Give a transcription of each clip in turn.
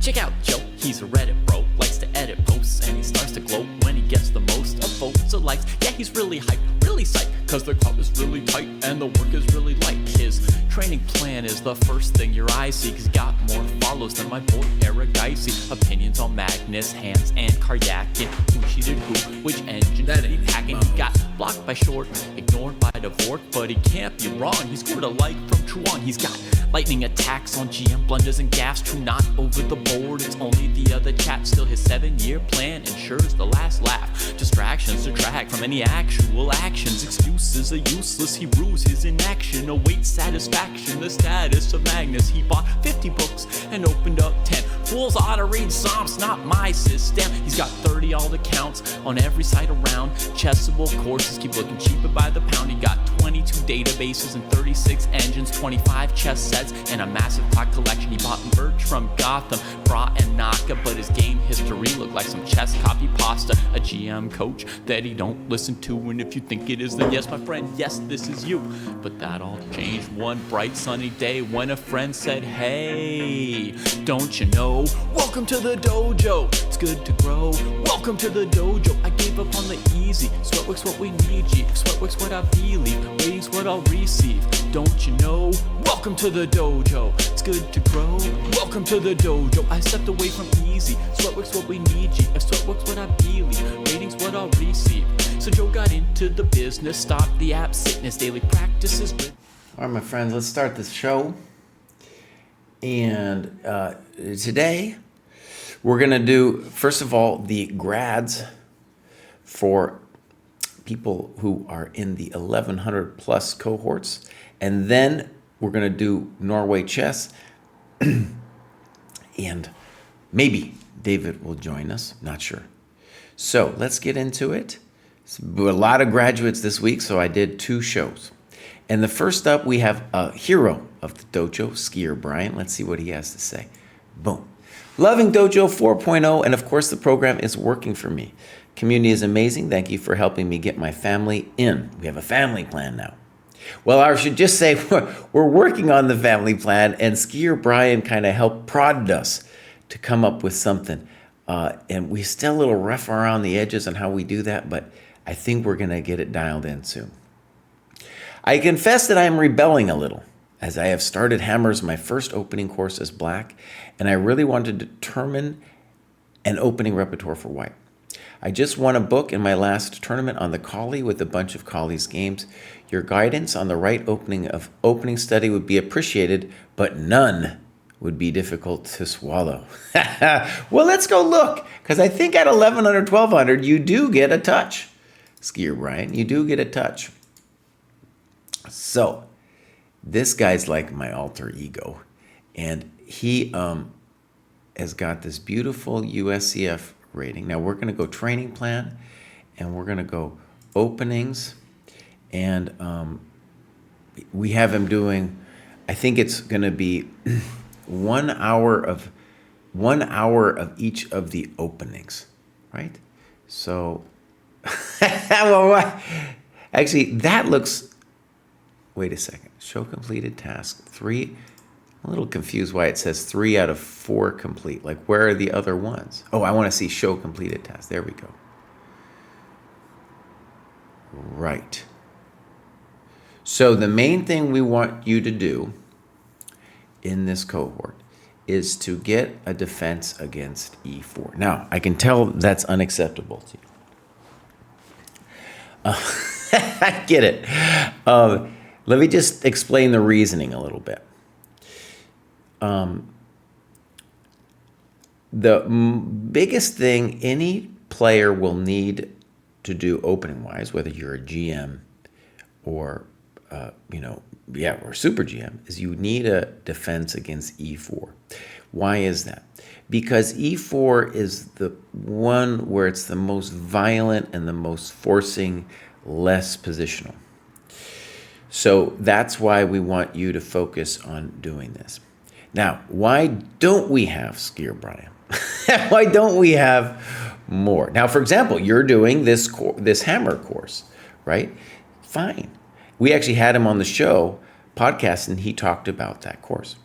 Check out Joe, he's a Reddit bro, likes to edit posts, and he starts to gloat when he gets the most of votes or likes. Yeah, he's really hyped, really psyched, cause the crowd is really tight and the work is really light. His training plan is the first thing your eyes see, cause he got more follows than my boy Eric Dicey. Opinions on Magnus, Hans, and Karyakin. Who cheated who, which engine did he hacking? He got blocked by Short, ignored by Dvorak, but he can't be wrong. He scored a like from Truong. He's got lightning attacks on GM blunders and gaffes. True, not over the board, it's only the other chap. Still his 7-year plan ensures the last laugh. Distractions detract from any actual actions. Excuses are useless, he rues his inaction. Awaits satisfaction, the status of Magnus. He bought 50 books and opened up 10. Fools ought to read Psalms, not my system. He's got 30 alt accounts on every site around. Chessable courses keep looking cheaper by the pound. He got 22 databases and 36 engines, 25 chess sets, and a massive clock collection. He bought merch from Gotham, Bra and Naka, but his game history looked like some chess copy pasta. A GM coach that he don't listen to, and if you think it is, then yes, my friend, yes, this is you. But that all changed one bright sunny day when a friend said, hey, don't you know, welcome to the dojo, it's good to grow. Welcome to the dojo, I gave up on the easy. Sweatwork's what we need, G. Sweatwork's what I believe, waiting's what I'll receive. Don't you know, welcome to the dojo, it's good to grow. Welcome to the dojo, I stepped away from easy. Sweatwork's what we need, G. If sweatwork's what I believe, waiting's what I'll receive. So Joe got into the business, stopped the app sickness, daily practices with. All right, my friends, let's start this show. And today we're going to do, first of all, the grads for people who are in the 1100 plus cohorts. And then we're going to do Norway chess. And maybe David will join us, not sure. So let's get into it. A lot of graduates this week, so I did 2 shows. And the first up, we have a hero of the dojo, Skier Brian. Let's see what he has to say. Boom. Loving Dojo 4.0, and of course the program is working for me. Community is amazing. Thank you for helping me get my family in. We have a family plan now. Well, I should just say we're working on the family plan, and Skier Brian kind of helped prod us to come up with something. And we're still a little rough around the edges on how we do that, but I think we're going to get it dialed in soon. I confess that I am rebelling a little, as I have started Hammers, my first opening course as black, and I really want to determine an opening repertoire for white. I just won a book in my last tournament on the Collie with a bunch of Collie's games. Your guidance on the right opening study would be appreciated, but none would be difficult to swallow. Well, let's go look, because I think at 1100, 1200, you do get a touch. Skier Brian, you do get a touch. So, this guy's like my alter ego, and he has got this beautiful USCF rating. Now, we're going to go training plan, and we're going to go openings, and we have him doing, I think it's going to be 1 hour of each of the openings, right? So, well, actually, that looks. Wait a second. Show completed task 3. I'm a little confused why it says 3 out of 4 complete. Like, where are the other ones? Oh, I want to see show completed task. There we go. Right. So the main thing we want you to do in this cohort is to get a defense against e4. Now, I can tell that's unacceptable to you. I get it. Let me just explain the reasoning a little bit. The biggest thing any player will need to do opening-wise, whether you're a GM or, or super GM, is you need a defense against e4. Why is that? Because e4 is the one where it's the most violent and the most forcing, less positional. So that's why we want you to focus on doing this. Now, why don't we have Skier Brian? Why don't we have more? Now, for example, you're doing this hammer course, right? Fine. We actually had him on the show, podcast, and he talked about that course.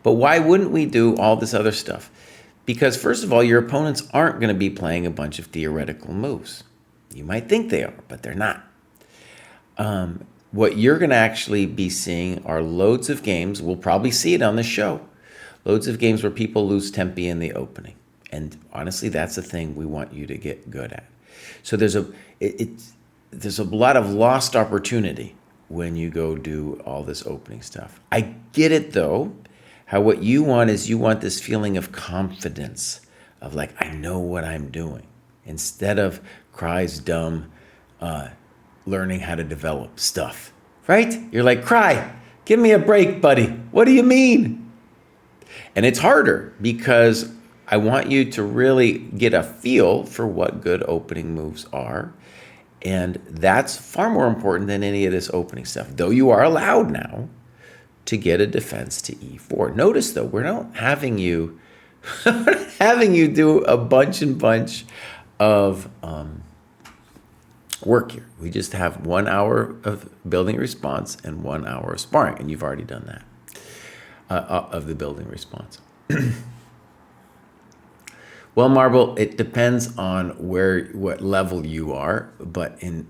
But why wouldn't we do all this other stuff? Because first of all, your opponents aren't going to be playing a bunch of theoretical moves. You might think they are, but they're not. What you're going to actually be seeing are loads of games. We'll probably see it on the show. Loads of games where people lose tempi in the opening. And honestly, that's the thing we want you to get good at. So there's a lot of lost opportunity when you go do all this opening stuff. I get it though, how what you want is you want this feeling of confidence, of like, I know what I'm doing, instead of Krai's dumb learning how to develop stuff, right? You're like, Kraai, give me a break, buddy. What do you mean? And it's harder because I want you to really get a feel for what good opening moves are. And that's far more important than any of this opening stuff, though you are allowed now to get a defense to e4. Notice, though, we're not having you do a bunch of work here. We just have 1 hour of building response and 1 hour of sparring, and you've already done that, of the building response. Well, Marble, it depends on what level you are, but in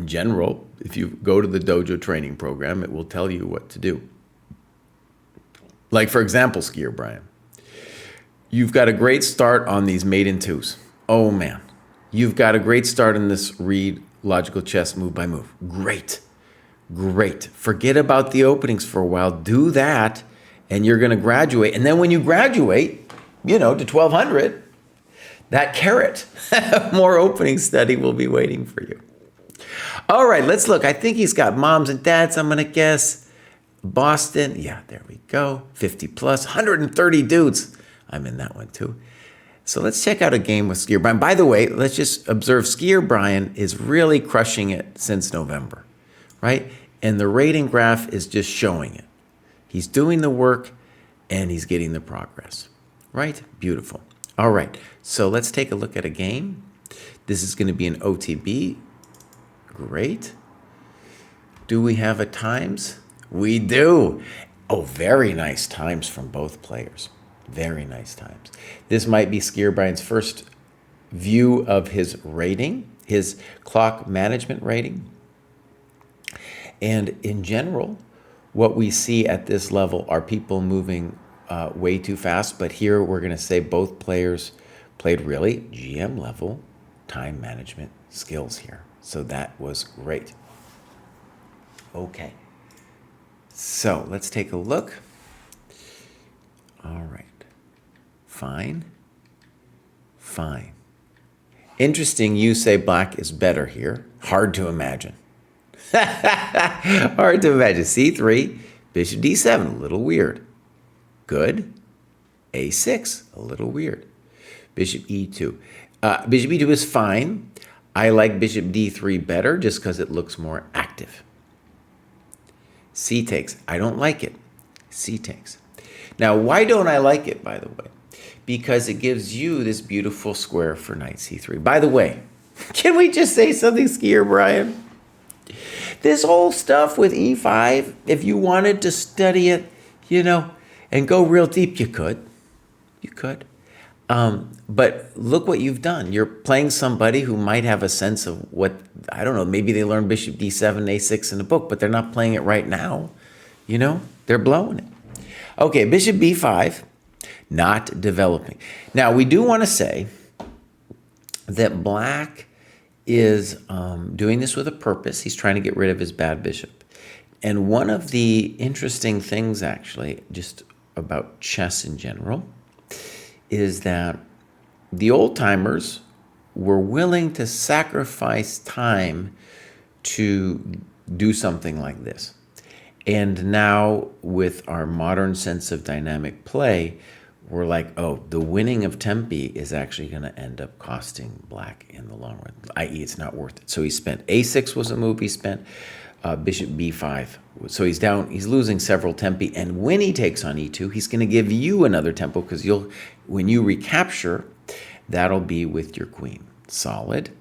general, if you go to the Dojo Training Program, it will tell you what to do. Like, for example, Skier Brian, you've got a great start on these maiden twos. Oh, man. You've got a great start in this read logical chess move by move. Great. Forget about the openings for a while. Do that, and you're going to graduate. And then when you graduate, to 1200, that carrot, more opening study will be waiting for you. All right, let's look. I think he's got moms and dads, I'm going to guess. Boston. Yeah, there we go. 50 plus, 130 dudes. I'm in that one too. So let's check out a game with Skier Brian. By the way, let's just observe Skier Brian is really crushing it since November, right? And the rating graph is just showing it. He's doing the work and he's getting the progress, right? Beautiful. All right, so let's take a look at a game. This is going to be an OTB. Great. Do we have a times? We do. Oh, very nice times from both players. Very nice times. This might be Skier Brian's first view of his rating, his clock management rating. And in general, what we see at this level are people moving way too fast. But here we're going to say both players played really GM level time management skills here. So that was great. Okay. So let's take a look. All right. Fine. Interesting, you say black is better here. Hard to imagine. Hard to imagine. C3, bishop d7, a little weird. Good. A6, a little weird. Bishop e2. Bishop e2 is fine. I like bishop d3 better just because it looks more active. C takes. I don't like it. C takes. Now, why don't I like it, by the way? Because it gives you this beautiful square for knight c3. By the way, can we just say something, Skier Brian? This whole stuff with e5, if you wanted to study it, and go real deep, you could. You could. But look what you've done. You're playing somebody who might have a sense of what, I don't know, maybe they learned bishop d7, a6 in a book, but they're not playing it right now. They're blowing it. Okay, bishop b5, not developing. Now, we do want to say that black is doing this with a purpose. He's trying to get rid of his bad bishop. And one of the interesting things, actually, just about chess in general, is that the old-timers were willing to sacrifice time to do something like this. And now, with our modern sense of dynamic play, we're like, oh, the winning of tempi is actually going to end up costing black in the long run, i.e. it's not worth it. So he spent a6 was a move he spent, bishop b5. So he's losing several tempi, and when he takes on e2, he's going to give you another tempo because when you recapture, that'll be with your queen. Solid.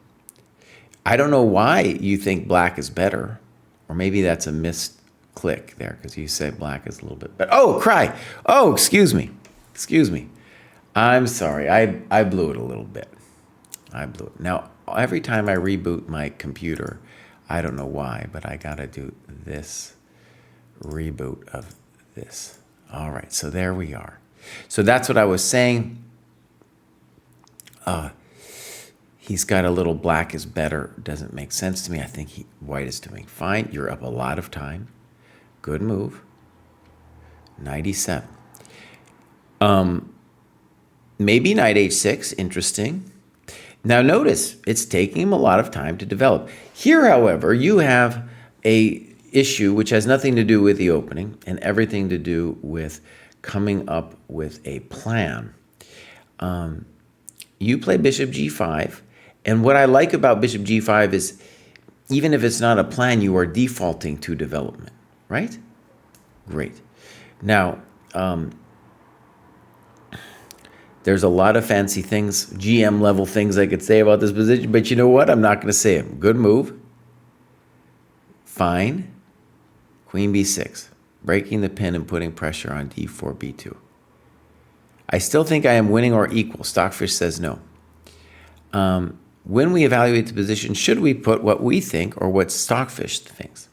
I don't know why you think black is better, or maybe that's a missed click there because you say black is a little bit, but oh, Kraai. Oh, excuse me. I'm sorry. I blew it a little bit. I blew it. Now, every time I reboot my computer, I don't know why, but I got to do this reboot of this. All right, so there we are. So that's what I was saying. He's got a little black is better. Doesn't make sense to me. I think white is doing fine. You're up a lot of time. Good move. 97. Maybe knight h6. Interesting. Now notice, it's taking him a lot of time to develop. Here, however, you have a issue which has nothing to do with the opening and everything to do with coming up with a plan. You play bishop g5, and what I like about bishop g5 is even if it's not a plan, you are defaulting to development, right? Great. Now, there's a lot of fancy things, GM level things I could say about this position, but you know what? I'm not going to say them. Good move. Fine. Queen b6. Breaking the pin and putting pressure on d4, b2. I still think I am winning or equal. Stockfish says no. When we evaluate the position, should we put what we think or what Stockfish thinks?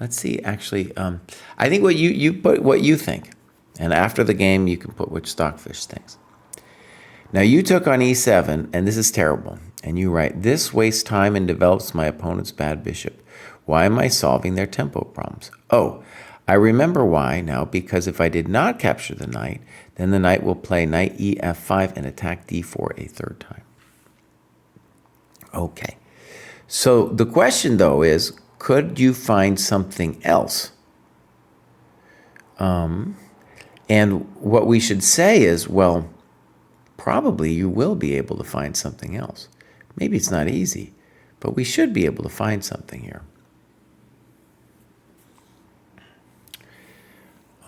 Let's see, actually, I think what you put what you think. And after the game, you can put what Stockfish thinks. Now, you took on e7, and this is terrible. And you write, this wastes time and develops my opponent's bad bishop. Why am I solving their tempo problems? Oh, I remember why now, because if I did not capture the knight, then the knight will play knight ef5 and attack d4 a third time. Okay. So the question, though, is, could you find something else? And what we should say is, well, probably you will be able to find something else. Maybe it's not easy, but we should be able to find something here.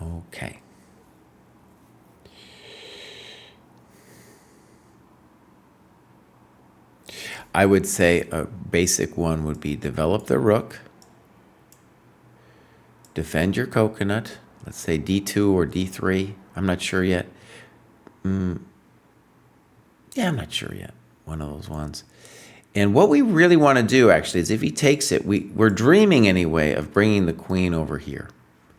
Okay. I would say a basic one would be develop the rook, defend your coconut, let's say d2 or d3. I'm not sure yet. Yeah, I'm not sure yet. One of those ones. And what we really want to do, actually, is if he takes it, we're dreaming anyway of bringing the queen over here.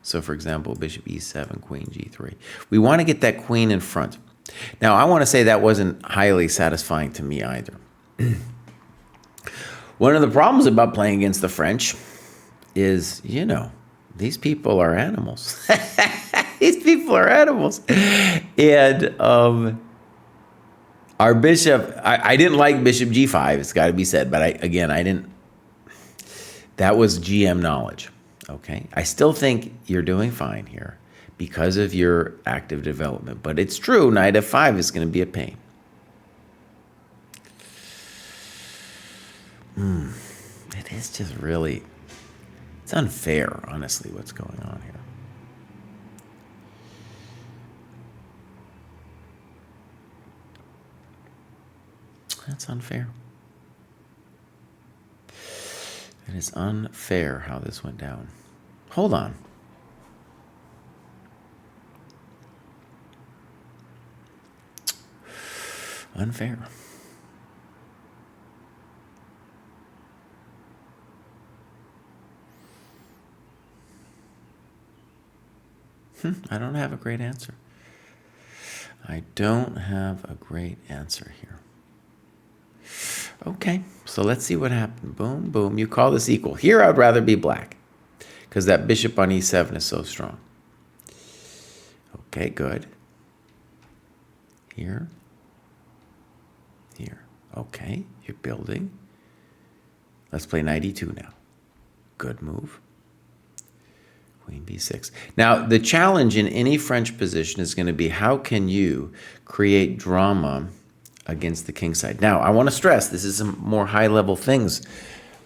So, for example, bishop e7, queen g3. We want to get that queen in front. Now, I want to say that wasn't highly satisfying to me either. One of the problems about playing against the French is, you know, these people are animals. These people are animals. And our bishop, I didn't like bishop g5, it's got to be said, but I didn't. That was GM knowledge. Okay, I still think you're doing fine here because of your active development. But it's true, knight f5 is going to be a pain. It is just really, it's unfair, honestly, what's going on here. That's unfair. It is unfair how this went down. Hold on. Unfair. I don't have a great answer. I don't have a great answer here. Okay, so let's see what happened. Boom, boom. You call this equal. Here, I'd rather be black because that bishop on e7 is so strong. Okay, good. Here. Here. Okay, you're building. Let's play knight e2 now. Good move. Queen b6. Now, the challenge in any French position is going to be how can you create drama against the king side. Now, I want to stress, this is some more high-level things,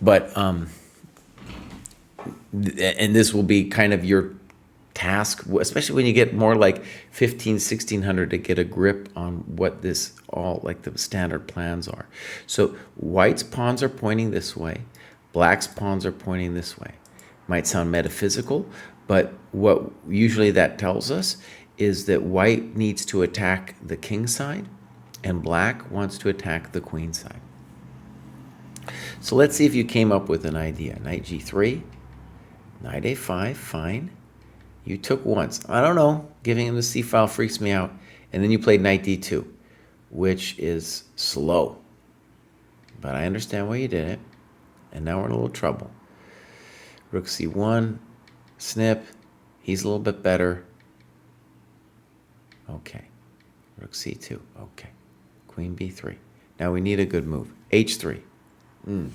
but, and this will be kind of your task, especially when you get more like 1600 to get a grip on what this all, like the standard plans are. So white's pawns are pointing this way, black's pawns are pointing this way. Might sound metaphysical, But what usually that tells us is that white needs to attack the king side and black wants to attack the queen side. So let's see if you came up with an idea. Knight g3, knight a5, fine. You took once. I don't know, giving him the c file freaks me out. And then you played knight d2, which is slow. But I understand why you did it. And now we're in a little trouble. Rook c1, snip. He's a little bit better. Okay. Rook c2. Okay. Queen b3. Now we need a good move. h3. I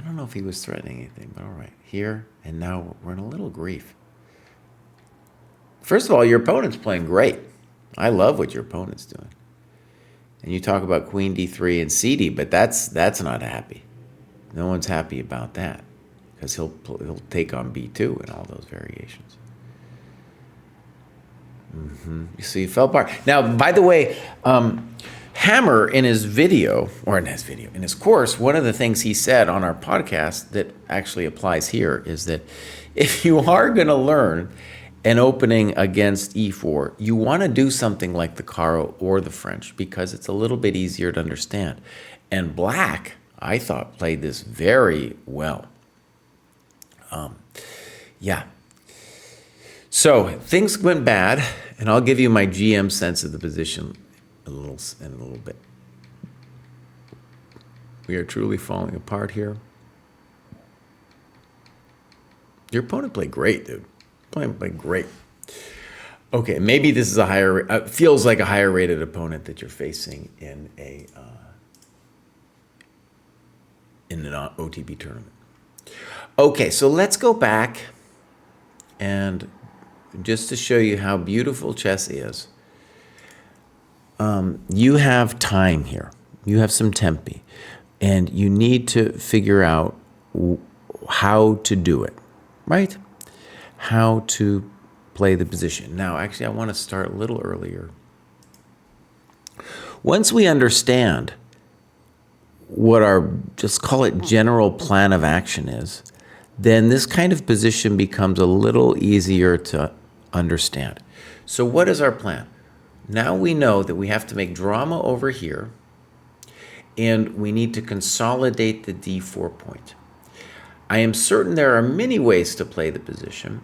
don't know if he was threatening anything, but all right. Here, and now we're in a little grief. First of all, your opponent's playing great. I love what your opponent's doing. And you talk about queen d3 and cd, but that's not happy. No one's happy about that because he'll take on b2 and all those variations. So you fell apart. Now, by the way, Hammer in his course, one of the things he said on our podcast that actually applies here is that if you are going to learn an opening against e4, you want to do something like the Caro or the French because it's a little bit easier to understand. And black, I thought, played this very well. Yeah. So things went bad, and I'll give you my GM sense of the position in a little bit. We are truly falling apart here. Your opponent played great, dude. Played great. Okay, maybe this is a higher, feels like a higher rated opponent that you're facing in an OTB tournament. Okay, so let's go back and just to show you how beautiful chess is. You have time here. You have some tempi, and you need to figure out how to do it, right? How to play the position. Now, actually, I want to start a little earlier. Once we understand what our, just call it general plan of action is, then this kind of position becomes a little easier to understand. So what is our plan? Now we know that we have to make drama over here, and we need to consolidate the d4 point. I am certain there are many ways to play the position,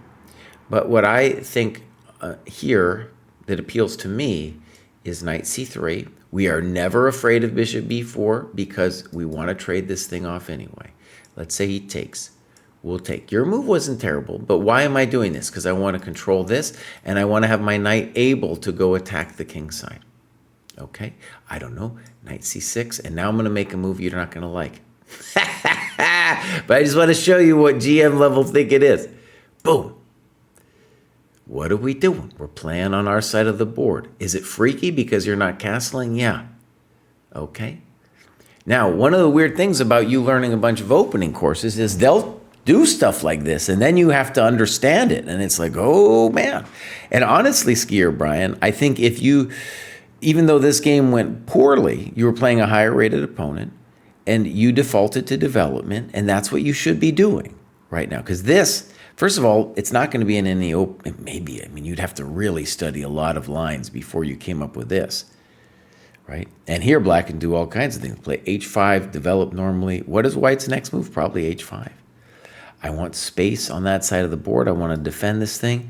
but what I think here that appeals to me is knight c3. We are never afraid of bishop b4 because we want to trade this thing off anyway. Let's say he takes. We'll take. Your move wasn't terrible, but why am I doing this? Because I want to control this, and I want to have my knight able to go attack the king side. Okay? I don't know. Knight c6, and now I'm going to make a move you're not going to like. But I just want to show you what GM level think it is. Boom. What are we doing? We're playing on our side of the board. Is it freaky because you're not castling? Yeah. Okay. Now, one of the weird things about you learning a bunch of opening courses is they'll do stuff like this, and then you have to understand it. And it's like, oh, man. And honestly, Skier Brian, I think if you, even though this game went poorly, you were playing a higher rated opponent, and you defaulted to development, and that's what you should be doing right now. Because this, first of all, it's not going to be in any open, maybe, I mean, you'd have to really study a lot of lines before you came up with this, right? And here, black can do all kinds of things. Play h5, develop normally. What is white's next move? Probably h5. I want space on that side of the board. I want to defend this thing.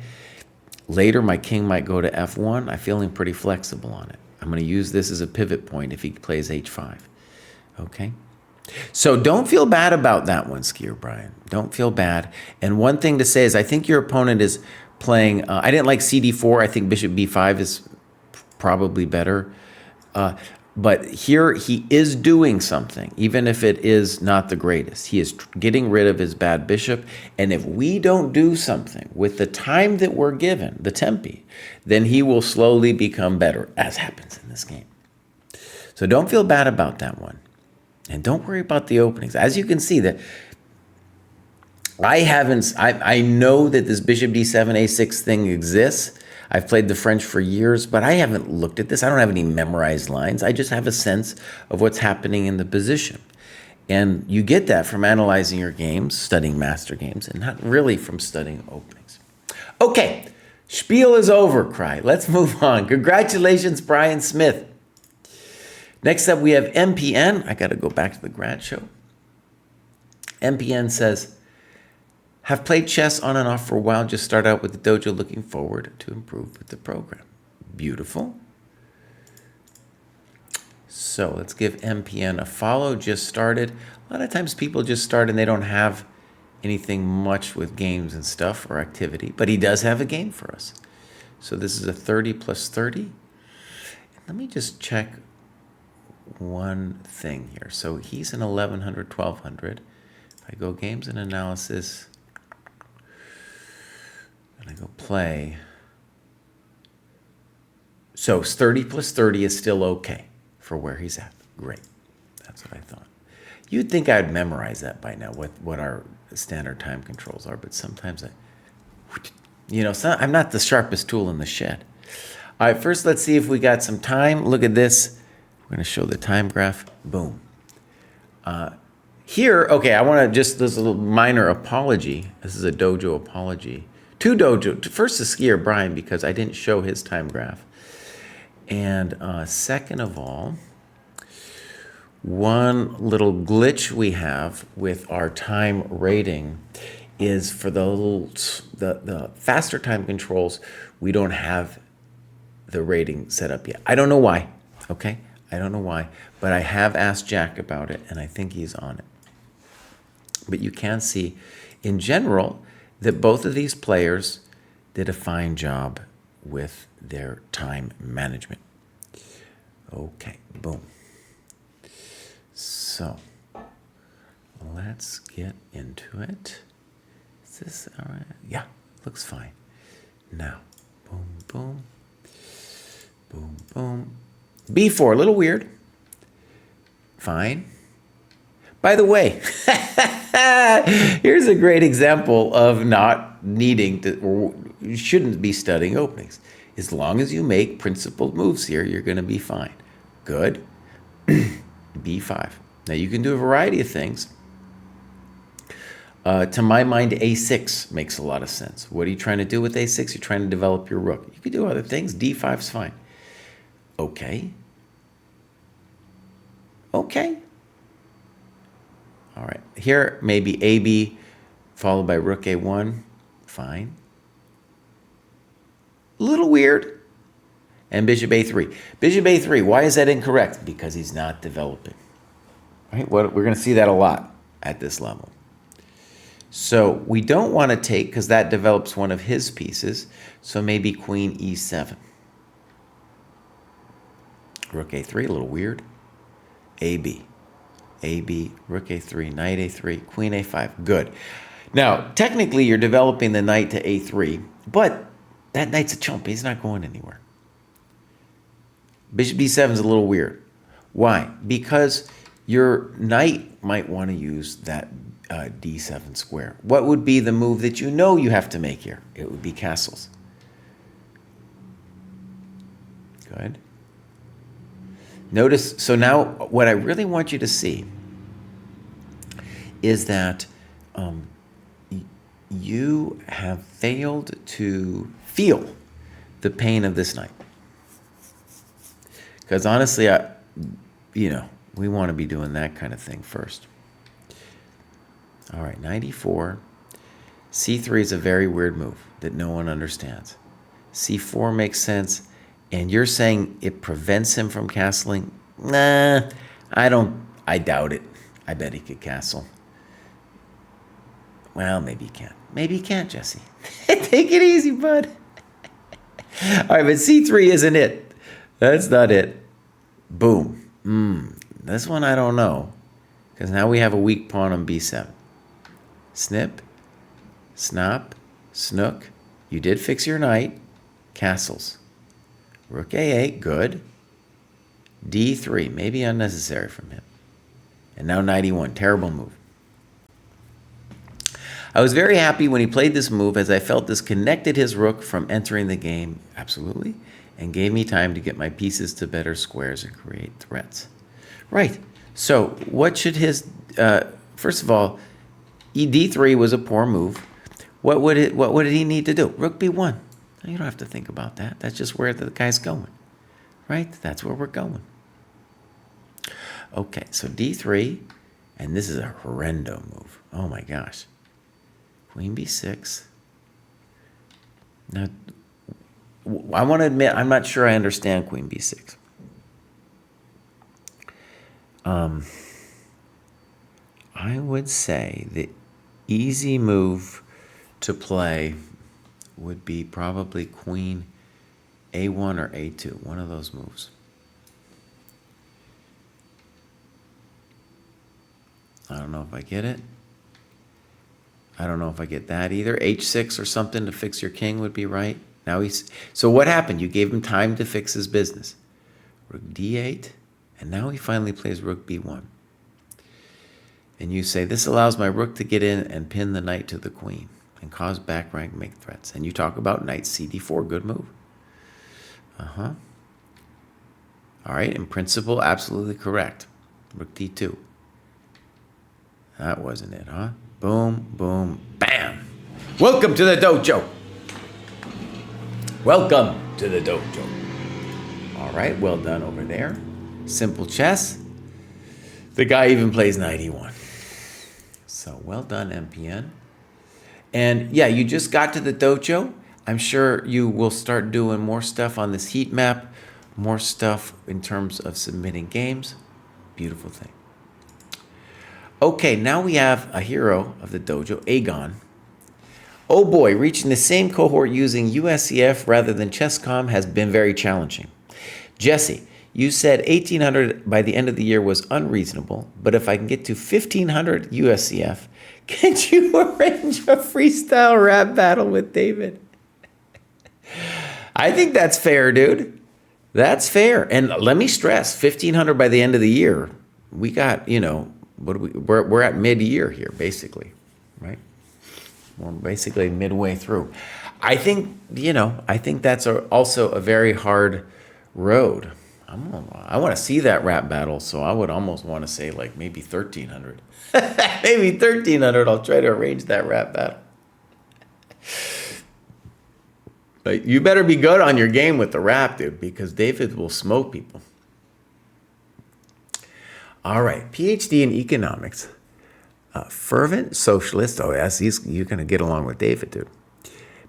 Later, my king might go to f1. I'm feeling pretty flexible on it. I'm going to use this as a pivot point if he plays h5. Okay? So don't feel bad about that one, Skier Brian. Don't feel bad. And one thing to say is I think your opponent is playing, I didn't like cd4. I think bishop b5 is probably better. But here he is doing something, even if it is not the greatest. He is getting rid of his bad bishop. And if we don't do something with the time that we're given, the tempi, then he will slowly become better, as happens in this game. So don't feel bad about that one. And don't worry about the openings. As you can see, that I know that this bishop d7, a6 thing exists. I've played the French for years, but I haven't looked at this. I don't have any memorized lines. I just have a sense of what's happening in the position. And you get that from analyzing your games, studying master games, and not really from studying openings. Okay, spiel is over, Kraai. Let's move on. Congratulations, Brian Smith. Next up, we have MPN. I got to go back to the grad show. MPN says, have played chess on and off for a while. Just start out with the dojo, looking forward to improve with the program. Beautiful. So let's give MPN a follow. Just started. A lot of times people just start and they don't have anything much with games and stuff or activity, but he does have a game for us. So this is a 30 plus 30. Let me just check one thing here. So he's an 1100, 1200. If I go games and analysis, and I go play. So 30 plus 30 is still okay for where he's at. Great. That's what I thought. You'd think I'd memorize that by now, what our standard time controls are, but sometimes I'm not the sharpest tool in the shed. All right, first let's see if we got some time. Look at this. We're going to show the time graph. Boom. Here, okay, I want to just, this little minor apology. This is a dojo apology. First to skier Brian, because I didn't show his time graph. And second of all, one little glitch we have with our time rating is for the faster time controls, we don't have the rating set up yet. I don't know why, okay? I don't know why, but I have asked Jack about it, and I think he's on it. But you can see, in general, that both of these players did a fine job with their time management. Okay, boom. So, let's get into it. Is this all right? Yeah, looks fine. Now, boom, boom, boom, boom. B4, a little weird. Fine. By the way, here's a great example of not needing to, or you shouldn't be studying openings. As long as you make principled moves here, you're going to be fine. Good. B5. Now you can do a variety of things. To my mind, A6 makes a lot of sense. What are you trying to do with A6? You're trying to develop your rook. You could do other things. D5's fine. Okay. Okay. All right. Here, maybe AB followed by rook A1. Fine. A little weird. And bishop A3. Bishop A3, why is that incorrect? Because he's not developing. Right? We're going to see that a lot at this level. So we don't want to take, because that develops one of his pieces, so maybe queen E7. Rook A3, a little weird. AB. AB, rook A3, knight A3, queen A5. Good. Now, technically, you're developing the knight to A3, but that knight's a chump. He's not going anywhere. Bishop D7 is a little weird. Why? Because your knight might want to use that D7 square. What would be the move that you know you have to make here? It would be castles. Good. Notice, so now what I really want you to see is that you have failed to feel the pain of this knight. Because honestly, we want to be doing that kind of thing first. All right, 94. C3 is a very weird move that no one understands. C4 makes sense. And you're saying it prevents him from castling? Nah, I doubt it. I bet he could castle. Well, maybe he can't. Maybe he can't, Jesse. Take it easy, bud. All right, but C3 isn't it. That's not it. Boom. This one I don't know. Because now we have a weak pawn on B7. Snip, snop, snook. You did fix your knight. Castles. Rook A8, good. D3, maybe unnecessary from him. And now 91, terrible move. I was very happy when he played this move as I felt this connected his rook from entering the game, absolutely, and gave me time to get my pieces to better squares and create threats. Right, So what should his, first of all, D3 was a poor move. What would he need to do? Rook B1. You don't have to think about that. That's just where the guy's going, right? That's where we're going. Okay, so D3, and this is a horrendo move. Oh my gosh. Queen B6. Now, I want to admit, I'm not sure I understand Queen B6. I would say the easy move to play would be probably Queen A1 or A2, one of those moves. I don't know if I get it. I don't know if I get that either. H6 or something to fix your king would be right. Now so what happened? You gave him time to fix his business. Rook D8, and now he finally plays Rook B1. And you say, this allows my rook to get in and pin the knight to the queen and cause back rank, make threats. And you talk about knight CD4, good move. All right, in principle, absolutely correct. Rook D2. That wasn't it, huh? Boom, boom, bam. Welcome to the dojo. Welcome to the dojo. All right, well done over there. Simple chess. The guy even plays knight E1. So well done, MPN. And yeah, you just got to the dojo. I'm sure you will start doing more stuff on this heat map, more stuff in terms of submitting games. Beautiful thing. Okay, now we have a hero of the dojo, Aegon. Oh boy, reaching the same cohort using USCF rather than Chess.com has been very challenging. Jesse, you said 1,800 by the end of the year was unreasonable, but if I can get to 1,500 USCF, can you arrange a freestyle rap battle with David? I think that's fair, dude. That's fair. And let me stress, 1,500 by the end of the year. We got, we're at mid-year here, basically, right? We're basically midway through. I think, I think that's also a very hard road. I want to see that rap battle, so I would almost want to say like maybe 1,300. Maybe 1,300. I'll try to arrange that rap battle. But you better be good on your game with the rap, dude, because David will smoke people. All right, PhD in economics, fervent socialist. Oh, yes, you're going to get along with David, dude.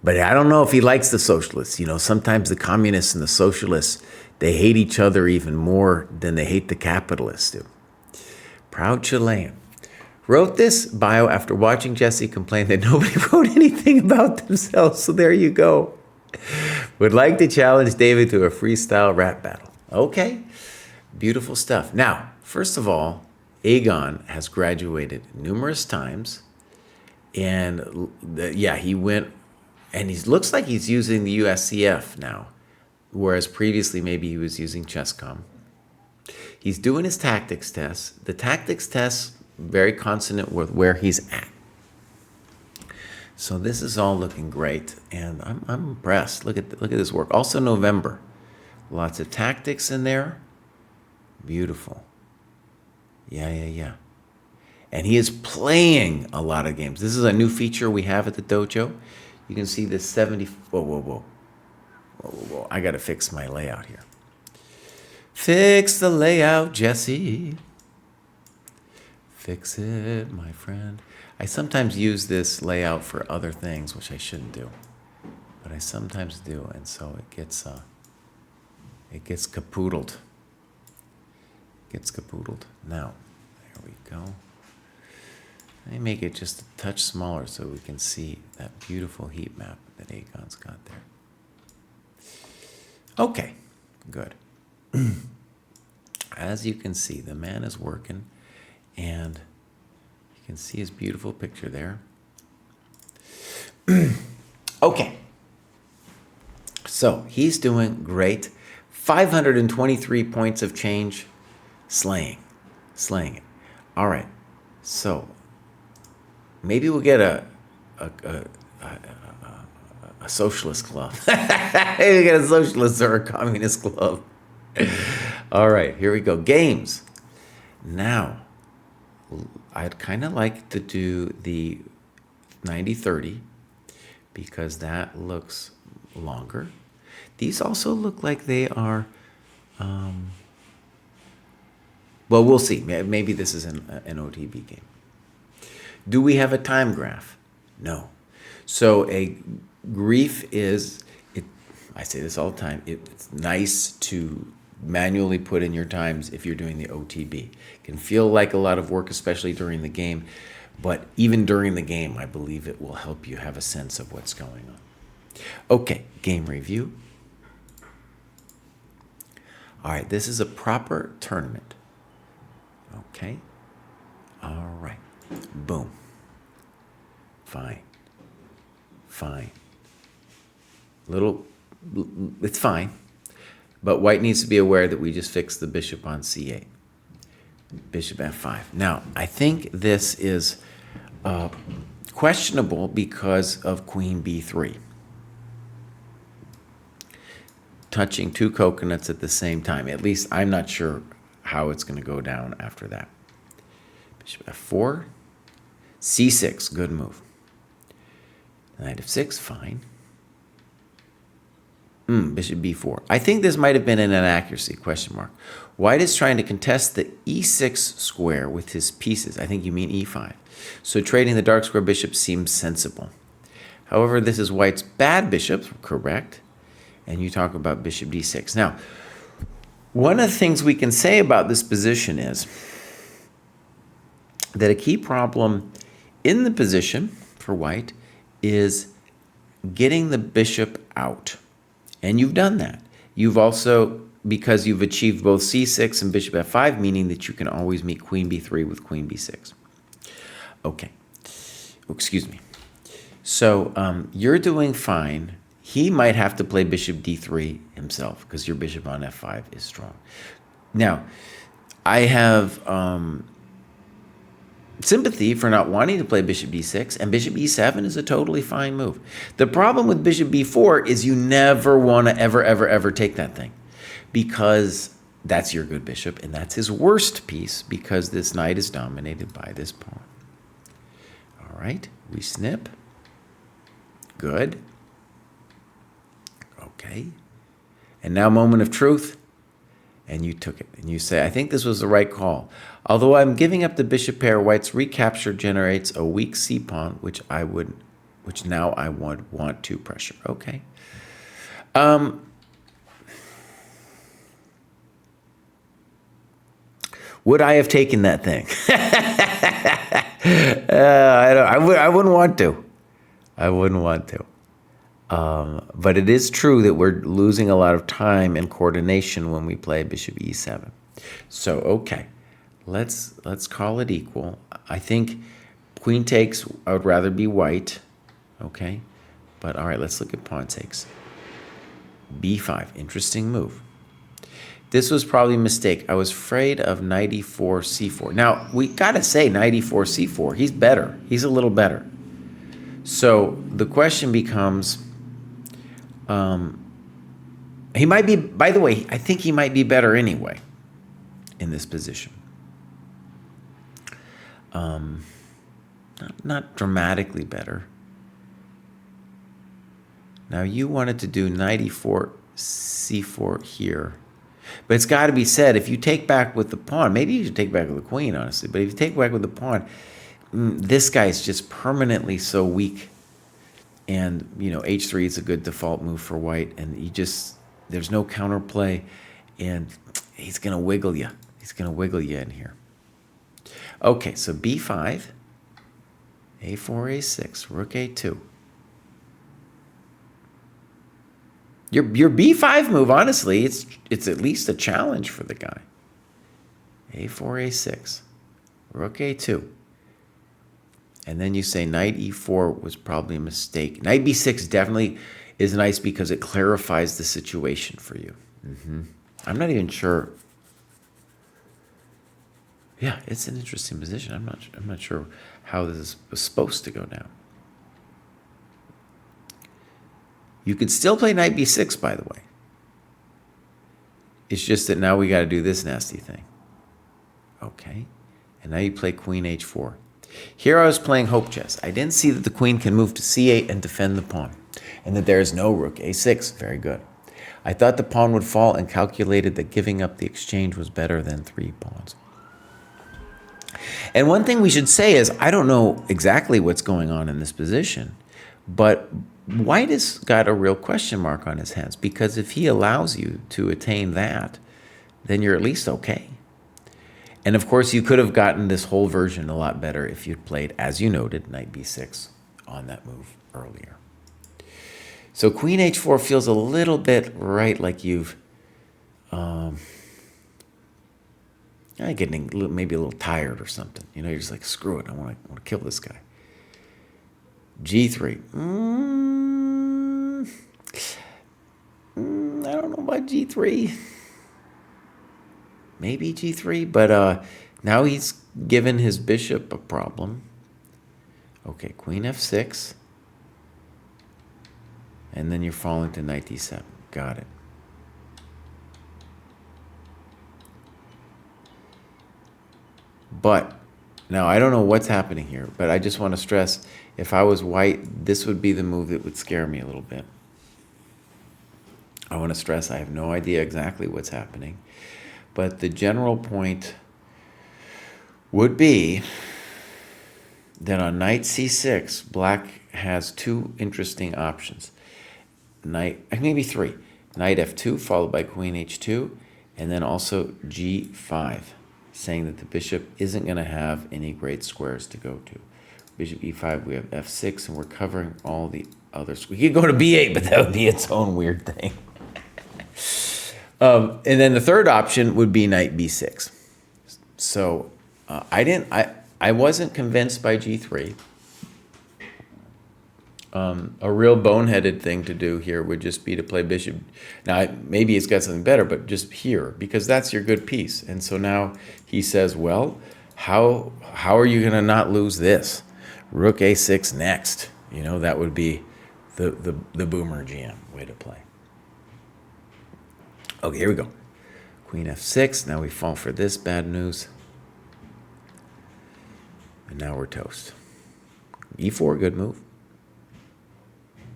But I don't know if he likes the socialists. Sometimes the communists and the socialists, they hate each other even more than they hate the capitalists, dude. Proud Chilean. Wrote this bio after watching Jesse complain that nobody wrote anything about themselves. So there you go. Would like to challenge David to a freestyle rap battle. Okay, beautiful stuff. Now, first of all, Aegon has graduated numerous times. And he went, and he looks like he's using the USCF now, whereas previously maybe he was using Chess.com. He's doing his tactics tests. The tactics tests very consonant with where he's at. So this is all looking great, and I'm impressed. Look at this work. Also November, lots of tactics in there. Beautiful. Yeah. And he is playing a lot of games. This is a new feature we have at the dojo. You can see this 70. Whoa. I got to fix my layout here. Fix the layout, Jesse. Fix it, my friend. I sometimes use this layout for other things, which I shouldn't do, but I sometimes do, and so it gets capoodled. Now, there we go. Let me make it just a touch smaller so we can see that beautiful heat map that Aegon's got there. Okay, good. As you can see, the man is working, and you can see his beautiful picture there. Okay, so he's doing great. 523 points of change, slaying it. All right, so maybe we'll get a socialist club. Maybe we get a socialist or a communist club. All right, here we go. Games. Now, I'd kind of like to do the 90-30 because that looks longer. These also look like they are, well, we'll see. Maybe this is an OTB game. Do we have a time graph? No. So a grief is, I say this all the time, it's nice to manually put in your times if you're doing the OTB. It can feel like a lot of work, especially during the game, but even during the game, I believe it will help you have a sense of what's going on. Okay, game review. All right, this is a proper tournament. Okay, all right, boom. Fine. It's fine. But white needs to be aware that we just fixed the bishop on c8. Bishop f5. Now, I think this is questionable because of queen b3. Touching two coconuts at the same time. At least I'm not sure how it's going to go down after that. Bishop f4. c6, good move. Knight f6, fine. Bishop b4. I think this might have been an inaccuracy, question mark. White is trying to contest the e6 square with his pieces. I think you mean e5. So trading the dark square bishop seems sensible. However, this is white's bad bishop, correct? And you talk about bishop d6. Now, one of the things we can say about this position is that a key problem in the position for white is getting the bishop out. And you've done that. You've also, because you've achieved both c6 and bishop f5, meaning that you can always meet queen b3 with queen b6. Okay. Excuse me. So you're doing fine. He might have to play bishop d3 himself because your bishop on f5 is strong. Now, I have sympathy for not wanting to play bishop d6, and bishop e7 is a totally fine move. The problem with bishop b4 is you never want to ever take that thing because that's your good bishop, and that's his worst piece because this knight is dominated by this pawn. All right, we snip. Good. Okay. And now moment of truth. And you took it. And you say, I think this was the right call. Although I'm giving up the bishop pair, white's recapture generates a weak c-pawn, which now I would want to pressure. Okay. Would I have taken that thing? I wouldn't want to. I wouldn't want to. But it is true that we're losing a lot of time and coordination when we play bishop e7. So, okay, let's call it equal. I think queen takes, I would rather be white, okay? But all right, let's look at pawn takes. b5, interesting move. This was probably a mistake. I was afraid of knight e4, c4. Now, we gotta say knight e4, c4. He's better. He's a little better. So the question becomes, he might be, by the way, I think he might be better anyway in this position. Not dramatically better. Now you wanted to do knight e4, c4 here. But it's got to be said, if you take back with the pawn, maybe you should take back with the queen, honestly. But if you take back with the pawn, this guy's just permanently so weak. And, you know, h3 is a good default move for white. And there's no counterplay. And he's going to wiggle you. He's going to wiggle you in here. Okay, so b5, a4, a6, rook a2. Your b5 move, honestly, it's at least a challenge for the guy. a4, a6, rook a2. And then you say knight e4 was probably a mistake. Knight b6 definitely is nice because it clarifies the situation for you. I'm not even sure. Yeah, it's an interesting position. I'm not sure how this was supposed to go down. You could still play knight b6, by the way. It's just that now we got to do this nasty thing. Okay. And now you play queen h4. Here I was playing hope chess. I didn't see that the queen can move to c8 and defend the pawn, and that there is no rook a6. Very good. I thought the pawn would fall and calculated that giving up the exchange was better than 3 pawns. And one thing we should say is, I don't know exactly what's going on in this position, but White has got a real question mark on his hands, because if he allows you to attain that, then you're at least okay. And of course, you could have gotten this whole version a lot better if you'd played, as you noted, knight b6 on that move earlier. So queen h4 feels a little bit right, like you've getting maybe a little tired or something. You know, you're just like, screw it, I want to kill this guy. g3. I don't know about g3. Maybe g3, but now he's given his bishop a problem. Okay, queen f6. And then you're falling to knight d7. Got it. But now I don't know what's happening here, but I just want to stress, if I was White, this would be the move that would scare me a little bit. I want to stress I have no idea exactly what's happening, but the general point would be that on knight c6, Black has 2 interesting options. Maybe 3. Knight f2 followed by queen h2, and then also g5, saying that the bishop isn't going to have any great squares to go to. Bishop e5, we have f6, and we're covering all the others. We could go to b8, but that would be its own weird thing. And then the third option would be knight b6. So I wasn't convinced by g3. A real boneheaded thing to do here would just be to play bishop. Now, maybe it's got something better, but just here, because that's your good piece. And so now he says, well, how are you going to not lose this? Rook a6 next. You know, that would be the boomer GM way to play. Okay, here we go. Queen f6. Now we fall for this bad news. And now we're toast. e4, good move.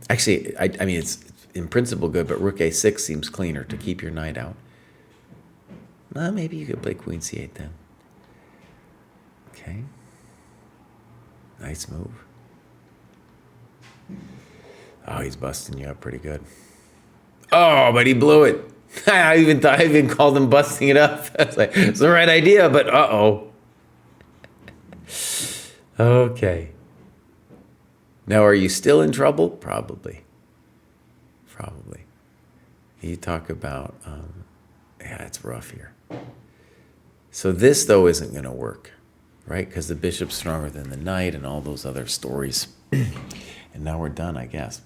Actually, I mean, it's in principle good, but rook a6 seems cleaner to keep your knight out. Well, maybe you could play queen c8 then. Okay. Nice move. Oh, he's busting you up pretty good. Oh, but he blew it. I even called him busting it up. I was like, it's the right idea, but uh-oh. Okay. Now, are you still in trouble? Probably. Probably. You talk about, yeah, it's rough here. So this, though, isn't going to work, right? Because the bishop's stronger than the knight and all those other stories. And now we're done, I guess.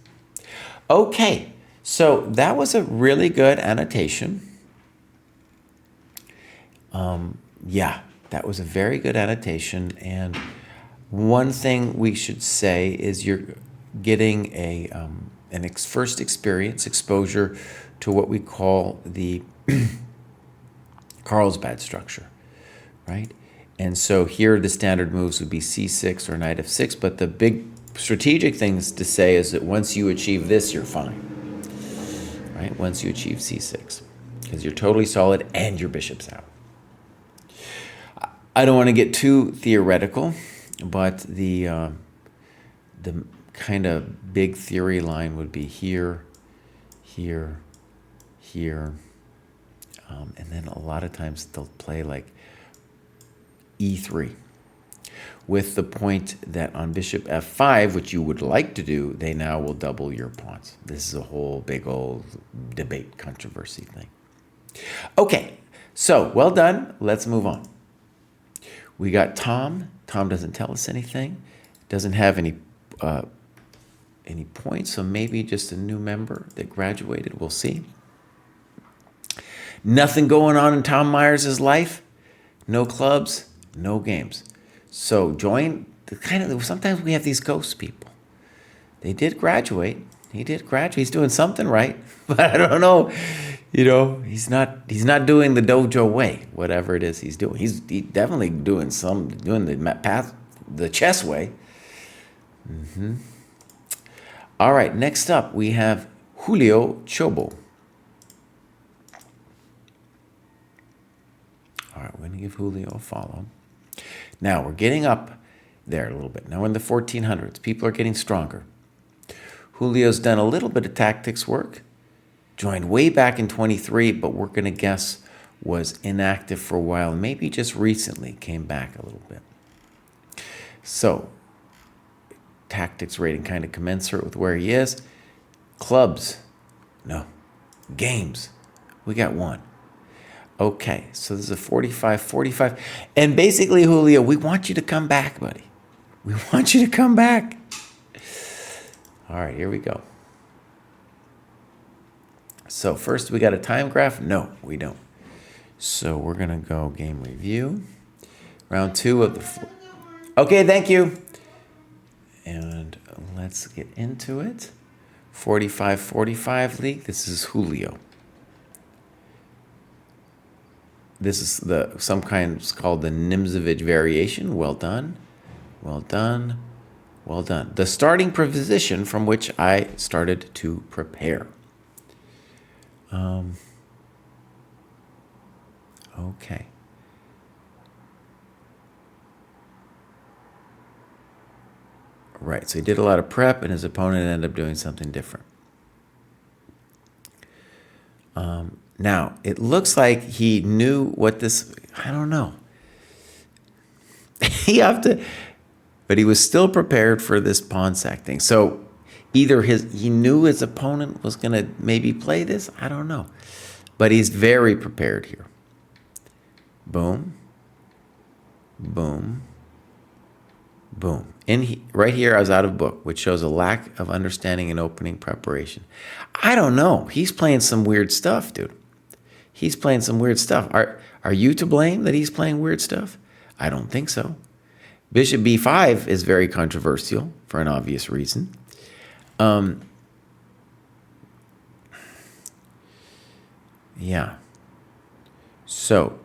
Okay, so that was a really good annotation. Yeah, that was a very good annotation. And one thing we should say is you're getting an first exposure to what we call the Carlsbad structure, right? And so here the standard moves would be c6 or knight f6, but the big strategic things to say is that once you achieve this, you're fine, right? Once you achieve c6, because you're totally solid and your bishop's out. I don't want to get too theoretical, but the kind of big theory line would be here, here, here, and then a lot of times they'll play like e3, with the point that on bishop f5, which you would like to do, they now will double your pawns. This is a whole big old debate controversy thing. Okay, so well done. Let's move on. We got Tom. Tom doesn't tell us anything. Doesn't have any points, so maybe just a new member that graduated. We'll see. Nothing going on in Tom Myers' life. No clubs, no games. So join the sometimes we have these ghost people. They did graduate. He did graduate. He's doing something right, but I don't know. You know, he's not doing the dojo way, whatever it is he's doing. He's definitely doing the chess way. All right, next up we have Julio Chobo. All right, we're going to give Julio a follow. Now we're getting up there a little bit. Now we're in the 1400s. People are getting stronger. Julio's done a little bit of tactics work. Joined way back in 23, but we're going to guess was inactive for a while. Maybe just recently came back a little bit. So, tactics rating kind of commensurate with where he is. Clubs, no. Games, we got 1. Okay, so this is a 45. And basically, Julio, we want you to come back, buddy. We want you to come back. All right, here we go. So first we got a time graph. No, we don't. So we're going to go game review. Round 2 of the... Okay, thank you. And let's get into it. 45-45 league. This is Julio. This is some kind, it's called the Nimzovich variation. Well done. Well done. Well done. The starting position from which I started to prepare. Okay. Right, so he did a lot of prep and his opponent ended up doing something different. Now, it looks like he knew what this, I don't know. But he was still prepared for this pawn sack thing. So either he knew his opponent was going to maybe play this, I don't know. But he's very prepared here. Boom, boom, boom. Right here, I was out of book, which shows a lack of understanding and opening preparation. I don't know. He's playing some weird stuff, dude. He's playing some weird stuff. Are you to blame that he's playing weird stuff? I don't think so. Bishop b5 is very controversial for an obvious reason. Yeah. So,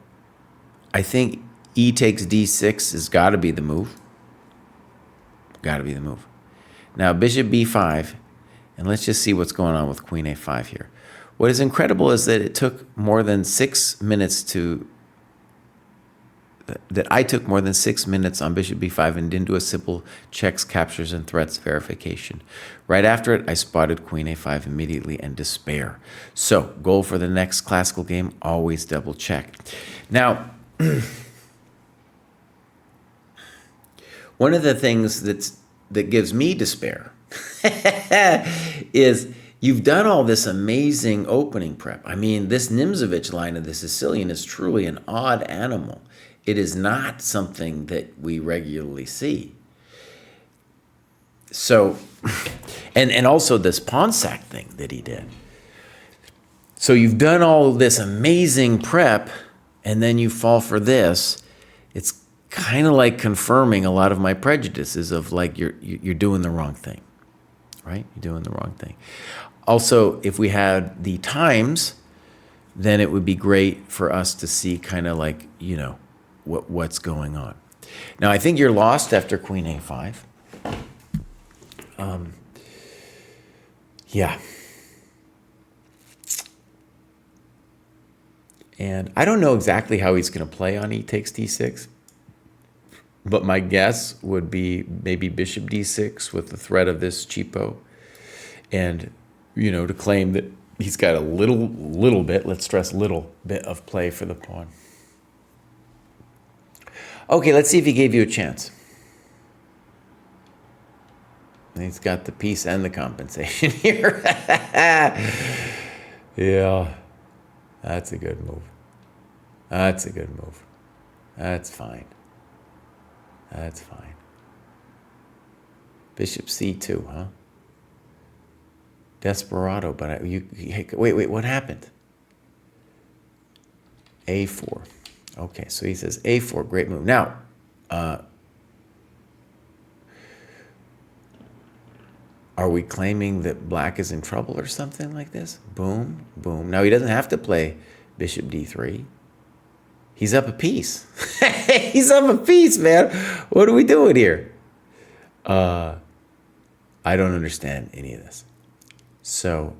I think e takes d6 has got to be the move. Got to be the move. Now, bishop b5, and let's just see what's going on with queen a5 here. What is incredible is that it took more than 6 minutes that I took more than 6 minutes on bishop b5 and didn't do a simple checks, captures, and threats verification. Right after it, I spotted queen a5 immediately and despair. So, goal for the next classical game, always double check. Now, one of the things that gives me despair is you've done all this amazing opening prep. I mean, this Nimzovich line of the Sicilian is truly an odd animal. It is not something that we regularly see. So, and also this pawn sack thing that he did. So you've done all this amazing prep, and then you fall for this. It's kind of like confirming a lot of my prejudices of like you're doing the wrong thing, right? You're doing the wrong thing. Also, if we had the times, then it would be great for us to see kind of like, you know, what's going on. Now, I think you're lost after queen a5. Yeah. And I don't know exactly how he's going to play on e takes d6. But my guess would be maybe bishop d6 with the threat of this cheapo. And, you know, to claim that he's got a little bit, let's stress little bit of play for the pawn. Okay, let's see if he gave you a chance. And he's got the piece and the compensation here. Yeah, that's a good move. That's a good move. That's fine. That's fine. Bishop c2, huh? Desperado, but wait, what happened? a4. Okay, so he says a4, great move. Now, Are we claiming that black is in trouble or something like this? Boom, boom. Now he doesn't have to play bishop d3. He's up a piece. He's up a piece, man. What are we doing here? I don't understand any of this. So,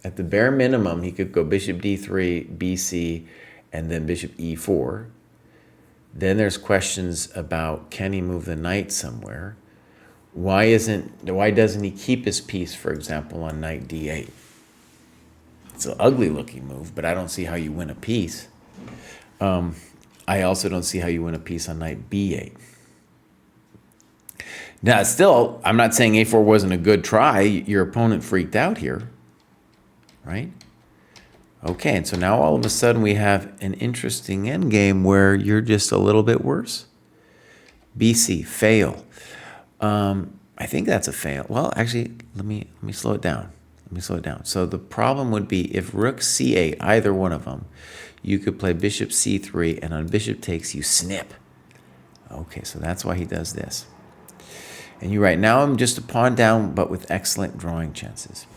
at the bare minimum, he could go bishop d3, bc, and then bishop e4. Then there's questions about, can he move the knight somewhere? Why doesn't he keep his piece, for example, on knight d8? It's an ugly looking move, but I don't see how you win a piece. I also don't see how you win a piece on knight b8. Now, still, I'm not saying a4 wasn't a good try. Your opponent freaked out here, right? Okay, and so now all of a sudden we have an interesting endgame where you're just a little bit worse. BC, fail. I think that's a fail. Well, actually, let me slow it down. Let me slow it down. So the problem would be if rook c8, either one of them, you could play bishop c3, and on bishop takes, you snip. Okay, so that's why he does this. And you write, now I'm just a pawn down, but with excellent drawing chances.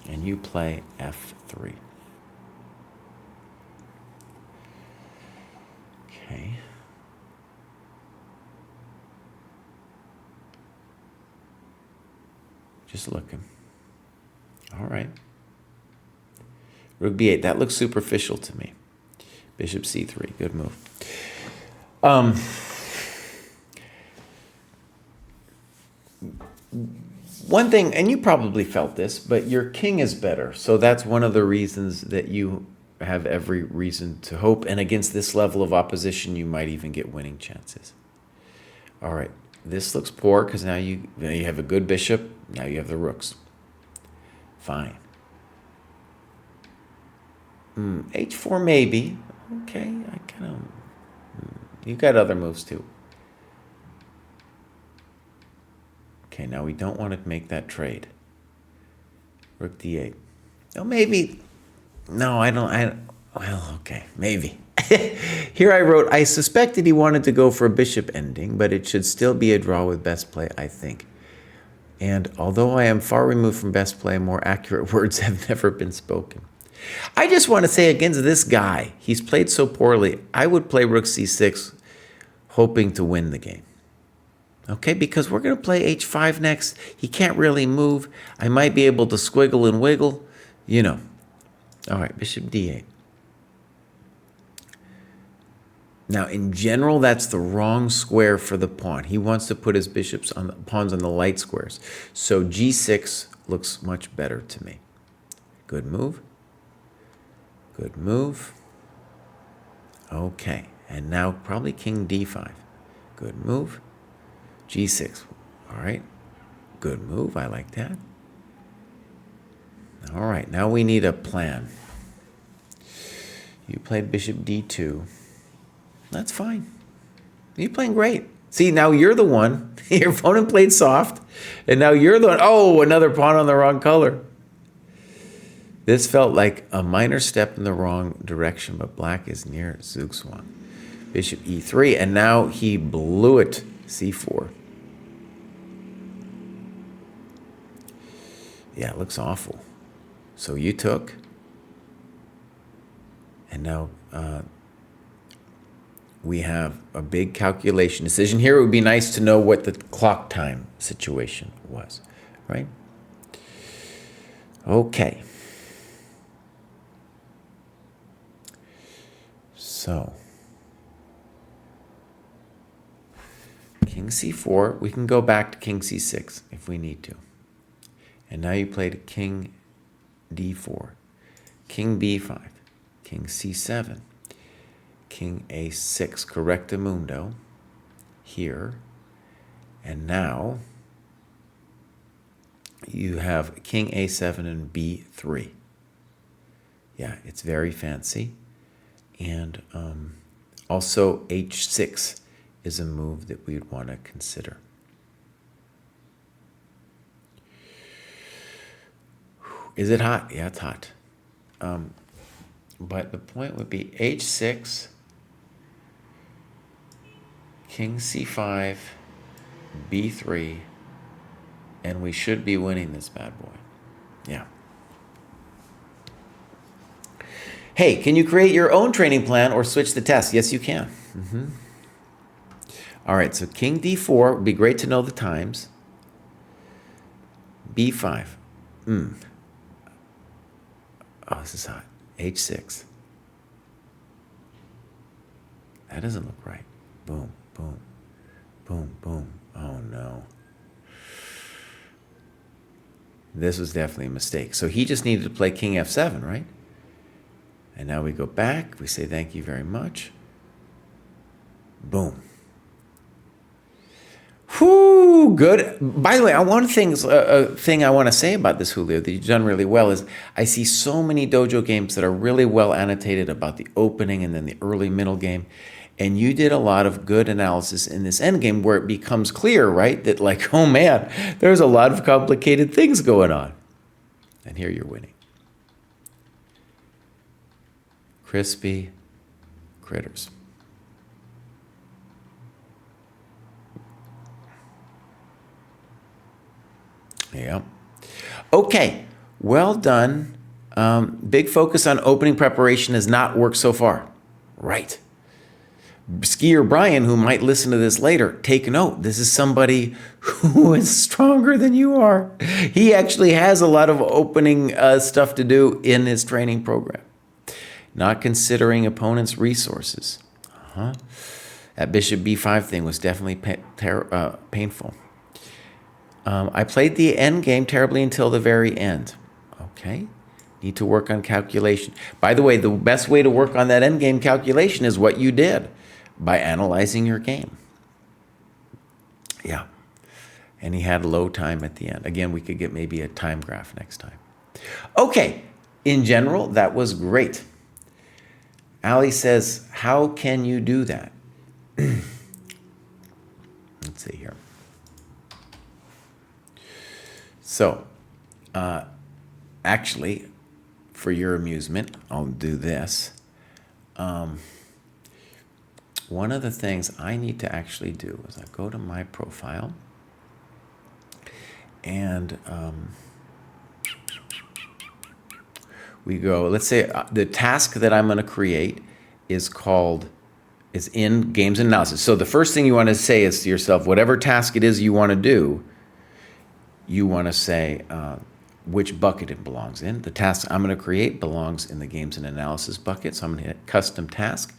And you play f3. Okay. Just looking. All right. Rook b8. That looks superficial to me. Bishop c3. Good move. One thing, and you probably felt this, but your king is better. So that's one of the reasons that you have every reason to hope. And against this level of opposition, you might even get winning chances. All right. This looks poor because now you have a good bishop. Now you have the rooks. Fine. H4 maybe. Okay. I kind of... You got other moves too. Okay, now we don't want to make that trade. Rook d8. Oh, maybe. No, I don't. Well, okay, maybe. Here I wrote, I suspected he wanted to go for a bishop ending, but it should still be a draw with best play, I think. And although I am far removed from best play, more accurate words have never been spoken. I just want to say against this guy, he's played so poorly, I would play rook c6 hoping to win the game. Okay, because we're going to play h5 next. He can't really move. I might be able to squiggle and wiggle, you know. All right, bishop d8. Now, in general, that's the wrong square for the pawn. He wants to put his pawns on the light squares. So g6 looks much better to me. Good move. Good move. Okay, and now probably king d5. Good move. g6. All right. Good move. I like that. All right. Now we need a plan. You played bishop d2. That's fine. You're playing great. See, now you're the one. Your opponent played soft. And now you're the one. Oh, another pawn on the wrong color. This felt like a minor step in the wrong direction, but black is near Zugzwang. Bishop e3. And now he blew it. c4. Yeah, it looks awful. So you took, and now we have a big calculation decision. Here it would be nice to know what the clock time situation was, right? Okay. So, king c4, we can go back to king c6 if we need to. And now you played king d4, king b5, king c7, king a6, correctamundo here. And now you have king a7 and b3. Yeah, it's very fancy. And also h6 is a move that we'd want to consider. Is it hot? Yeah, it's hot. But the point would be h6, king c5, B3, and we should be winning this bad boy. Yeah. Hey, can you create your own training plan or switch the test? Yes, you can. All right, so King D4 would be great to know the times. B5. Oh, this is hot. H6. That doesn't look right. Boom, boom, boom, boom. Oh, no. This was definitely a mistake. So he just needed to play King F7, right? And now we go back. We say thank you very much. Boom. Whoo, good. By the way, one thing I want to say about this, Julio, that you've done really well is I see so many dojo games that are really well annotated about the opening and then the early middle game. And you did a lot of good analysis in this end game where it becomes clear, right? That like, oh man, there's a lot of complicated things going on. And here you're winning. Crispy critters. Yeah. Okay. Well done. Big focus on opening preparation has not worked so far. Right. Skier Brian, who might listen to this later, take note. This is somebody who is stronger than you are. He actually has a lot of opening stuff to do in his training program. Not considering opponent's resources. That bishop b5 thing was definitely painful. I played the end game terribly until the very end. Okay. Need to work on calculation. By the way, the best way to work on that end game calculation is what you did by analyzing your game. Yeah. And he had low time at the end. Again, we could get maybe a time graph next time. Okay. In general, that was great. Ali says, how can you do that? Let's see here. So, actually, for your amusement, I'll do this. One of the things I need to actually do is I go to my profile and we go, let's say the task that I'm going to create is in games and analysis. So the first thing you want to say is to yourself, whatever task it is you want to do, you want to say which bucket it belongs in. The task I'm going to create belongs in the games and analysis bucket. So I'm going to hit custom task.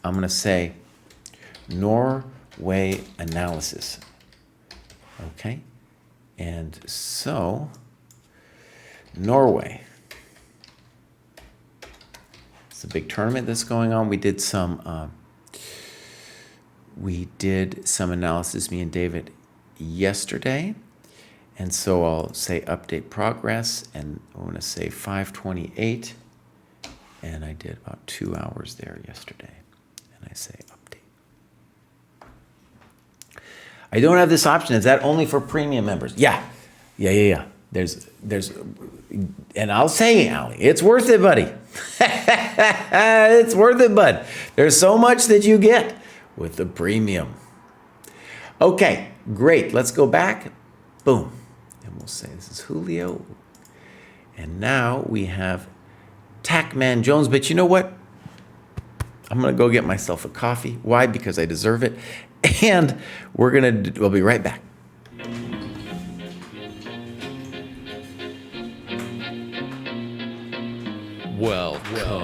I'm going to say Norway analysis. Okay. And so Norway. It's a big tournament that's going on. We did some analysis, me and David, yesterday. And so I'll say update progress, and I want to say 5:28, and I did about 2 hours there yesterday. And I say update. I don't have this option. Is that only for premium members? Yeah. There's, and I'll say, Ali, it's worth it, buddy. It's worth it, bud. There's so much that you get with the premium. Okay, great. Let's go back. Boom. And we'll say this is Julio. And now we have Tackman Jones. But you know what? I'm going to go get myself a coffee. Why? Because I deserve it. And we'll be right back. Welcome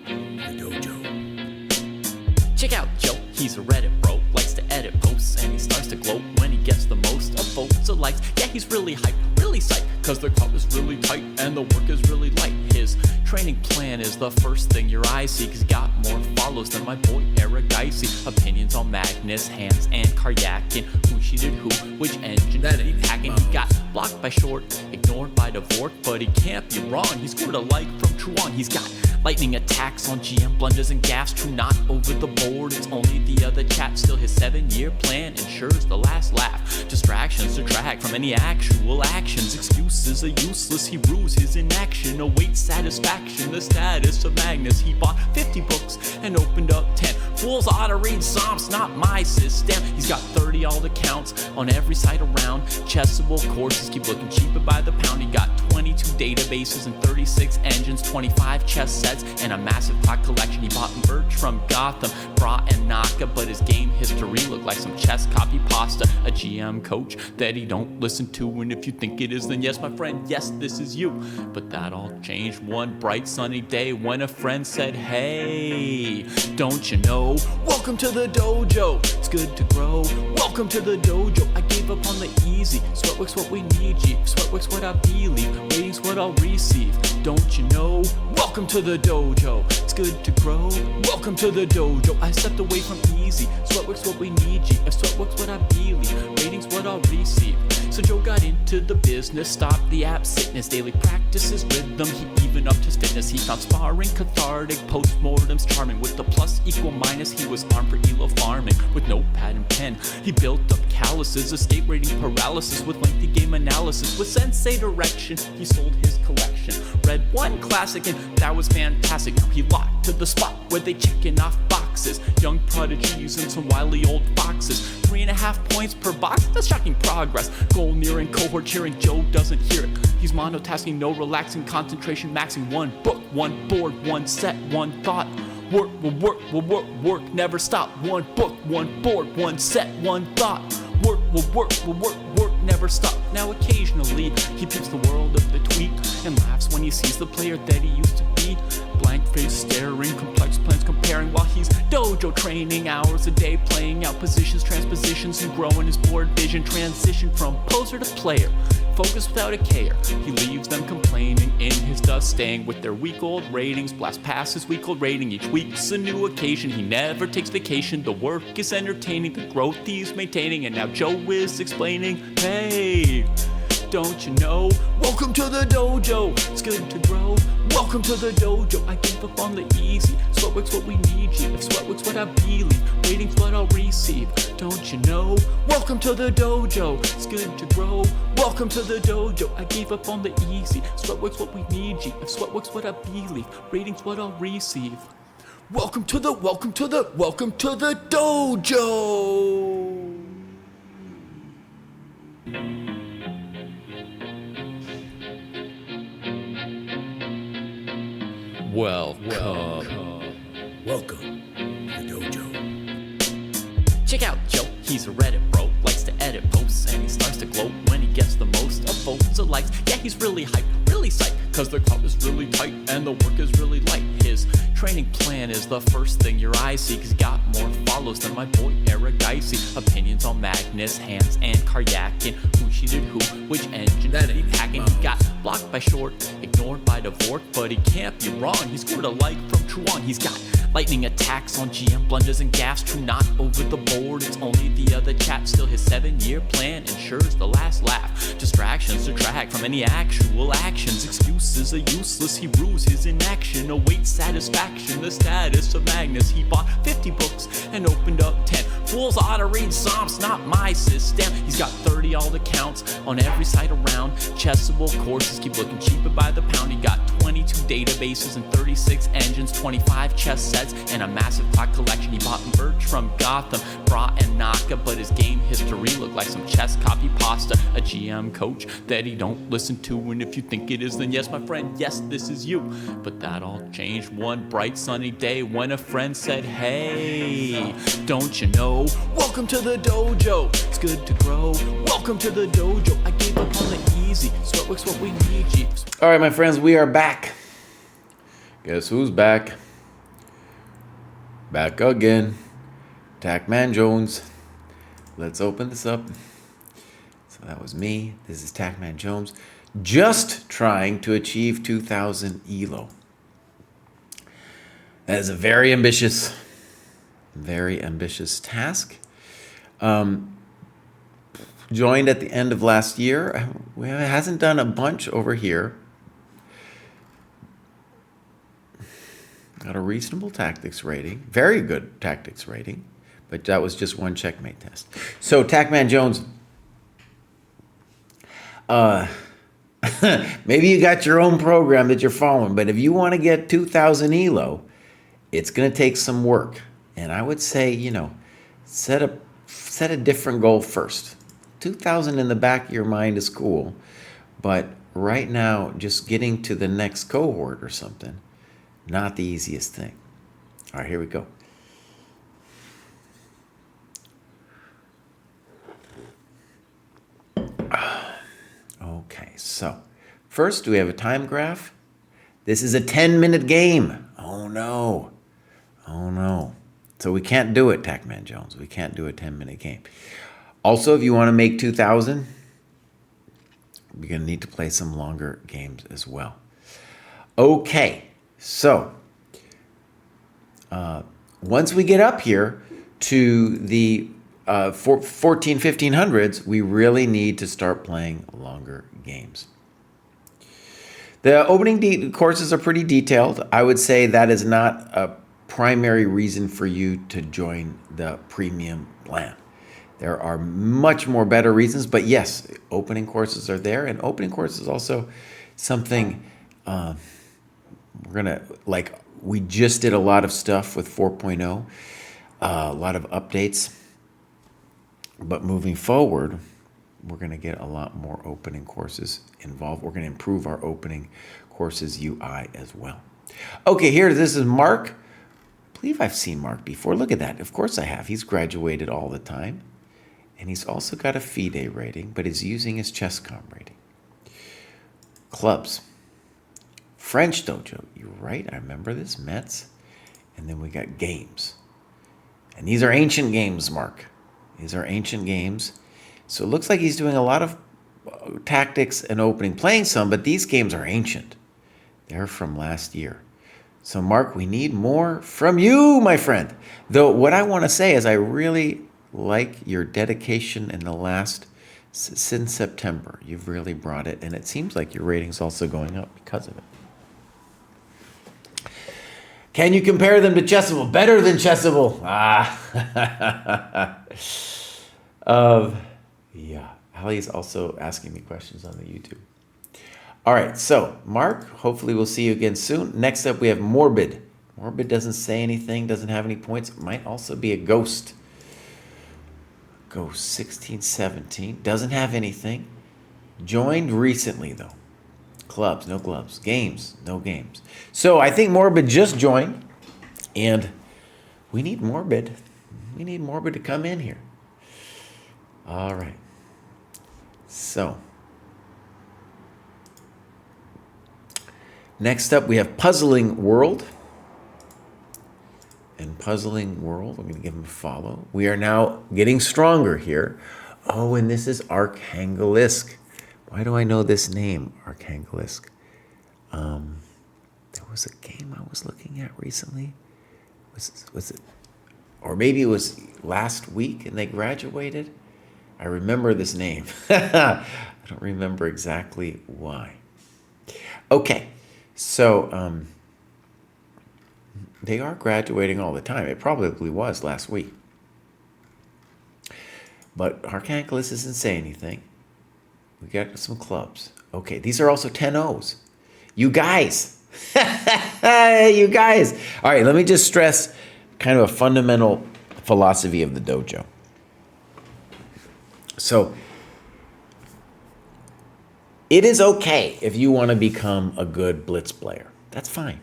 to the dojo. Check out Joe, he's a Reddit bro, likes to edit posts, and he starts to gloat when he gets the most of votes or likes. Yeah, he's really hyped, really psyched, cause the crowd is really tight and the work is really light. His training plan is the first thing your eyes see, cause he got more follows than my boy Eric Geisy. Opinions on Magnus, Hans, and Karyakin, who cheated who, which engine That did he is hacking. He got blocked by Short, ignored by Dvorak, but he can't be wrong. He scored a like from Truong. He's got lightning attacks on GM blunders and gaffes. True not over the board, it's only the other chat. Still his 7-year plan ensures the last laugh. Distractions detract from any actual actions. Excuses are useless, he rues his inaction. Awaits satisfaction, the status of Magnus. He bought 50 books and opened up 10. Fools ought to read Psalms, not my system. He's got 30 alt accounts on every site around. Chessable courses keep looking cheaper by the pound. He got 22 databases and 36 engines, 25 chess sets, and a massive clock collection. He bought merch from Gotham, Bra and Naka, but his game history looked like some chess copy pasta. A GM coach that he don't listen to, and if you think it is, then yes, my friend, yes, this is you. But that all changed one bright sunny day when a friend said, hey, don't you know? Welcome to the dojo, it's good to grow. Welcome to the dojo, I gave up on the easy. Sweatwork's what we need, G. Sweatwork's what I believe, ratings what I'll receive. Don't you know? Welcome to the dojo, it's good to grow. Welcome to the dojo, I stepped away from easy. Sweatwork's what we need, G. If sweatwork's what I believe, ratings what I'll receive. So Joe got into the business, stopped the app sickness, daily practice his rhythm, he even upped his fitness. He found sparring cathartic, postmortems charming. With the plus equal minus, he was armed for elo farming. With notepad and pen, he built up calluses, escape rating paralysis with lengthy game analysis. With sensei direction, he sold his collection. Read one classic and that was fantastic. Now he locked to the spot where they checking off boxes. Young prodigies and some wily old foxes. 3.5 points per box, that's shocking progress. Goal nearing, cohort cheering, Joe doesn't hear it. He's monotasking, no relaxing, concentration maxing. One book, one board, one set, one thought. Work will work, will work, work, never stop. One book, one board, one set, one thought. Work will work, will work, work, never stop. Now occasionally he peeps the world of the tweet and laughs when he sees the player that he used to be. Blank face staring, complex plans comparing while he's dojo training. Hours a day playing out positions, transpositions, and growing his board vision. Transition from poser to player, focus without a care. He leaves them complaining in his dust, staying with their week-old ratings. Blast past his week-old rating, each week's a new occasion. He never takes vacation, the work is entertaining, the growth he's maintaining. And now Joe is explaining, hey, don't you know? Welcome to the dojo, it's good to grow. Welcome to the dojo, I gave up on the easy. Sweatwork's what we need, G. If sweatwork's what I believe, ratings what I'll receive. Don't you know? Welcome to the dojo, it's good to grow. Welcome to the dojo, I gave up on the easy. Sweatwork's what we need, G. If sweatwork's what I believe, ratings what I'll receive. Welcome to the dojo. Welcome to the dojo. Check out Joe, he's a Reddit bro, likes to edit posts, and he starts to gloat when he gets the most of votes or likes. Yeah, he's really hyped, really psyched, cause the club is really tight and the work is really light. His training plan is the first thing your eyes see, cause he got more follows than my boy Eric Dicey. Opinions on Magnus, Hans, and Karyakin. Who cheated who, which engine that he hacking. He got blocked by Short, ignored by Dvorak, but he can't be wrong. He scored a like from Truong. He's got lightning attacks on GM blunders and gaffes. True not over the board, it's only the other chat. Still his 7-year plan ensures the last laugh. Distractions detract from any actual actions. Excuses are useless, he rues his inaction. Awaits satisfaction, the status of Magnus. He bought 50 books and opened up 10. Fools ought to read Psalms, not my system. He's got 30 alt accounts on every site around. Chessable courses keep looking cheaper by the pound. He got 22 databases and 36 engines, 25 chess sets, and a massive clock collection. He bought merch from Gotham, Bra and Naka, but his game history looked like some chess copy pasta. A GM coach that he don't listen to, and if you think it is, then yes, my friend, yes, this is you. But that all changed one bright sunny day when a friend said, hey, don't you know? Welcome to the dojo, it's good to grow. Welcome to the dojo, I gave up on the easy. Sweatwork's what we need, G. All right, my friends, we are back. Guess who's back? Back again. Tackman Jones. Let's open this up. So that was me. This is Tackman Jones. Just trying to achieve 2,000 ELO. That is a very ambitious joined at the end of last year. We hasn't done a bunch over here. Got a reasonable tactics rating. Very good tactics rating. But that was just one checkmate test. So, Tackman Jones, maybe you got your own program that you're following, but if you want to get 2,000 ELO, it's going to take some work. And I would say, set a different goal first. 2,000 in the back of your mind is cool, but right now, just getting to the next cohort or something, not the easiest thing. All right, here we go. Okay, so first, do we have a time graph? This is a 10-minute game. Oh, no. Oh, no. So we can't do it, Tackman Jones. We can't do a 10-minute game. Also, if you want to make 2,000, you're going to need to play some longer games as well. Okay, so once we get up here to the 1500s, we really need to start playing longer games. The opening courses are pretty detailed. I would say that is not a primary reason for you to join the premium plan. There are much more better reasons, but yes, opening courses are there, and opening courses is also something we just did a lot of stuff with 4.0, a lot of updates, but moving forward, we're going to get a lot more opening courses involved. We're going to improve our opening courses UI as well. Okay, this is Mark. I believe I've seen Mark before. Look at that. Of course I have. He's graduated all the time. And he's also got a FIDE rating, but he's using his ChessCom rating. Clubs. French Dojo. You're right. I remember this. Mets. And then we got games. And these are ancient games, Mark. These are ancient games. So it looks like he's doing a lot of tactics and opening, playing some, but these games are ancient. They're from last year. So, Mark, we need more from you, my friend. Though what I want to say is I really like your dedication in the since September. You've really brought it, and it seems like your rating's also going up because of it. Can you compare them to Chessable? Better than Chessable. Yeah. Ali's also asking me questions on the YouTube. All right, so Mark, hopefully we'll see you again soon. Next up, we have Morbid. Morbid doesn't say anything, doesn't have any points. Might also be a ghost. Ghost 16, 17. Doesn't have anything. Joined recently, though. Clubs, no clubs. Games, no games. So I think Morbid just joined, and we need Morbid. We need Morbid to come in here. All right. So, next up we have Puzzling World. And Puzzling World, I'm going to give him a follow. We are now getting stronger here. Oh, and this is Archangelisk. Why do I know this name, Archangelisk? There was a game I was looking at recently. Was it? Or maybe it was last week and they graduated. I remember this name. I don't remember exactly why. Okay, so they are graduating all the time. It probably was last week. But Archangelisk doesn't say anything. We got some clubs. Okay, these are also 10-0s. You guys. You guys. All right, let me just stress kind of a fundamental philosophy of the dojo. So, it is okay if you want to become a good blitz player. That's fine.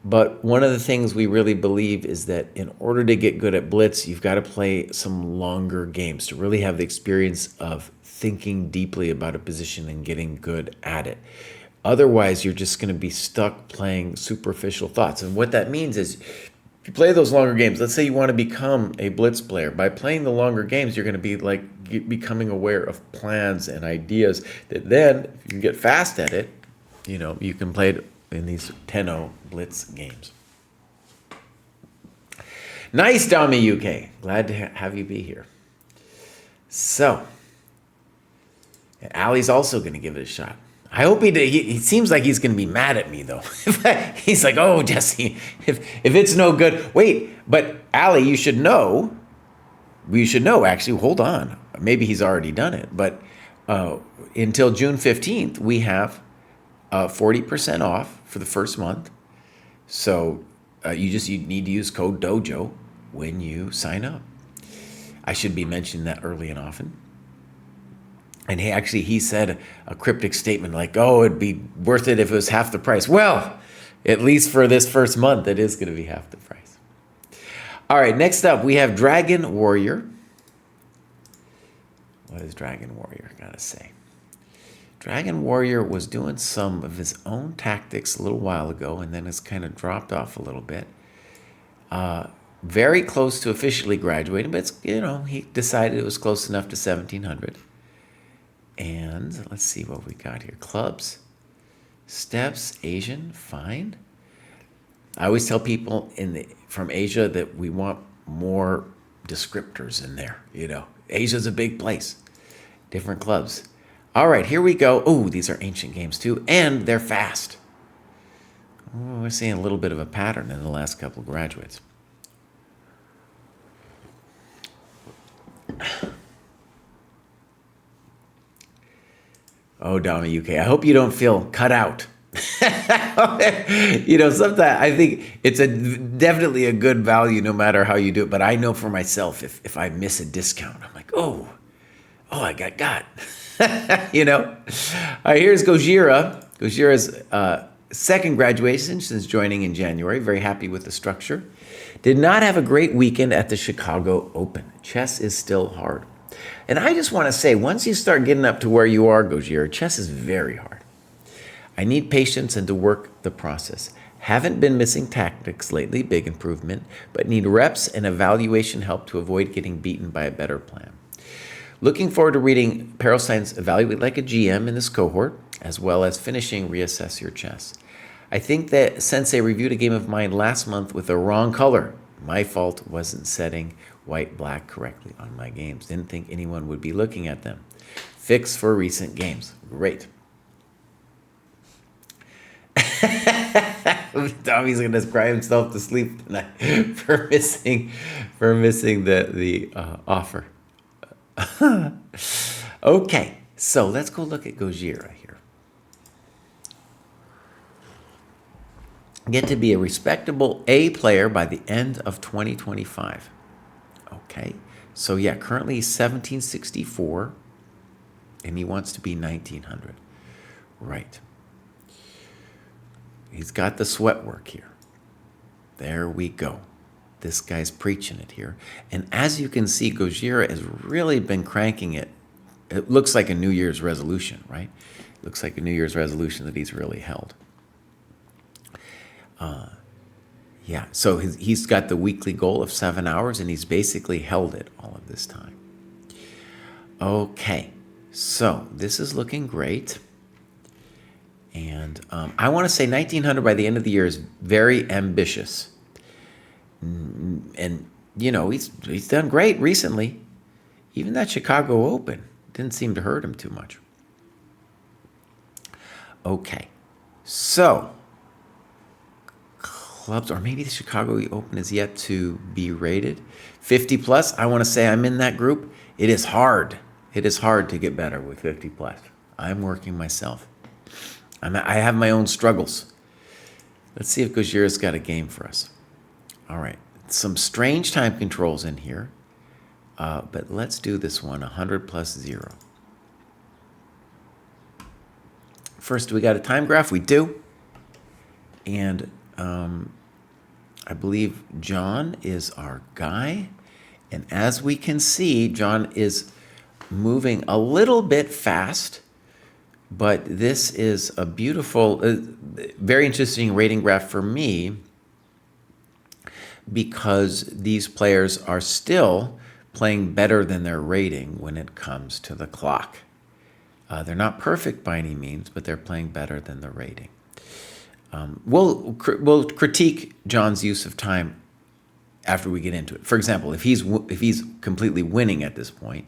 But one of the things we really believe is that in order to get good at blitz, you've got to play some longer games to really have the experience of thinking deeply about a position and getting good at it. Otherwise, you're just going to be stuck playing superficial thoughts. And what that means is, if you play those longer games, let's say you want to become a blitz player. By playing the longer games, you're going to be becoming aware of plans and ideas that then, if you get fast at it, you can play it in these 10-0 blitz games. Nice, Dami UK. Glad to have you be here. So, Ali's also going to give it a shot. I hope he seems like he's going to be mad at me, though. He's like, oh, Jesse, if it's no good. Wait, but Ali, you should know. We should know, actually. Hold on. Maybe he's already done it. But until June 15th, we have 40% off for the first month. So you need to use code DOJO when you sign up. I should be mentioning that early and often. And he said a cryptic statement like, oh, it'd be worth it if it was half the price. Well, at least for this first month, it is going to be half the price. All right, next up, we have Dragon Warrior. What does Dragon Warrior got to say? Dragon Warrior was doing some of his own tactics a little while ago, and then it's kind of dropped off a little bit. Very close to officially graduating, but he decided it was close enough to 1700. And let's see what we got here. Clubs, steps, Asian, fine. I always tell people from Asia that we want more descriptors in there. Asia's a big place. Different clubs. All right, here we go. Oh, these are ancient games too, and they're fast. Oh, we're seeing a little bit of a pattern in the last couple of graduates. Oh, Dami UK, I hope you don't feel cut out. Sometimes I think it's definitely a good value no matter how you do it. But I know for myself, if I miss a discount, I'm like, oh, I got. All right, here's Gojira. Gojira's second graduation since joining in January. Very happy with the structure. Did not have a great weekend at the Chicago Open. Chess is still hard. And I just want to say, once you start getting up to where you are, Gojira, chess is very hard. I need patience and to work the process. Haven't been missing tactics lately, big improvement, but need reps and evaluation help to avoid getting beaten by a better plan. Looking forward to reading Perelstein's Evaluate Like a GM in this cohort, as well as finishing Reassess Your Chess. I think that Sensei reviewed a game of mine last month with the wrong color. My fault, wasn't setting white-black correctly on my games. Didn't think anyone would be looking at them. Fix for recent games. Great. Tommy's going to cry himself to sleep tonight for missing the offer. Okay, so let's go look at Gojira here. Get to be a respectable A player by the end of 2025. Okay, so yeah, currently he's 1764, and he wants to be 1900. Right. He's got the sweat work here. There we go. This guy's preaching it here. And as you can see, Gojira has really been cranking it. It looks like a New Year's resolution, right? Looks like a New Year's resolution that he's really held. Yeah, so he's got the weekly goal of 7 hours, and he's basically held it all of this time. Okay, so this is looking great. And I want to say 1900 by the end of the year is very ambitious. And, he's done great recently. Even that Chicago Open didn't seem to hurt him too much. Okay, so clubs, or maybe the Chicago Open is yet to be rated. 50 plus, I want to say I'm in that group. It is hard. It is hard to get better with 50 plus. I'm working myself. I have my own struggles. Let's see if Gojira's got a game for us. All right, some strange time controls in here, but let's do this one, 100 plus 0. First, we got a time graph? We do. And I believe John is our guy. And as we can see, John is moving a little bit fast, but this is a beautiful, very interesting rating graph for me, because these players are still playing better than their rating when it comes to the clock. They're not perfect by any means, but they're playing better than the rating. We'll critique John's use of time after we get into it. For example, if he's completely winning at this point,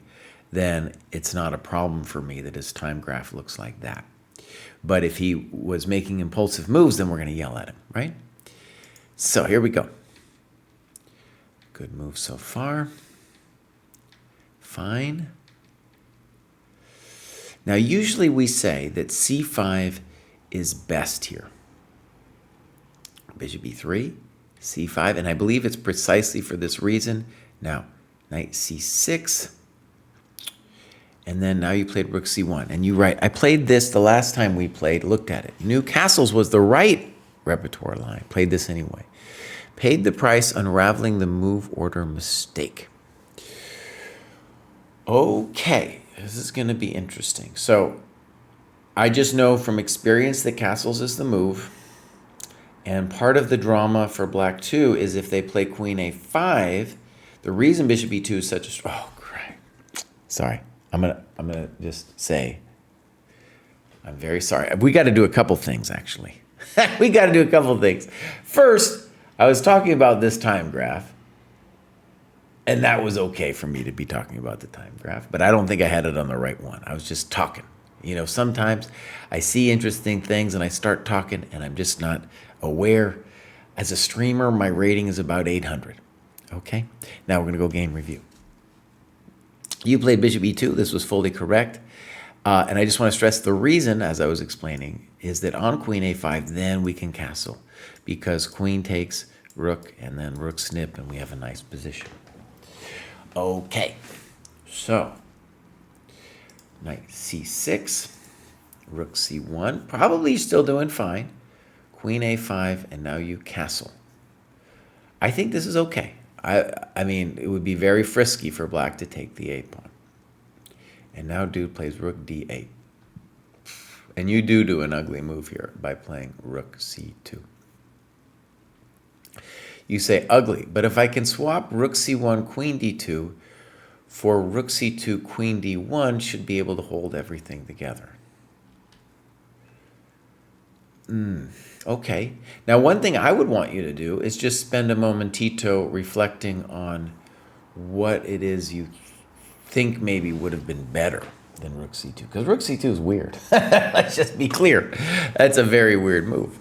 then it's not a problem for me that his time graph looks like that. But if he was making impulsive moves, then we're going to yell at him, right? So here we go. Good move so far. Fine. Now, usually we say that c5 is best here. Bishop e3, c5, and I believe it's precisely for this reason. Now, knight c6, and then now you played rook c1. And you're right, I played this the last time we played, looked at it. Knew castles was the right repertoire line. Played this anyway. Paid the price unraveling the move order mistake. Okay, this is going to be interesting. So I just know from experience that castles is the move. And part of the drama for black too is if they play queen a5, the reason bishop e2 is such a... Oh, great. Sorry. I'm gonna just say I'm very sorry. We got to do a couple things, actually. We got to do a couple things. First, I was talking about this time graph, and that was okay for me to be talking about the time graph, but I don't think I had it on the right one. I was just talking. You know, sometimes I see interesting things and I start talking and I'm just not aware. As a streamer, my rating is about 800. Okay, now we're going to go game review. You played bishop e2. This was fully correct. And I just want to stress the reason, as I was explaining, is that on queen a5, then we can castle because queen takes rook and then rook snip, and we have a nice position. Okay, so knight c6, rook c1, probably still doing fine. Queen a5, and now you castle. I think this is okay. I mean, it would be very frisky for black to take the a-pawn. And now dude plays rook d8. And you do an ugly move here by playing rook c2. You say ugly, but if I can swap rook c1, queen d2 for rook c2, queen d1, should be able to hold everything together. Okay. Now, one thing I would want you to do is just spend a momentito reflecting on what it is you think maybe would have been better than rook c2. Because rook c2 is weird. Let's just be clear. That's a very weird move.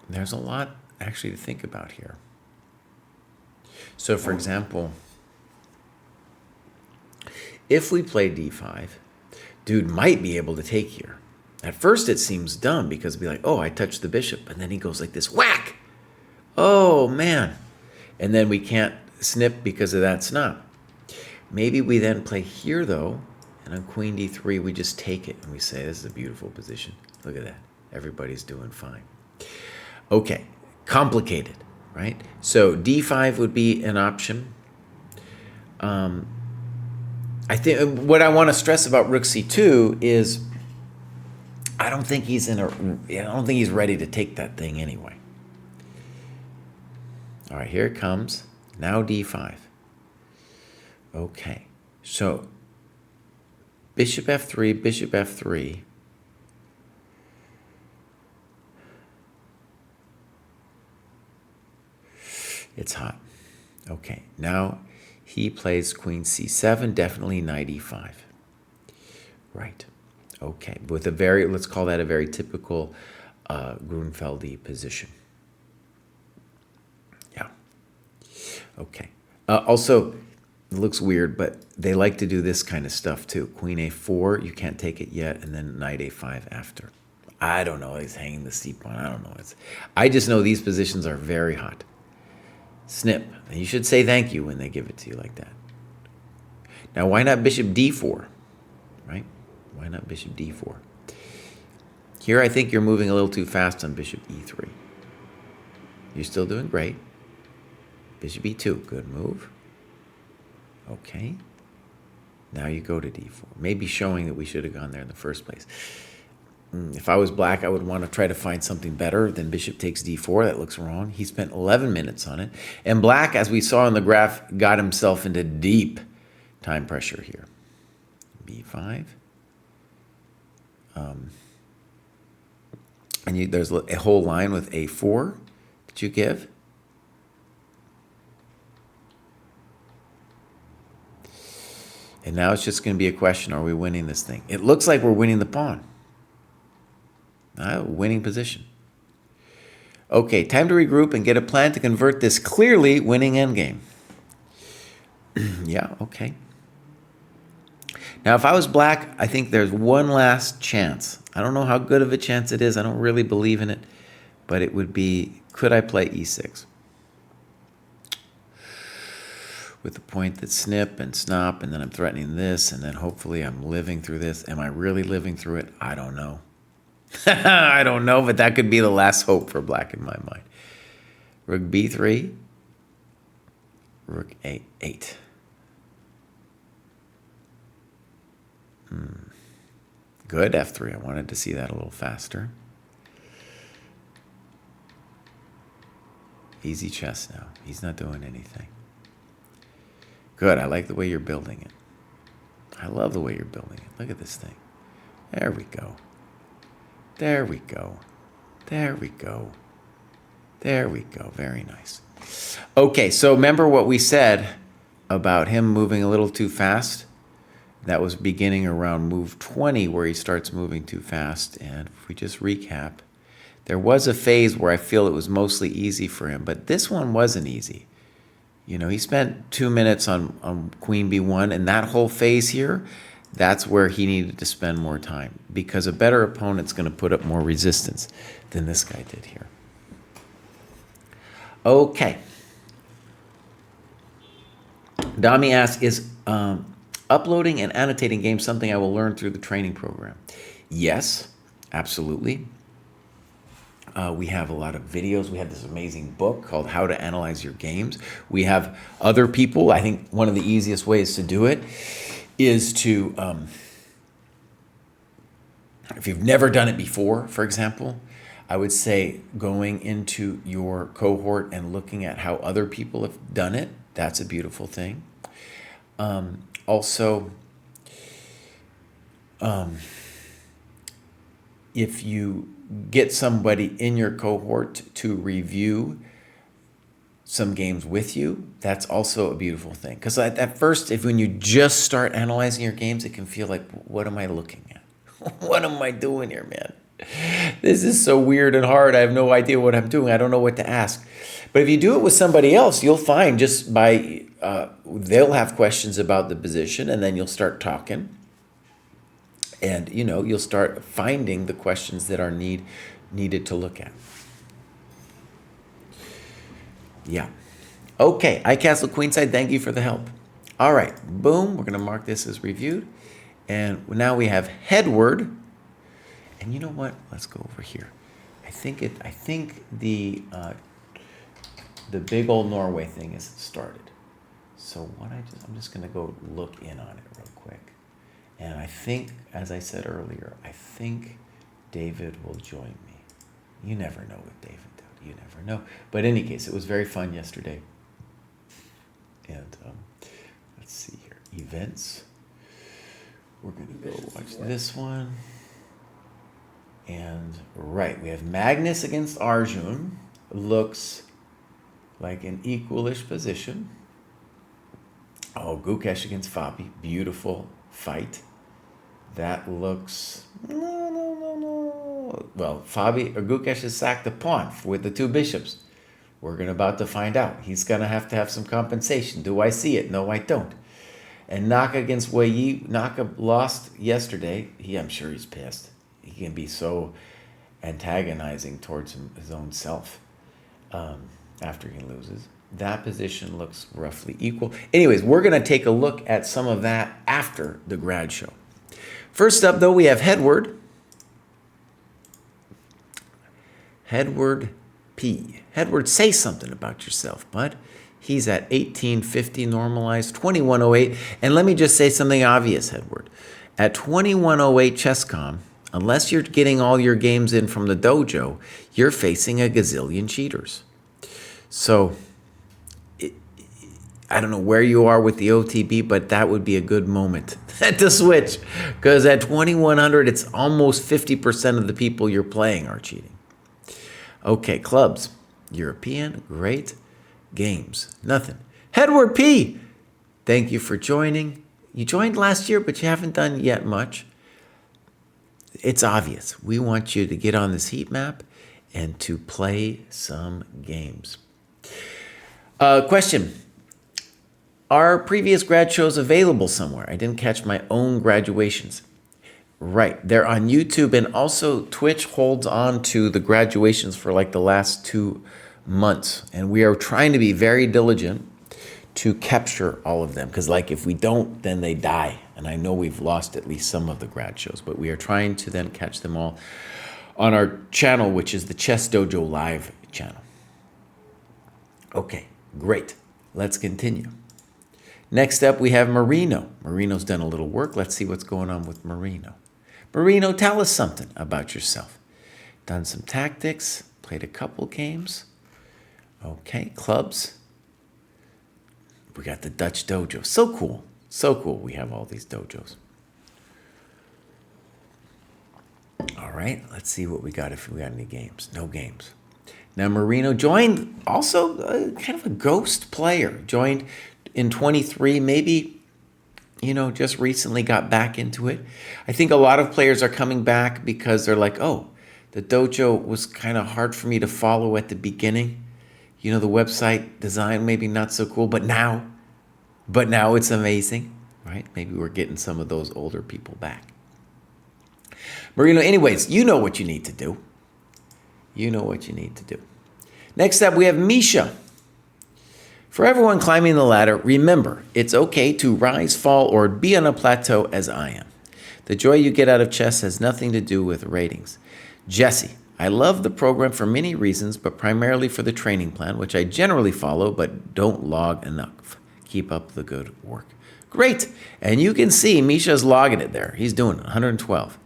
There's a lot actually to think about here. So, for example, if we play d5, dude might be able to take here. At first it seems dumb because it'd be like, oh, I touched the bishop. And then he goes like this, whack! Oh, man. And then we can't snip because of that snap. Maybe we then play here, though, and on queen d3, we just take it. And we say, this is a beautiful position. Look at that. Everybody's doing fine. Okay, complicated, right? So d5 would be an option. I think what I want to stress about rook c2 is I don't think he's ready to take that thing anyway. All right, here it comes. Now d5. Okay, so bishop f3, bishop f3. It's hot. Okay, now he plays queen c7, definitely knight e5. Right. Okay, with a very, let's call that a very typical Grunfeldy position. Yeah. Okay. Also, it looks weird, but they like to do this kind of stuff too. Queen a4, you can't take it yet, and then knight a5 after. I don't know. He's hanging the c-pawn. I don't know. I just know these positions are very hot. Snip. And you should say thank you when they give it to you like that. Now, why not bishop d4? Right? Why not bishop d4? Here, I think you're moving a little too fast on bishop e3. You're still doing great. Bishop e2, good move. Okay. Now you go to d4. Maybe showing that we should have gone there in the first place. If I was black, I would want to try to find something better than bishop takes d4. That looks wrong. He spent 11 minutes on it. And black, as we saw in the graph, got himself into deep time pressure here. b5. And there's a whole line with A4 that you give. And now it's just going to be a question, are we winning this thing? It looks like we're winning the pawn. Winning position. Okay, time to regroup and get a plan to convert this clearly winning endgame. Yeah, okay. Now, if I was black, I think there's one last chance. I don't know how good of a chance it is. I don't really believe in it. But it would be, could I play E6? With the point that snip and snop, and then I'm threatening this, and then hopefully I'm living through this. Am I really living through it? I don't know. I don't know, but that could be the last hope for black in my mind. Rook B3. Rook A8. Good, F3. I wanted to see that a little faster. Easy chess now. He's not doing anything. Good, I like the way you're building it. I love the way you're building it. Look at this thing. There we go. There we go. There we go. There we go. Very nice. Okay, so remember what we said about him moving a little too fast? That was beginning around move 20 where he starts moving too fast. And if we just recap, there was a phase where I feel it was mostly easy for him, but this one wasn't easy. You know, he spent 2 minutes on Queen B1, and that whole phase here, that's where he needed to spend more time because a better opponent's going to put up more resistance than this guy did here. Okay. Dami asks, is uploading and annotating games something I will learn through the training program? Yes, absolutely. We have a lot of videos. We have this amazing book called How to Analyze Your Games. We have other people. I think one of the easiest ways to do it is to, if you've never done it before, for example, I would say going into your cohort and looking at how other people have done it. That's a beautiful thing. Also, if you get somebody in your cohort to review some games with you, that's also a beautiful thing. Because at first, when you just start analyzing your games, it can feel like, what am I looking at? What am I doing here, man? This is so weird and hard. I have no idea what I'm doing. I don't know what to ask. But if you do it with somebody else, you'll find just by, they'll have questions about the position, and then you'll start talking. And, you know, you'll start finding the questions that are needed to look at. Yeah. Okay, iCastle Queenside, thank you for the help. All right, boom, we're going to mark this as reviewed. And now we have headward. And you know what? Let's go over here. I think the big old Norway thing is started. So I'm just going to go look in on it real quick. And I think, as I said earlier, I think David will join me. You never know with David, dude. You never know. But in any case, it was very fun yesterday. And let's see here. Events. We're going to go watch this one. And right, we have Magnus against Arjun. Looks like an equalish position. Oh, Gukesh against Fabi. Beautiful fight. That looks no. Well, Gukesh has sacked the pawn with the two bishops. We're about to find out. He's going to have some compensation. Do I see it? No, I don't. And Naka against Wei Yi. Naka lost yesterday. I'm sure he's pissed. He can be so antagonizing towards his own self after he loses. That position looks roughly equal. Anyways, we're going to take a look at some of that after the grad show. First up, though, we have Headward. Headward P. Headward, say something about yourself, bud. He's at 1850 normalized, 2108. And let me just say something obvious, Headward. At 2108 ChessCom, unless you're getting all your games in from the dojo, you're facing a gazillion cheaters. So I don't know where you are with the OTB, but that would be a good moment to switch. Because at 2100, it's almost 50% of the people you're playing are cheating. Okay, clubs. European, great. Games, nothing. Edward P., thank you for joining. You joined last year, but you haven't done yet much. It's obvious. We want you to get on this heat map and to play some games. Question. Are previous grad shows available somewhere? I didn't catch my own graduations. Right. They're on YouTube, and also Twitch holds on to the graduations for like the last 2 months. And we are trying to be very diligent to capture all of them, because like if we don't, then they die. And I know we've lost at least some of the grad shows, but we are trying to then catch them all on our channel, which is the ChessDojo Live channel. Okay, great. Let's continue. Next up, we have Marino. Marino's done a little work. Let's see what's going on with Marino. Marino, tell us something about yourself. Done some tactics, played a couple games. Okay, clubs. We got the Dutch dojo. So cool. So cool we have all these dojos. All right, let's see what we got, if we got any games. No games. Now, Marino joined also kind of a ghost player. Joined in 23, maybe, just recently got back into it. I think a lot of players are coming back because they're like, oh, the dojo was kind of hard for me to follow at the beginning. The website design maybe not so cool, but now it's amazing, right? Maybe we're getting some of those older people back. Marino, anyways, you know what you need to do. You know what you need to do. Next up, we have Misha. For everyone climbing the ladder, remember, it's okay to rise, fall, or be on a plateau as I am. The joy you get out of chess has nothing to do with ratings. Jesse, I love the program for many reasons, but primarily for the training plan, which I generally follow, but don't log enough. Keep up the good work. Great. And you can see Misha's logging it there. He's doing 112.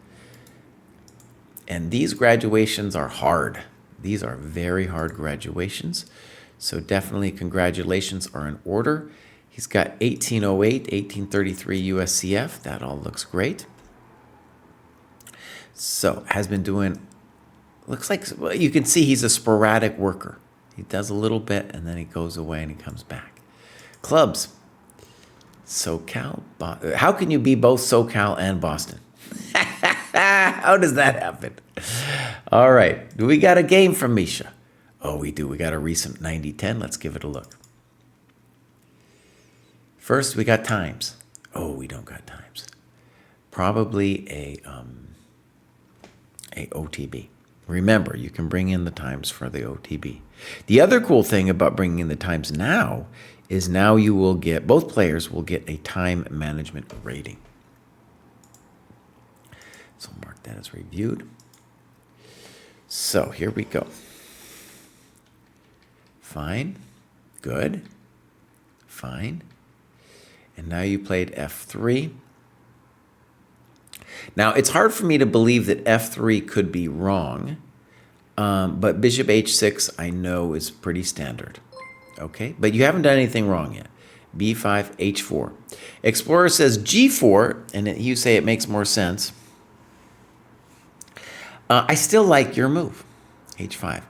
And these graduations are hard. These are very hard graduations. So definitely congratulations are in order. He's got 1808, 1833 USCF. That all looks great. So has been doing, looks like, well, you can see he's a sporadic worker. He does a little bit and then he goes away and he comes back. Clubs. SoCal. How can you be both SoCal and Boston? How does that happen? All right. Do we got a game from Misha? Oh, we do. We got a recent 90-10. Let's give it a look. First, we got times. Oh, we don't got times. Probably a OTB. Remember, you can bring in the times for the OTB. The other cool thing about bringing in the times now is now you will get, both players will get a time management rating. So mark that as reviewed. So here we go. Fine, good, fine. And now you played F3. Now, it's hard for me to believe that F3 could be wrong, but Bishop H6 I know is pretty standard. Okay, but you haven't done anything wrong yet. B5, H4. Explorer says G4, and you say it makes more sense. I still like your move, H5.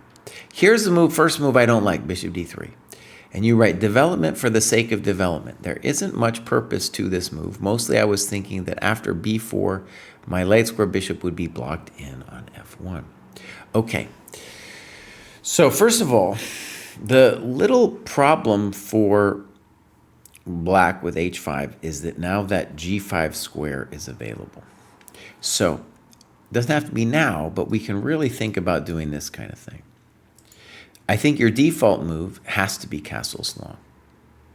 Here's the move, first move I don't like, Bishop D3. And you write development for the sake of development. There isn't much purpose to this move. Mostly I was thinking that after B4, my light square bishop would be blocked in on F1. Okay, so first of all, the little problem for black with H5 is that now that G5 square is available. So, it doesn't have to be now, but we can really think about doing this kind of thing. I think your default move has to be castles long.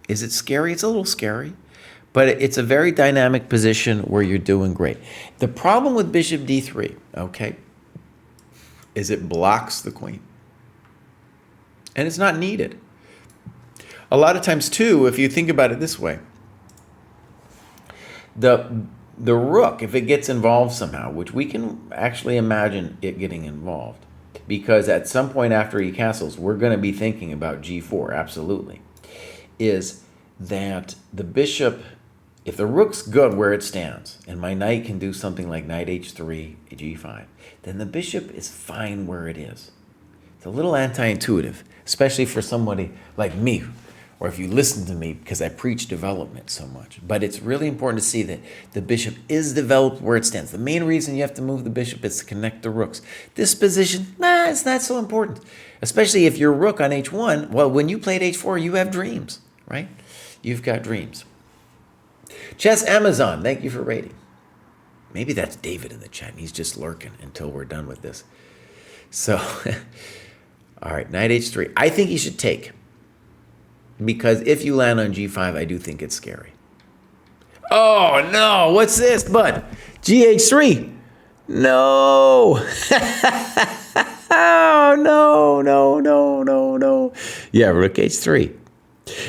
Is it scary? It's a little scary, but it's a very dynamic position where you're doing great. The problem with Bishop D3, okay, is it blocks the queen. And it's not needed. A lot of times, too, if you think about it this way, the rook, if it gets involved somehow, which we can actually imagine it getting involved, because at some point after he castles, we're going to be thinking about G4, absolutely, is that the bishop, if the rook's good where it stands, and my knight can do something like knight H3, G5, then the bishop is fine where it is. It's a little anti-intuitive, especially for somebody like me, or if you listen to me because I preach development so much. But it's really important to see that the bishop is developed where it stands. The main reason you have to move the bishop is to connect the rooks. This position, it's not so important, especially if your rook on h1. Well, when you played h4, you have dreams, right? You've got dreams. Chess Amazon, thank you for rating. Maybe that's David in the chat, and he's just lurking until we're done with this. So, all right, knight h3. I think you should take, because if you land on g5, I do think it's scary. Oh, no, what's this, bud? gh3. No. Oh, no. Yeah, rook h3.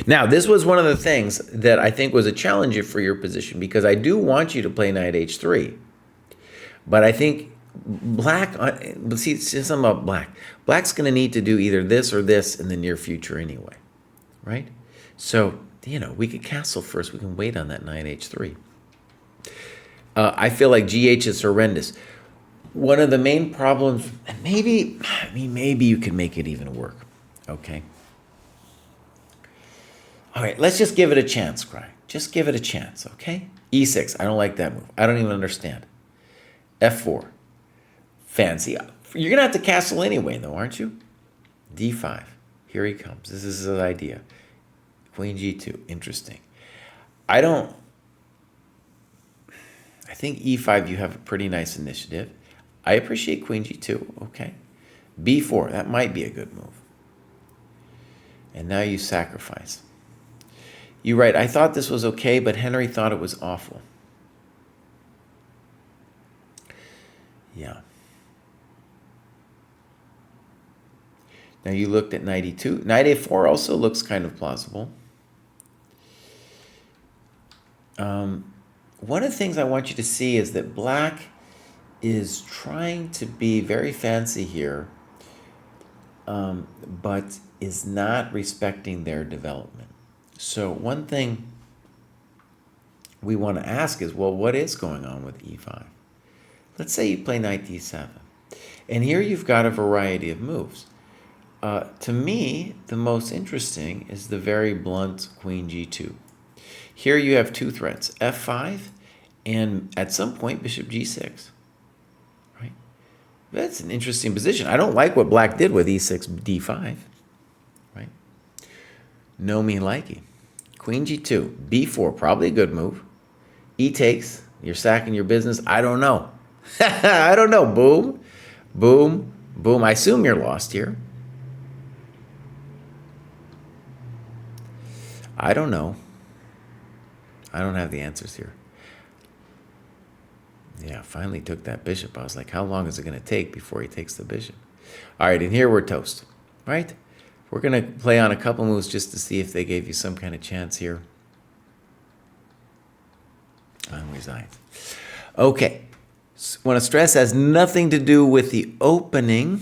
Now, this was one of the things that I think was a challenge for your position, because I do want you to play knight h3. But I think black, see, it's just something about black. Black's going to need to do either this or this in the near future anyway, right? So, we could castle first. We can wait on that knight h3. I feel like gh is horrendous. One of the main problems, and maybe you can make it even work, okay? All right, let's just give it a chance, Kraai. Just give it a chance, okay? e6, I don't like that move. I don't even understand. f4, fancy. You're going to have to castle anyway, though, aren't you? d5, here he comes. This is his idea. Queen g2, interesting. I think e5, you have a pretty nice initiative. I appreciate queen g2, okay. b4, that might be a good move. And now you sacrifice. You're right, I thought this was okay, but Henry thought it was awful. Yeah. Now you looked at knight e2. Knight a4 also looks kind of plausible. One of the things I want you to see is that black is trying to be very fancy here, but is not respecting their development. So one thing we want to ask is, well, what is going on with e5? Let's say you play knight d7. And here you've got a variety of moves. To me, the most interesting is the very blunt queen g2. Here you have two threats, f5 and at some point bishop g6. Right? That's an interesting position. I don't like what black did with e6 d5. Right? No me liking. Queen g2, b4, probably a good move. E takes, you're sacking your business. I don't know. I don't know. Boom, boom, boom. I assume you're lost here. I don't know. I don't have the answers here. Yeah, finally took that bishop. I was like, how long is it going to take before he takes the bishop? All right, and here we're toast, right? We're going to play on a couple moves just to see if they gave you some kind of chance here. On resigns. Okay. Want to stress has nothing to do with the opening.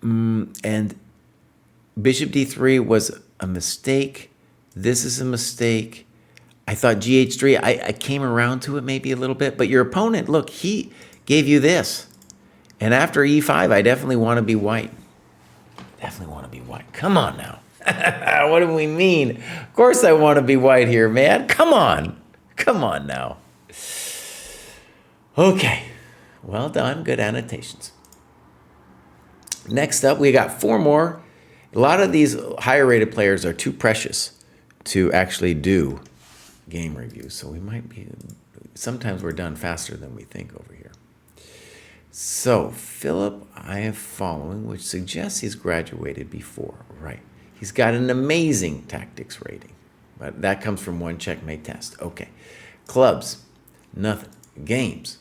And bishop d3 was a mistake. This is a mistake. I thought gh3, I came around to it maybe a little bit. But your opponent, look, he gave you this. And after e5, I definitely want to be white. Definitely want to be white. Come on now. What do we mean? Of course I want to be white here, man. Come on. Come on now. Okay. Well done. Good annotations. Next up, we got four more. A lot of these higher rated players are too precious to actually do game reviews. So we might be, sometimes we're done faster than we think over here. So Philip, I am following, which suggests he's graduated before. Right. He's got an amazing tactics rating, but that comes from one checkmate test. Okay. Clubs, nothing. Games.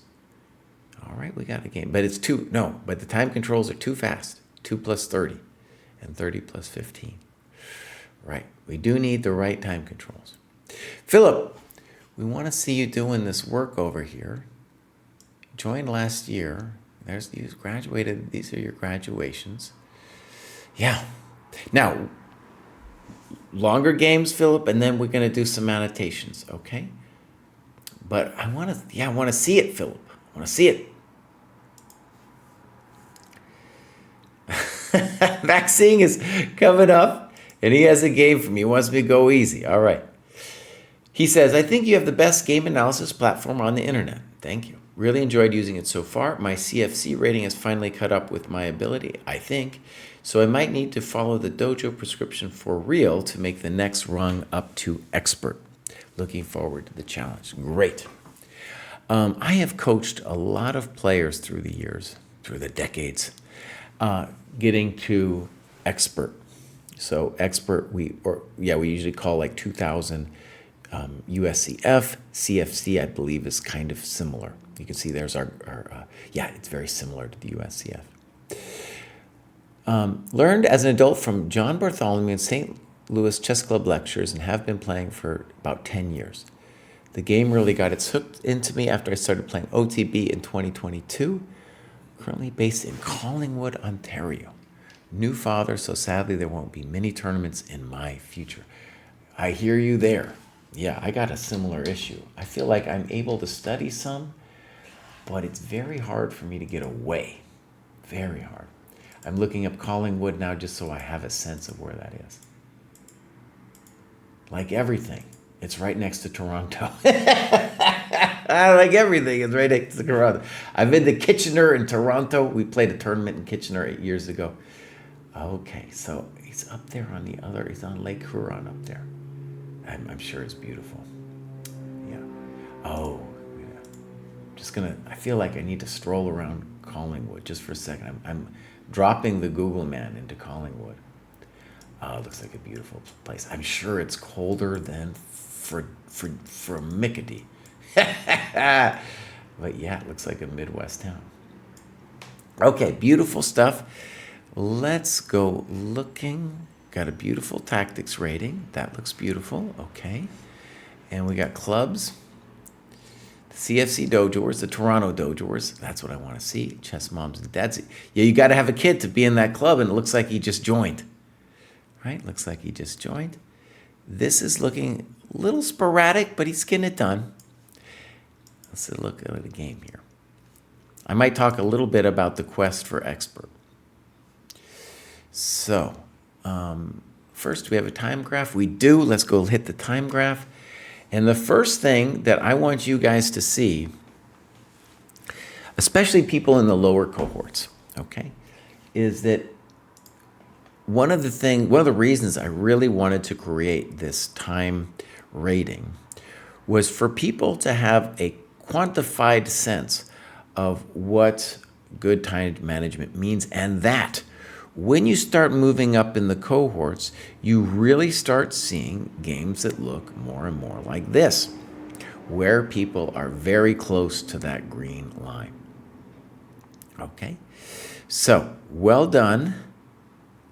All right, we got a game, but it's two. No, but the time controls are too fast. 2 plus 30 and 30 plus 15. Right. We do need the right time controls. Philip, we want to see you doing this work over here. Joined last year. There's these graduated. These are your graduations. Yeah. Now, longer games, Philip, and then we're going to do some annotations, okay? But I want to see it, Philip. I want to see it. Maxine is coming up, and he has a game for me. He wants me to go easy. All right. He says, I think you have the best game analysis platform on the internet. Thank you. Really enjoyed using it so far. My CFC rating has finally caught up with my ability, I think. So I might need to follow the dojo prescription for real to make the next rung up to expert. Looking forward to the challenge. Great. I have coached a lot of players through the years, through the decades, getting to expert. So expert, we usually call like 2000 USCF. CFC, I believe, is kind of similar. You can see there's our it's very similar to the USCF. Learned as an adult from John Bartholomew in St. Louis Chess Club lectures and have been playing for about 10 years. The game really got its hook into me after I started playing OTB in 2022. Currently based in Collingwood, Ontario. New father, so sadly there won't be many tournaments in my future. I hear you there. Yeah, I got a similar issue. I feel like I'm able to study some, but it's very hard for me to get away. Very hard. I'm looking up Collingwood now just so I have a sense of where that is. Like everything, it's right next to Toronto. Like everything, it's right next to Toronto. I've been to Kitchener in Toronto. We played a tournament in Kitchener 8 years ago. Okay, so he's up there on the other, he's on Lake Huron up there. I'm sure it's beautiful. Yeah. Oh, yeah. Just gonna, I feel like I need to stroll around Collingwood just for a second. I'm dropping the Google man into Collingwood. It looks like a beautiful place. I'm sure it's colder than Mickety. But yeah, it looks like a Midwest town. Okay, beautiful stuff. Let's go looking. Got a beautiful tactics rating. That looks beautiful. Okay. And we got clubs. The CFC Dojors, the Toronto Dojors. That's what I want to see. Chess moms and dads. Yeah, you got to have a kid to be in that club, and it looks like he just joined. Right? Looks like he just joined. This is looking a little sporadic, but he's getting it done. Let's look at the game here. I might talk a little bit about the quest for expert. So, first we have a time graph. We do. Let's go hit the time graph. And the first thing that I want you guys to see, especially people in the lower cohorts, okay, is that one of the reasons I really wanted to create this time rating was for people to have a quantified sense of what good time management means, and that when you start moving up in the cohorts, you really start seeing games that look more and more like this, where people are very close to that green line. Okay, so well done.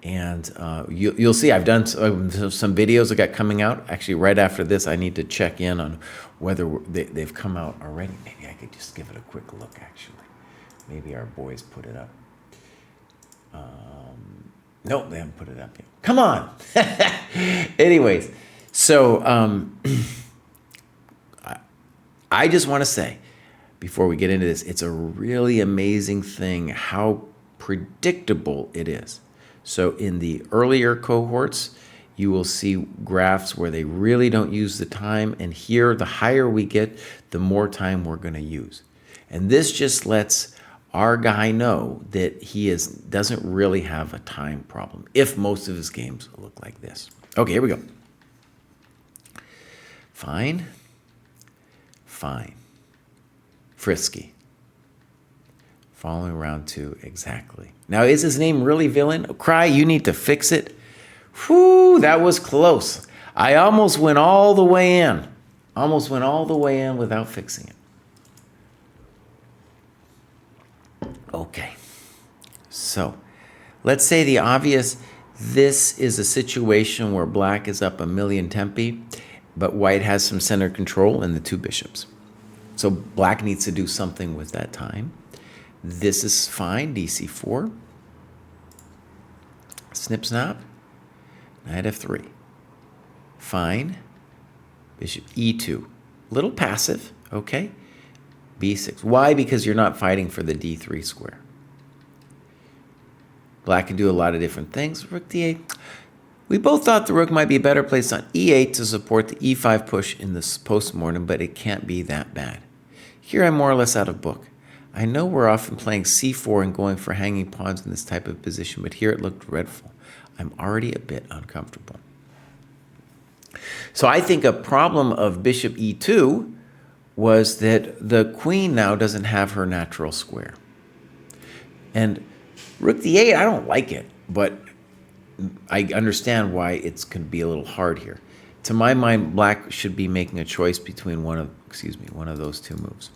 And you'll see I've done some videos that got coming out. Actually, right after this, I need to check in on whether they've come out already. Maybe I could just give it a quick look, actually. Maybe our boys put it up. Nope, they haven't put it up yet. Come on. Anyways, so I just want to say, before we get into this, it's a really amazing thing how predictable it is. So in the earlier cohorts, you will see graphs where they really don't use the time. And here, the higher we get, the more time we're going to use. And this just lets our guy know that he doesn't really have a time problem if most of his games look like this. Okay, here we go. Fine. Fine. Frisky. Following round 2, exactly. Now, is his name really Villain? Kraai, you need to fix it. Whew, that was close. I almost went all the way in. Almost went all the way in without fixing it. Okay. So, let's say the obvious. This is a situation where black is up a million tempi, but white has some center control and the 2 bishops. So, black needs to do something with that time. This is fine, dc4. Snip, snap. Knight f3. Fine. Bishop e2. Little passive, okay? b6. Why? Because you're not fighting for the d3 square. Black can do a lot of different things. Rook d8. We both thought the rook might be better placed on e8 to support the e5 push in this postmortem, but it can't be that bad. Here I'm more or less out of book. I know we're often playing c4 and going for hanging pawns in this type of position, but here it looked dreadful. I'm already a bit uncomfortable. So I think a problem of bishop e2 was that the queen now doesn't have her natural square. And rook d8, I don't like it, but I understand why it can be a little hard here. To my mind, Black should be making a choice between one of those two moves.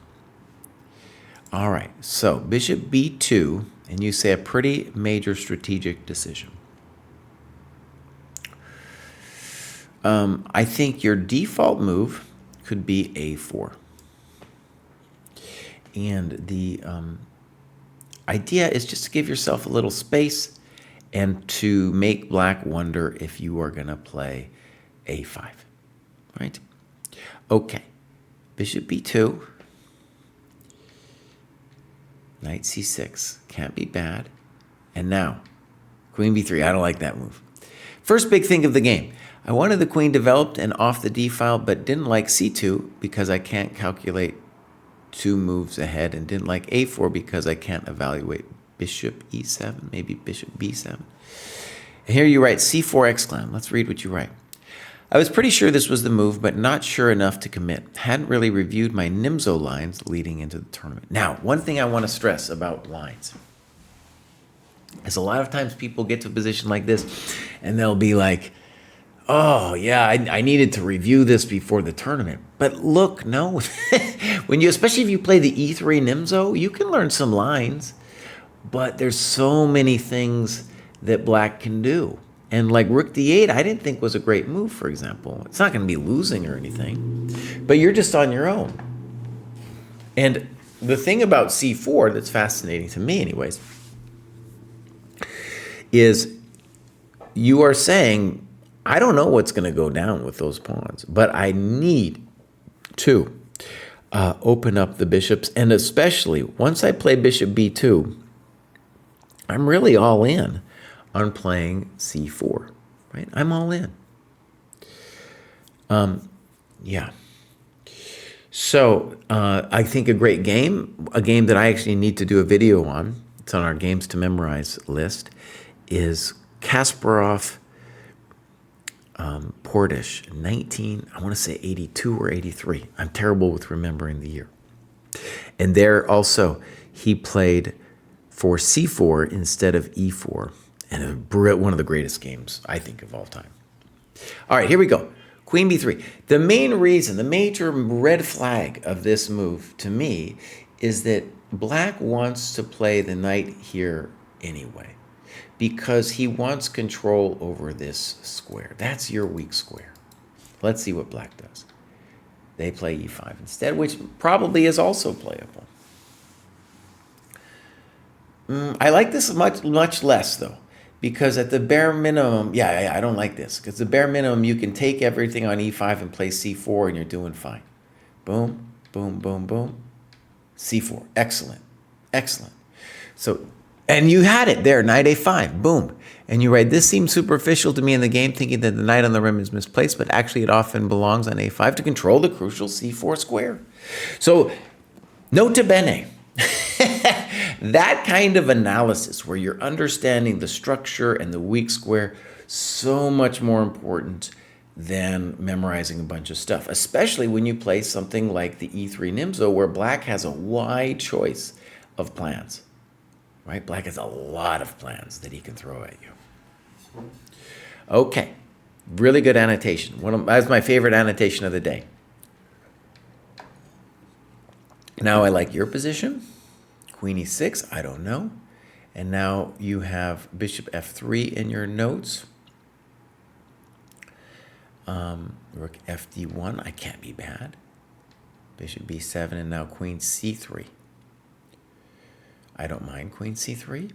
All right, so bishop b2, and you say a pretty major strategic decision. I think your default move could be a4. And the idea is just to give yourself a little space and to make Black wonder if you are going to play a5, right? Okay, bishop b2, knight c6, can't be bad. And now, queen b3, I don't like that move. First big thing of the game. I wanted the queen developed and off the d file, but didn't like c2 because I can't calculate 2 moves ahead, and didn't like a4 because I can't evaluate bishop e7, maybe bishop b7. And here you write c4 exclam. Let's read what you write. I was pretty sure this was the move, but not sure enough to commit. Hadn't really reviewed my Nimzo lines leading into the tournament. Now, one thing I want to stress about lines is a lot of times people get to a position like this and they'll be like, oh, yeah, I needed to review this before the tournament. But look, no. Especially if you play the E3 Nimzo, you can learn some lines. But there's so many things that Black can do. And like rook d8, I didn't think was a great move, for example. It's not going to be losing or anything. But you're just on your own. And the thing about c4 that's fascinating to me anyways is you are saying, I don't know what's going to go down with those pawns, but I need to open up the bishops. And especially once I play bishop b2, I'm really all in on playing c4, right? I'm all in. Yeah. So I think a great game, a game that I actually need to do a video on, it's on our games to memorize list, is Kasparov Portish, I want to say 82 or 83. I'm terrible with remembering the year. And there also, he played for c4 instead of e4. And one of the greatest games, I think, of all time. All right, here we go. Queen b3. The main reason, the major red flag of this move to me is that Black wants to play the knight here anyway, because he wants control over this square. That's your weak square. Let's see what Black does. They play e5 instead, which probably is also playable. I like this much less, though, because at the bare minimum, I don't like this, because the bare minimum, you can take everything on e5 and play c4, and you're doing fine. Boom, boom, boom, boom. c4. Excellent. Excellent. So, and you had it there, knight a5, boom. And you write, this seems superficial to me in the game, thinking that the knight on the rim is misplaced, but actually it often belongs on a5 to control the crucial c4 square. So, nota bene. That kind of analysis where you're understanding the structure and the weak square, so much more important than memorizing a bunch of stuff, especially when you play something like the E3 Nimzo, where Black has a wide choice of plans, right? Black has a lot of plans that he can throw at you. Okay, really good annotation. That's my favorite annotation of the day. Now I like your position. Queen e6, I don't know. And now you have bishop f3 in your notes. Rook fd1, I can't be bad. Bishop b7, and now queen c3. I don't mind queen c3.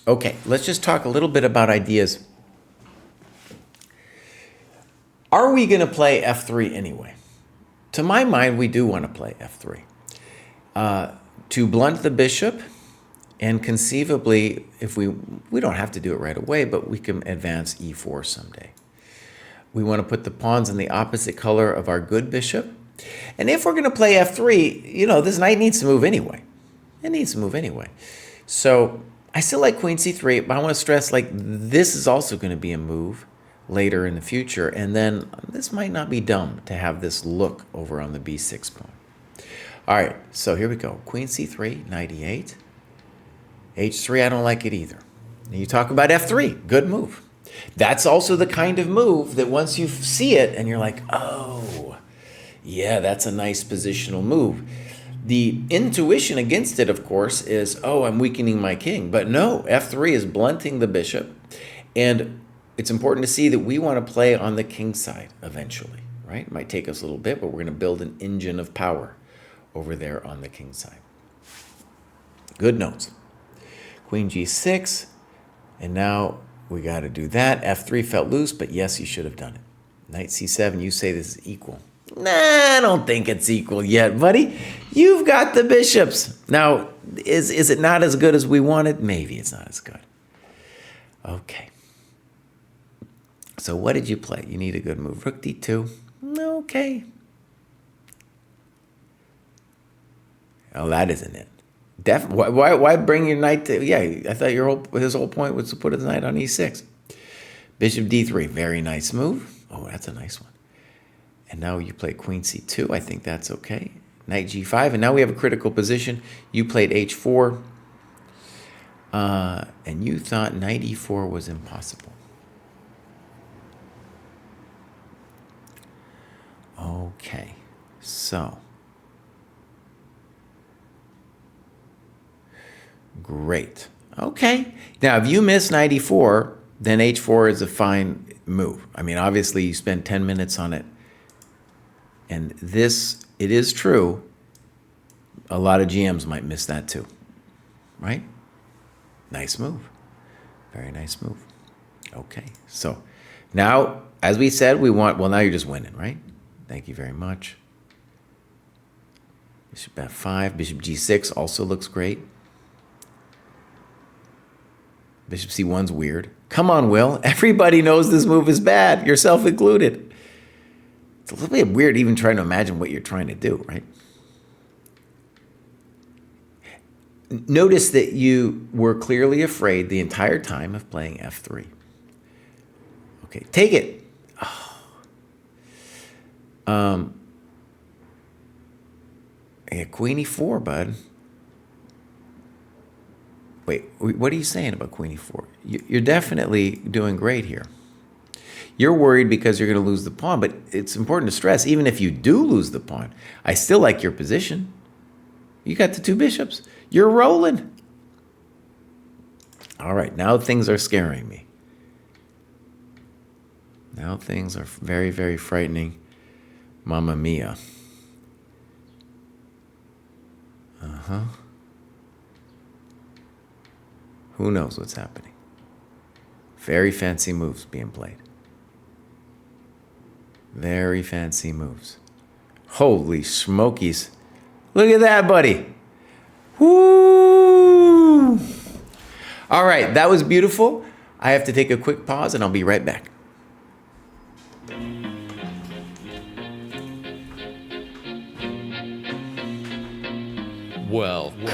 Okay, let's just talk a little bit about ideas. Are we going to play f3 anyway? To my mind, we do want to play f3. to blunt the bishop, and conceivably, if we don't have to do it right away, but we can advance e4 someday. We want to put the pawns in the opposite color of our good bishop. And if we're going to play f3, this knight needs to move anyway. It needs to move anyway. So I still like queen c3, but I want to stress, this is also going to be a move later in the future. And then this might not be dumb to have this look over on the b6 pawn. All right, so here we go. Queen c3, knight e8. h3, I don't like it either. And you talk about f3, good move. That's also the kind of move that once you see it and you're like, oh, yeah, that's a nice positional move. The intuition against it, of course, is, oh, I'm weakening my king. But no, f3 is blunting the bishop. And it's important to see that we want to play on the king side eventually, right? It might take us a little bit, but we're going to build an engine of power over there on the king side. Good notes. Queen g6, and now we got to do that. f3 felt loose, but yes, you should have done it. Knight c7, you say this is equal. Nah, I don't think it's equal yet, buddy. You've got the bishops. Now, is it not as good as we wanted? Maybe it's not as good. Okay. So what did you play? You need a good move. Rook d2. Okay. Oh, that isn't it. Why bring your knight to... Yeah, I thought his whole point was to put his knight on e6. Bishop d3, very nice move. Oh, that's a nice one. And now you play queen c2. I think that's okay. Knight g5, and now we have a critical position. You played h4, and you thought knight e4 was impossible. Okay, so... Great. Okay. Now, if you miss knight e4, then h4 is a fine move. I mean, obviously, you spend 10 minutes on it. And this, it is true, a lot of GMs might miss that too. Right? Nice move. Very nice move. Okay. So, now, as we said, we want... Well, now you're just winning, right? Thank you very much. Bishop f5. Bishop g6 also looks great. Bishop c1's weird. Come on, Will. Everybody knows this move is bad, yourself included. It's a little bit weird even trying to imagine what you're trying to do, right? Notice that you were clearly afraid the entire time of playing f3. Okay, take it. Oh. Yeah, queen e4, bud. Wait, what are you saying about queen e4? You're definitely doing great here. You're worried because you're going to lose the pawn, but it's important to stress, even if you do lose the pawn, I still like your position. You got the two bishops. You're rolling. All right, now things are scaring me. Now things are very, very frightening. Mamma mia. Uh-huh. Who knows what's happening? Very fancy moves being played. Very fancy moves. Holy smokies. Look at that, buddy. Woo! All right, that was beautiful. I have to take a quick pause and I'll be right back. Welcome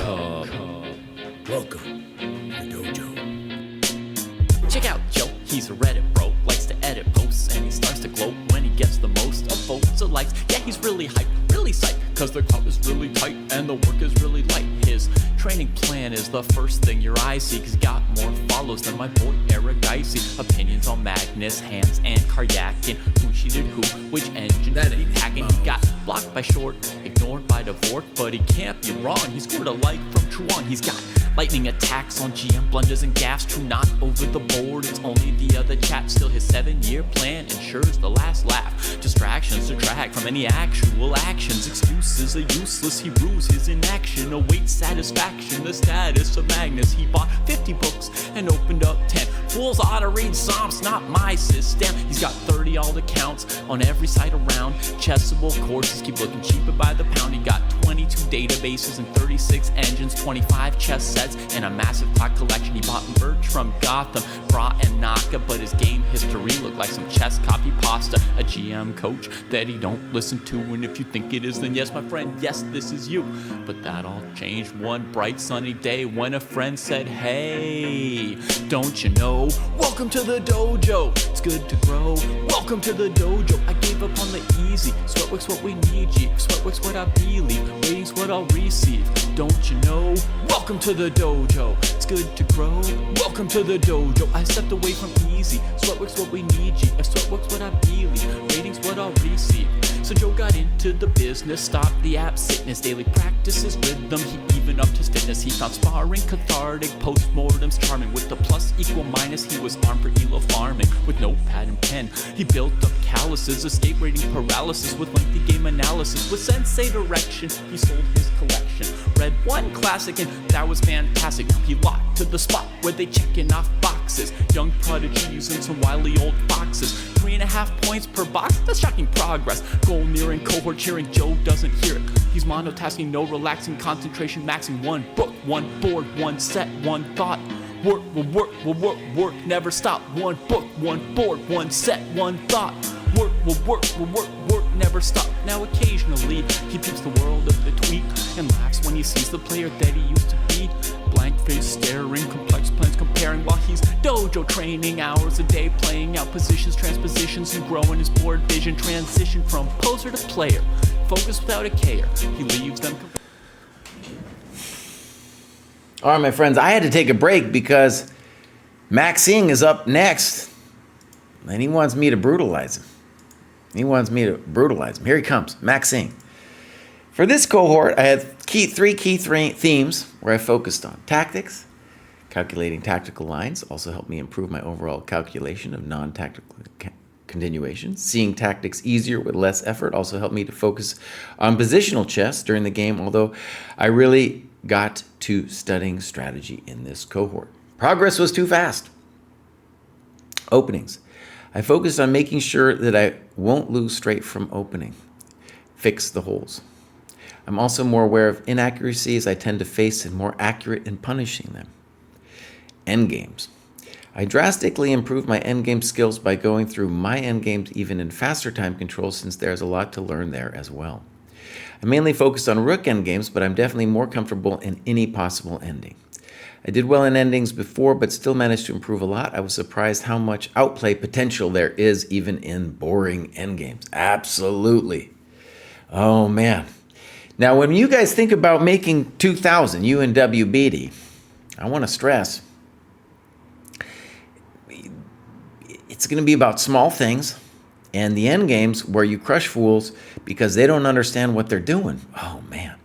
to the dojo. Check out Joe, he's a Reddit bro, likes to edit posts, and he starts to gloat when he gets the most of votes or likes. Yeah, he's really hyped, really psyched, cause the crowd is really tight and the work is really light. His training plan is the first thing your eyes see, cause got more follows than my boy Eric Dicey. Opinions on Magnus, Hans, and Karyakin, who cheated who, which engine that he hacking. He got blocked by Short, ignored by Dvorak, but he can't be wrong, he scored a like from Truan. He's got lightning attacks on GM blunders and gaffes, true not over the board, it's only the other chat. Still his 7-year plan ensures the last laugh. Distractions detract from any actual actions. Excuses are useless, he rues his inaction. Awaits satisfaction, the status of Magnus. He bought 50 books and opened up 10 Fools ought to read Psalms, not my system. He's got 30 alt accounts on every site around. Chessable courses keep looking cheaper by the pound. He got 22 databases and 36 engines, 25 chess sets, and a massive clock collection. He bought merch from Gotham, Bra and Naka, but his game history looked like some chess copy pasta. A GM coach that he don't listen to, and if you think it is, then yes, my friend, yes, this is you. But that all changed one bright sunny day when a friend said, hey, don't you know? Welcome to the dojo, it's good to grow. Welcome to the dojo, I gave up on the easy. Sweatwork's what we need, G. Sweatwork's what I believe, waiting's what I'll receive. Don't you know? Welcome to the dojo, it's good to grow. Welcome to the dojo, I stepped away from easy. Sweatwork's what we need, G. If sweatwork's what I believe, waiting's what I'll receive. So Joe got into the business, stopped the app sickness, daily practices, rhythm, he even upped his fitness. He found sparring cathartic, postmortems charming. With the plus equal minus, he was armed for elo farming. With notepad and pen, he built up calluses, escape rating paralysis with lengthy game analysis. With sensei direction, he sold his collection. Read one classic and that was fantastic. He locked to the spot where they checking off boxes. Young prodigies and some wily old foxes. 3.5 points per box, that's shocking progress. Goal nearing, cohort cheering, Joe doesn't hear it. He's monotasking, no relaxing, concentration maxing. One book, one board, one set, one thought. Work will work, will work, work, never stop. One book, one board, one set, one thought. Work will work, will work, work, never stop. Now occasionally, he peeps the world of the tweak and laughs when he sees the player that he used to be. Blank face staring, complex plans comparing while he's dojo training hours a day, playing out positions, transpositions, and growing his board vision. Transition from poser to player, focus without a care. He leaves them. All right, my friends, I had to take a break because Maxine is up next, and he wants me to brutalize him. Here he comes, Maxine. For this cohort, I had three key themes where I focused on tactics. Calculating tactical lines also helped me improve my overall calculation of non-tactical continuations. Seeing tactics easier with less effort also helped me to focus on positional chess during the game, although I really got to studying strategy in this cohort. Progress was too fast. Openings. I focused on making sure that I won't lose straight from opening. Fix the holes. I'm also more aware of inaccuracies I tend to face and more accurate in punishing them. Endgames. I drastically improved my endgame skills by going through my endgames even in faster time control, since there's a lot to learn there as well. I mainly focused on rook endgames, but I'm definitely more comfortable in any possible ending. I did well in endings before, but still managed to improve a lot. I was surprised how much outplay potential there is even in boring endgames. Absolutely. Oh, man. Now, when you guys think about making 2,000, you and WBD, I want to stress, it's going to be about small things and the end games where you crush fools because they don't understand what they're doing. Oh, man.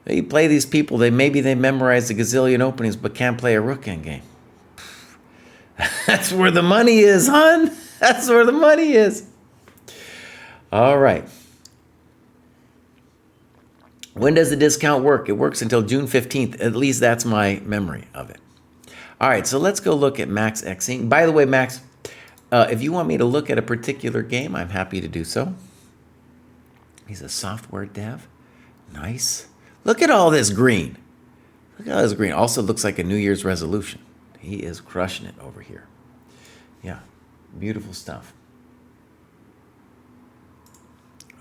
You play these people, maybe they memorize a gazillion openings but can't play a rook end game. That's where the money is, hon. That's where the money is. All right. When does the discount work? It works until June 15th. At least that's my memory of it. All right, so let's go look at Max Xing. By the way, Max, if you want me to look at a particular game, I'm happy to do so. He's a software dev. Nice. Look at all this green. Look at all this green. Also looks like a New Year's resolution. He is crushing it over here. Yeah, beautiful stuff.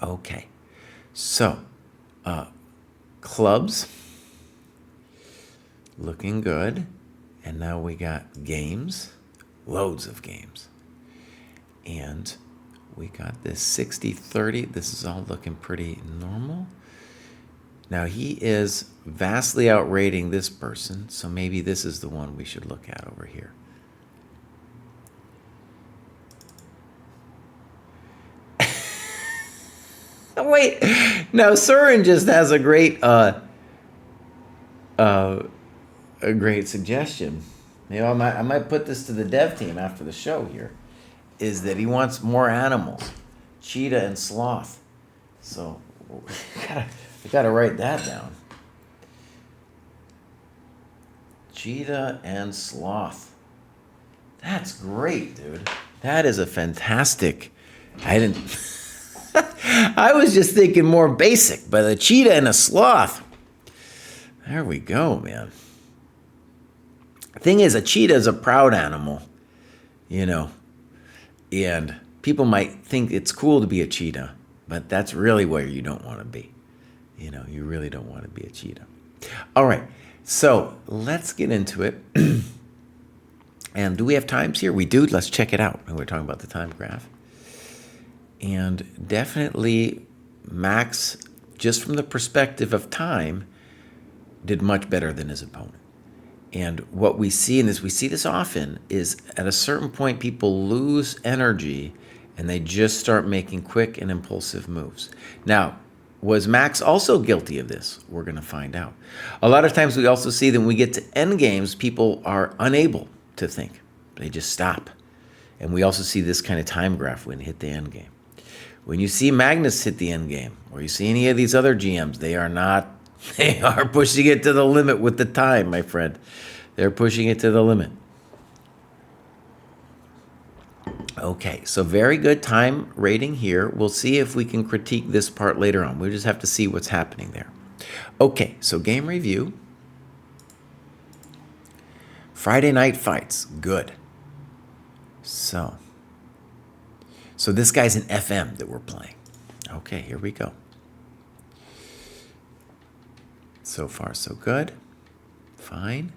Okay, so clubs, looking good. And now we got games, loads of games. And we got this 60-30. This is all looking pretty normal. Now he is vastly outrating this person, so maybe this is the one we should look at over here. Wait, now Surin just has a great suggestion. You know, I might put this to the dev team after the show here, is that he wants more animals, cheetah and sloth. So I gotta write that down. Cheetah and sloth. That's great, dude. That is a fantastic. I didn't. I was just thinking more basic, but a cheetah and a sloth. There we go, man. Thing is, a cheetah is a proud animal, you know, and people might think it's cool to be a cheetah, but that's really where you don't want to be. You know, you really don't want to be a cheetah. All right, so let's get into it. And do we have times here? We do. Let's check it out. We're talking about the time graph. And definitely Max, just from the perspective of time, did much better than his opponent. And what we see in this, we see this often, is at a certain point people lose energy and they just start making quick and impulsive moves. Now, was Max also guilty of this? We're going to find out. A lot of times we also see that when we get to end games, people are unable to think. They just stop. And we also see this kind of time graph when they hit the end game. When you see Magnus hit the end game, or you see any of these other GMs, they are pushing it to the limit with the time, my friend. They're pushing it to the limit. Okay, so very good time rating here. We'll see if we can critique this part later on. We just have to see what's happening there. Okay, so game review. Friday night fights, good. So this guy's an FM that we're playing. Okay, here we go. So far, so good. Fine.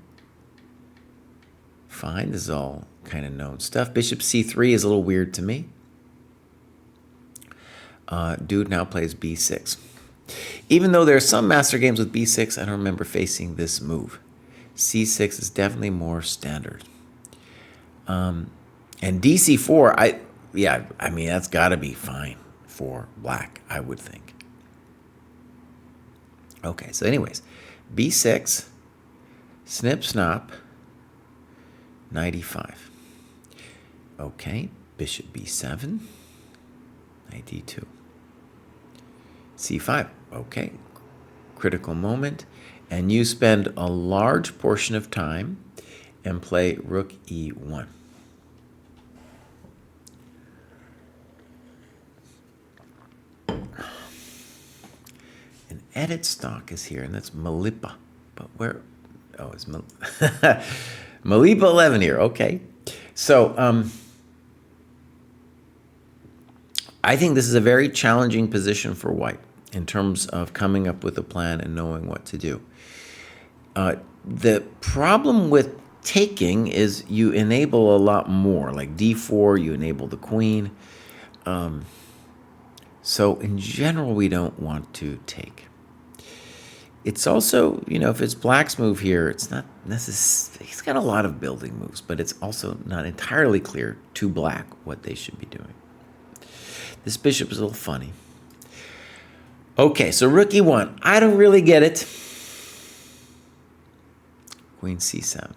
Fine, this is all kind of known stuff. Bishop c3 is a little weird to me. Dude now plays b6. Even though there are some master games with b6, I don't remember facing this move. c6 is definitely more standard. And dc4, I mean, that's got to be fine for black, I would think. Okay, so anyways, b6, snip, snap, knight e5. Okay, bishop b7, knight d2. c5, okay, critical moment. And you spend a large portion of time and play rook e1. An edit stock is here, and that's Malipa. But where? Oh, it's Malipa 11 here. Okay. So I think this is a very challenging position for white in terms of coming up with a plan and knowing what to do. The problem with taking is you enable a lot more. Like d4, you enable the queen. So in general, we don't want to take. It's also, you know, if it's black's move here, it's not necessarily, he's got a lot of building moves, but it's also not entirely clear to black what they should be doing. This bishop is a little funny. Okay, so rook e1. I don't really get it. Queen c7.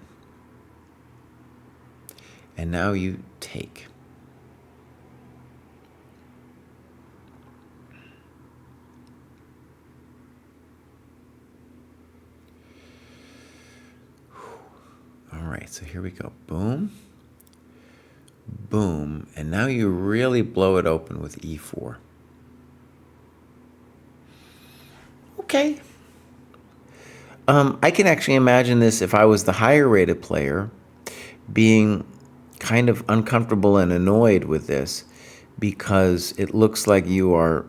And now you take. All right, so here we go. Boom. Boom. And now you really blow it open with e4. Okay. I can actually imagine this if I was the higher rated player being kind of uncomfortable and annoyed with this because it looks like you are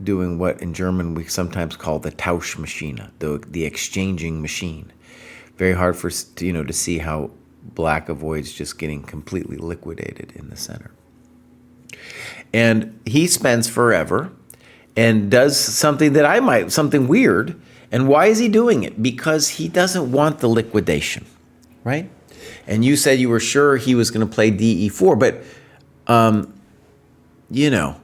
doing what in German we sometimes call the Tauschmaschine, the exchanging machine. Very hard for, you know, to see how black avoids just getting completely liquidated in the center. And he spends forever and does something that something weird. And why is he doing it? Because he doesn't want the liquidation, right? And you said you were sure he was going to play DE4, but, you know,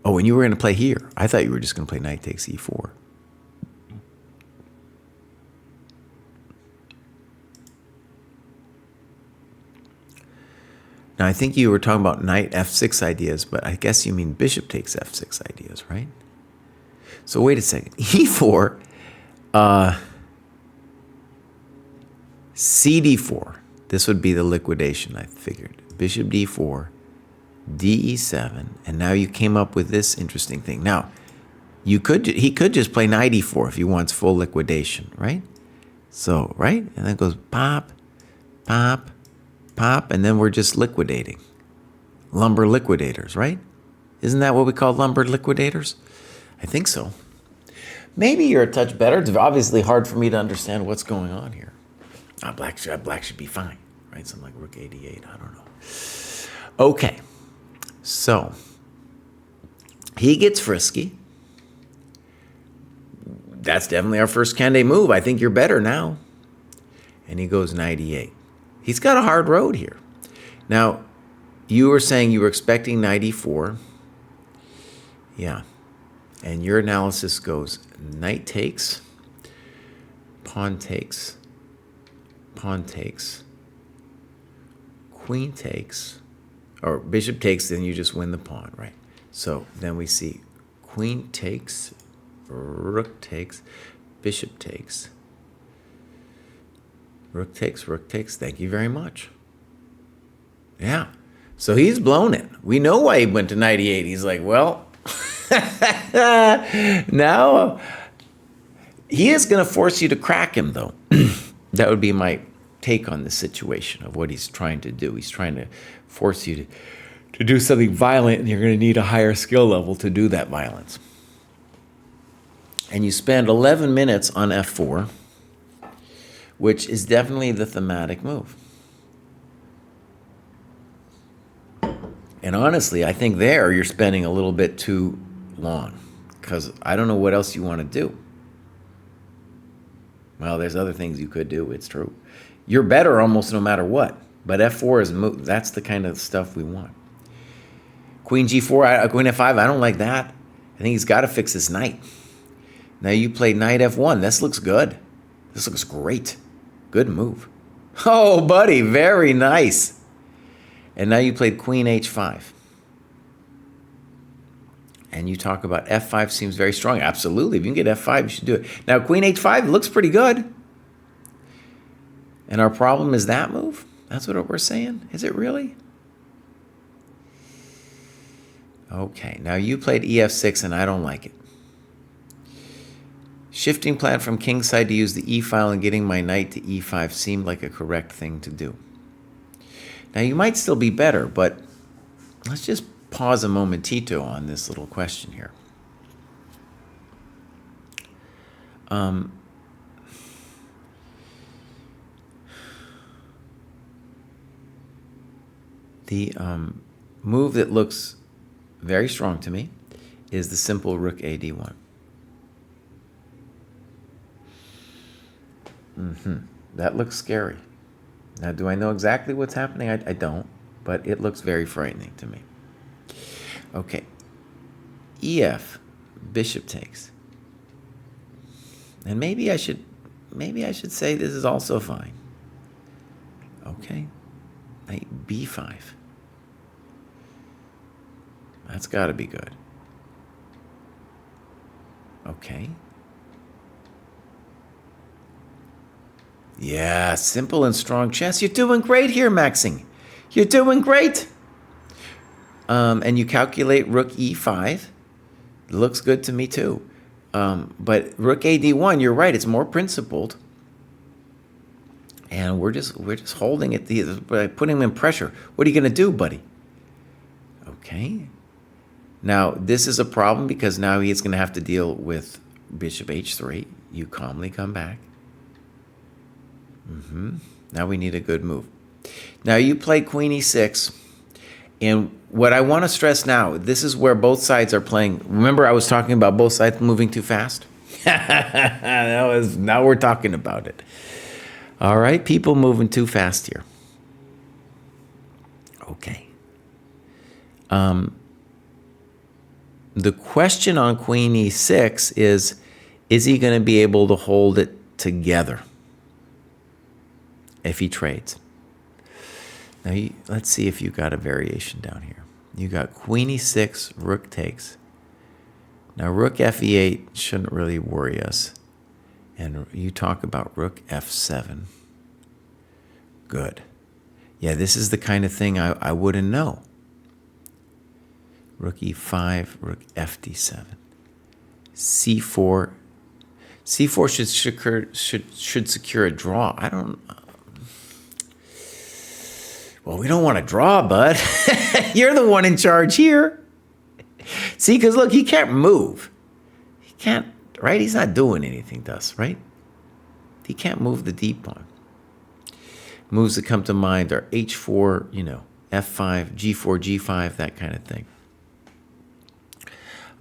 oh, and you were going to play here. I thought you were just going to play knight takes E4. Now, I think you were talking about knight F6 ideas, but I guess you mean bishop takes F6 ideas, right? So wait a second. E4, CD4. This would be the liquidation, I figured. Bishop d4, de7, and now you came up with this interesting thing. Now, he could just play knight e4 if he wants full liquidation, right? So, right? And then it goes pop, pop, pop, and then we're just liquidating. Lumber liquidators, right? Isn't that what we call lumber liquidators? I think so. Maybe you're a touch better. It's obviously hard for me to understand what's going on here. Black should be fine, right? Something like rook a8, I don't know. Okay, so he gets frisky. That's definitely our first candidate move. I think you're better now. And he goes knight e8. He's got a hard road here. Now, you were saying you were expecting knight e4. Yeah. And your analysis goes knight takes, pawn takes, pawn takes, queen takes, or bishop takes, then you just win the pawn, right? So then we see queen takes, rook takes, bishop takes, rook takes, rook takes. Thank you very much. Yeah. So he's blown it. We know why he went to knight e8. He's like, well, now he is going to force you to crack him, though. That would be my take on the situation of what he's trying to do. He's trying to force you to do something violent, and you're going to need a higher skill level to do that violence. And you spend 11 minutes on f4, which is definitely the thematic move. And honestly, I think there you're spending a little bit too long, because I don't know what else you want to do. Well, there's other things you could do, it's true. You're better almost no matter what, but f4 is that's the kind of stuff we want. Queen g4, queen f5, I don't like that. I think he's got to fix his knight. Now you play knight f1. This looks good. This looks great. Good move. Oh, buddy, very nice. And now you played queen h5. And you talk about f5 seems very strong. Absolutely. If you can get f5, you should do it. Now, queen h5 looks pretty good. And our problem is that move? That's what we're saying? Is it really? Okay. Now, you played ef6, and I don't like it. Shifting plan from kingside to use the e file and getting my knight to e5 seemed like a correct thing to do. Now, you might still be better, but let's just pause a momentito on this little question here. The move that looks very strong to me is the simple rook a d1. That looks scary. Now, do I know exactly what's happening? I don't, but it looks very frightening to me. Okay, ef, bishop takes. And maybe I should say this is also fine. Okay, knight b5. That's got to be good. Okay. Yeah, simple and strong chess. You're doing great here, Maxing. You're doing great. And you calculate rook e5. Looks good to me too. But rook a d1, you're right. It's more principled. And we're just holding it, putting him in pressure. What are you going to do, buddy? Okay. Now, this is a problem because now he's going to have to deal with bishop h3. You calmly come back. Now we need a good move. Now you play queen e6. And what I want to stress now, this is where both sides are playing. Remember I was talking about both sides moving too fast? Now we're talking about it. All right, people moving too fast here. Okay. The question on queen e6 is he going to be able to hold it together if he trades? Now, let's see if you got a variation down here. You got queen e6, rook takes. Now, rook fe8 shouldn't really worry us. And you talk about rook f7. Good. Yeah, this is the kind of thing I wouldn't know. Rook e5, rook fd7. c4. c4 should secure a draw. I don't... Well, we don't want to draw, bud. You're the one in charge here. See, because look, he can't move. He can't, right? He's not doing anything to us, right? He can't move the d pawn. Moves that come to mind are h4, f5, g4, g5, that kind of thing.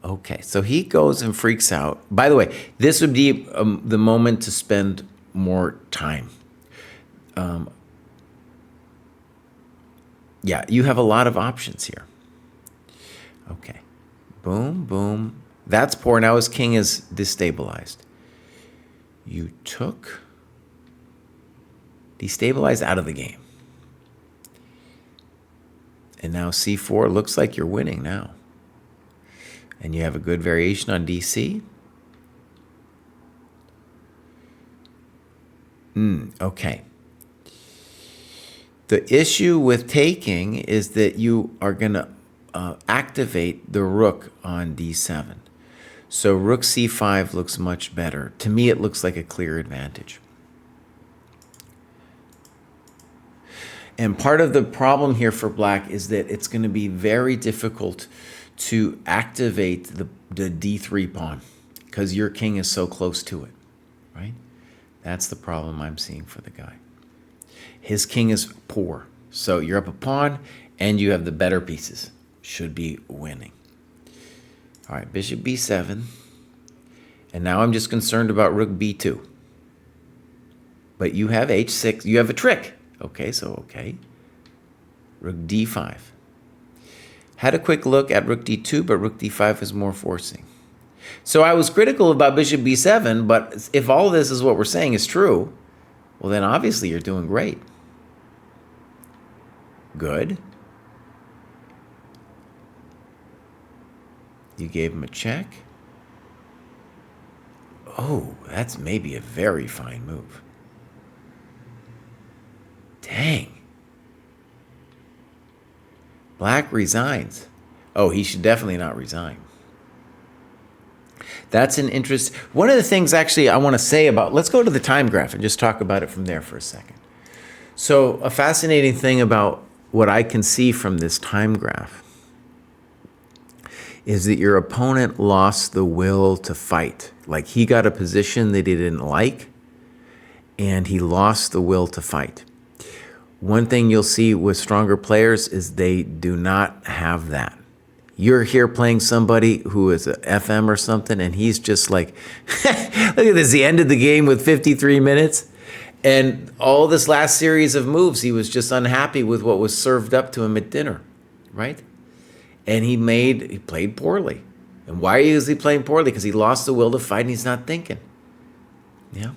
Okay, so he goes and freaks out. By the way, this would be the moment to spend more time. Yeah, you have a lot of options here. Okay, boom, boom. That's poor. Now his king is destabilized. You took, destabilized, out of the game. And now c4 looks like you're winning now. And you have a good variation on dc. Okay. The issue with taking is that you are going to activate the rook on d7. So rook c5 looks much better. To me, it looks like a clear advantage. And part of the problem here for black is that it's going to be very difficult to activate the d3 pawn because your king is so close to it, right? That's the problem I'm seeing for the guy. His king is poor. So you're up a pawn and you have the better pieces. Should be winning. All right, bishop b7. And now I'm just concerned about rook b2. But you have h6. You have a trick. Okay, so okay. Rook d5. Had a quick look at rook d2, but rook d5 is more forcing. So I was critical about bishop b7, but if all this is what we're saying is true, well, then obviously you're doing great. Good. You gave him a check. Oh, that's maybe a very fine move. Dang. Black resigns. Oh, he should definitely not resign. That's an interest. One of the things actually I want to say about, let's go to the time graph and just talk about it from there for a second. So a fascinating thing about what I can see from this time graph is that your opponent lost the will to fight. Like he got a position that he didn't like and he lost the will to fight. One thing you'll see with stronger players is they do not have that. You're here playing somebody who is a FM or something, and he's just like, look at this, he ended the game with 53 minutes, and all this last series of moves, he was just unhappy with what was served up to him at dinner, right? And he played poorly. And why is he playing poorly? Because he lost the will to fight and he's not thinking. Yeah.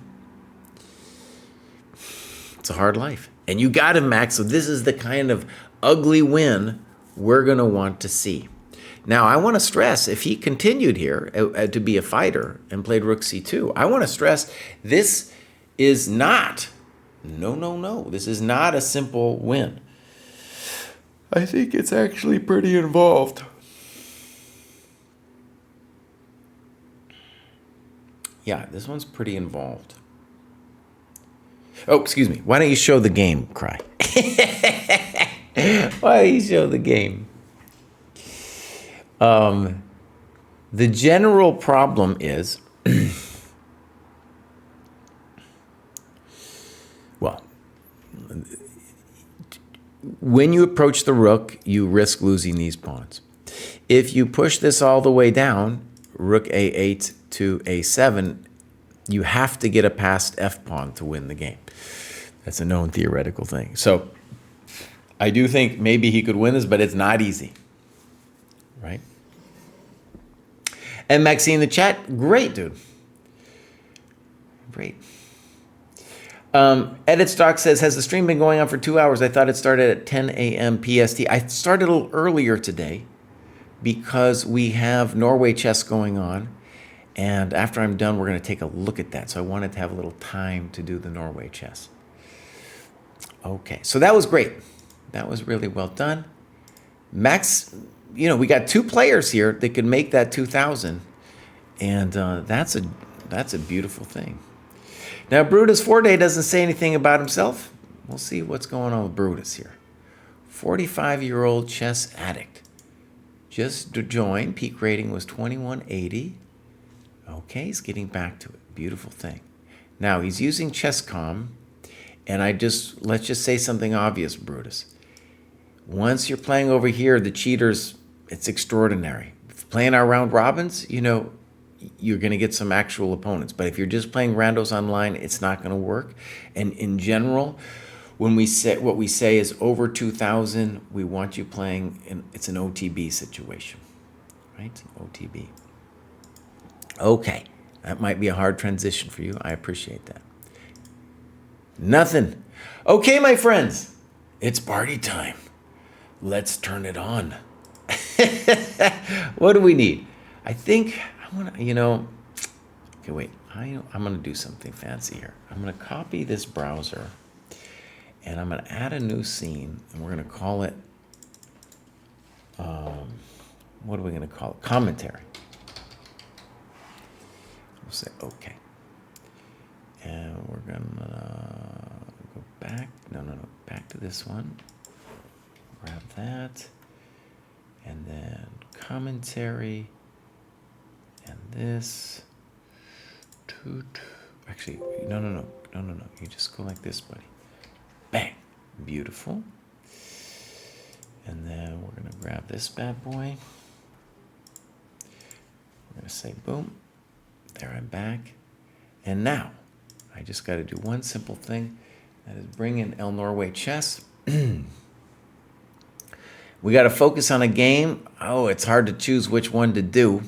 It's a hard life. And you got him, Max. So this is the kind of ugly win we're going to want to see. Now, I want to stress, if he continued here to be a fighter and played rook c2, I want to stress this is not, no, this is not a simple win. I think it's actually pretty involved. Yeah, this one's pretty involved. Oh, excuse me. Why don't you show the game, Kraai? Why don't you show the game? The general problem is, well, when you approach the rook, you risk losing these pawns. If you push this all the way down, rook a8 to a7, you have to get a passed f-pawn to win the game. That's a known theoretical thing. So I do think maybe he could win this, but it's not easy, right? And Maxine in the chat, great, dude. Great. Edit Stock says, has the stream been going on for 2 hours? I thought it started at 10 a.m. PST. I started a little earlier today because we have Norway chess going on. And after I'm done, we're going to take a look at that. So I wanted to have a little time to do the Norway chess. Okay, so that was great. That was really well done. Max, we got 2 players here that could make that 2,000. And that's a beautiful thing. Now, Brutus Forte doesn't say anything about himself. We'll see what's going on with Brutus here. 45-year-old chess addict. Just joined. Peak rating was 2180. Okay, he's getting back to it. Beautiful thing. Now, he's using ChessCom. And let's just say something obvious, Brutus. Once you're playing over here, the cheaters, it's extraordinary. Playing our round robins, you're going to get some actual opponents. But if you're just playing randos online, it's not going to work. And in general, when we say what we say is over 2,000, we want you playing, it's an OTB situation, right? OTB. Okay, that might be a hard transition for you. I appreciate that. Nothing. Okay, my friends, it's party time. Let's turn it on. What do we need? I think I want to, okay, wait. I'm going to do something fancy here. I'm going to copy this browser, and I'm going to add a new scene, and we're going to call it, what are we going to call it? Commentary. We'll say okay. And we're going to go back. No. Back to this one. Grab that. And then commentary. And this. Actually, no. You just go like this, buddy. Bang. Beautiful. And then we're going to grab this bad boy. We're going to say boom. There, I'm back. And now, I just got to do one simple thing. That is bring in El Norway Chess. We got to focus on a game. Oh, it's hard to choose which one to do.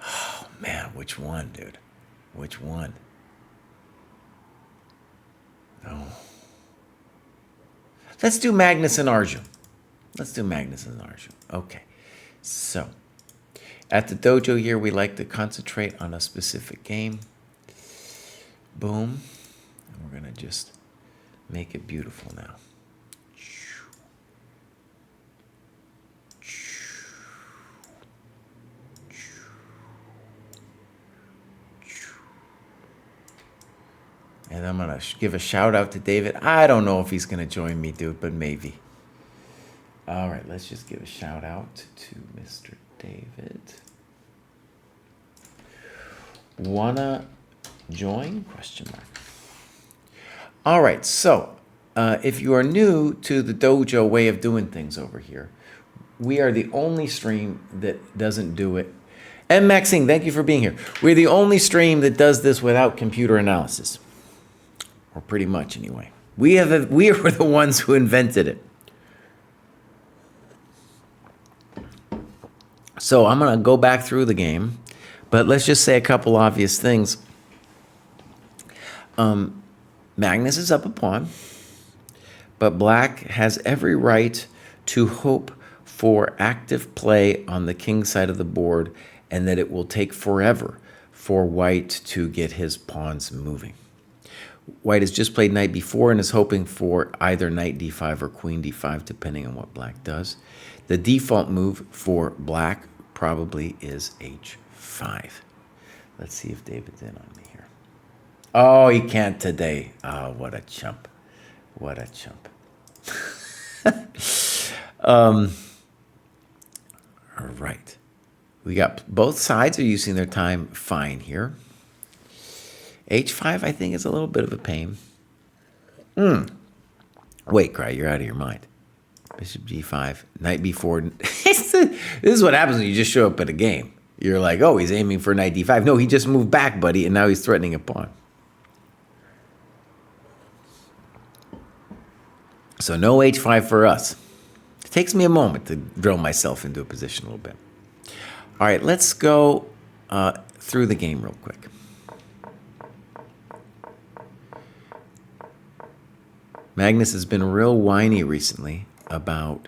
Oh, man, which one, dude? Which one? Oh. Let's do Magnus and Arjun. Okay. So, at the dojo here, we like to concentrate on a specific game. Boom. And we're going to just make it beautiful now. And I'm going to give a shout out to David. I don't know if he's going to join me, dude, but maybe. All right, let's just give a shout out to Mr. David. Wanna join? Question mark. All right, so if you are new to the dojo way of doing things over here, we are the only stream that doesn't do it. And Maxine, thank you for being here. We're the only stream that does this without computer analysis. Or pretty much anyway. We are the ones who invented it. So I'm going to go back through the game, but let's just say a couple obvious things. Magnus is up a pawn, but black has every right to hope for active play on the king side of the board, and that it will take forever for white to get his pawns moving. White has just played knight b4 and is hoping for either knight d5 or queen d5, depending on what black does. The default move for black probably is h5. Let's see if David's in on me here. Oh, he can't today. Oh, what a chump. What a chump. All right. We got both sides are using their time fine here. h5, I think, is a little bit of a pain. Wait, Kraai, you're out of your mind. Bishop g5, knight b4. This is what happens when you just show up at a game. You're like, oh, he's aiming for knight d5. No, he just moved back, buddy, and now he's threatening a pawn. So no h5 for us. It takes me a moment to drill myself into a position a little bit. All right, let's go through the game real quick. Magnus has been real whiny recently about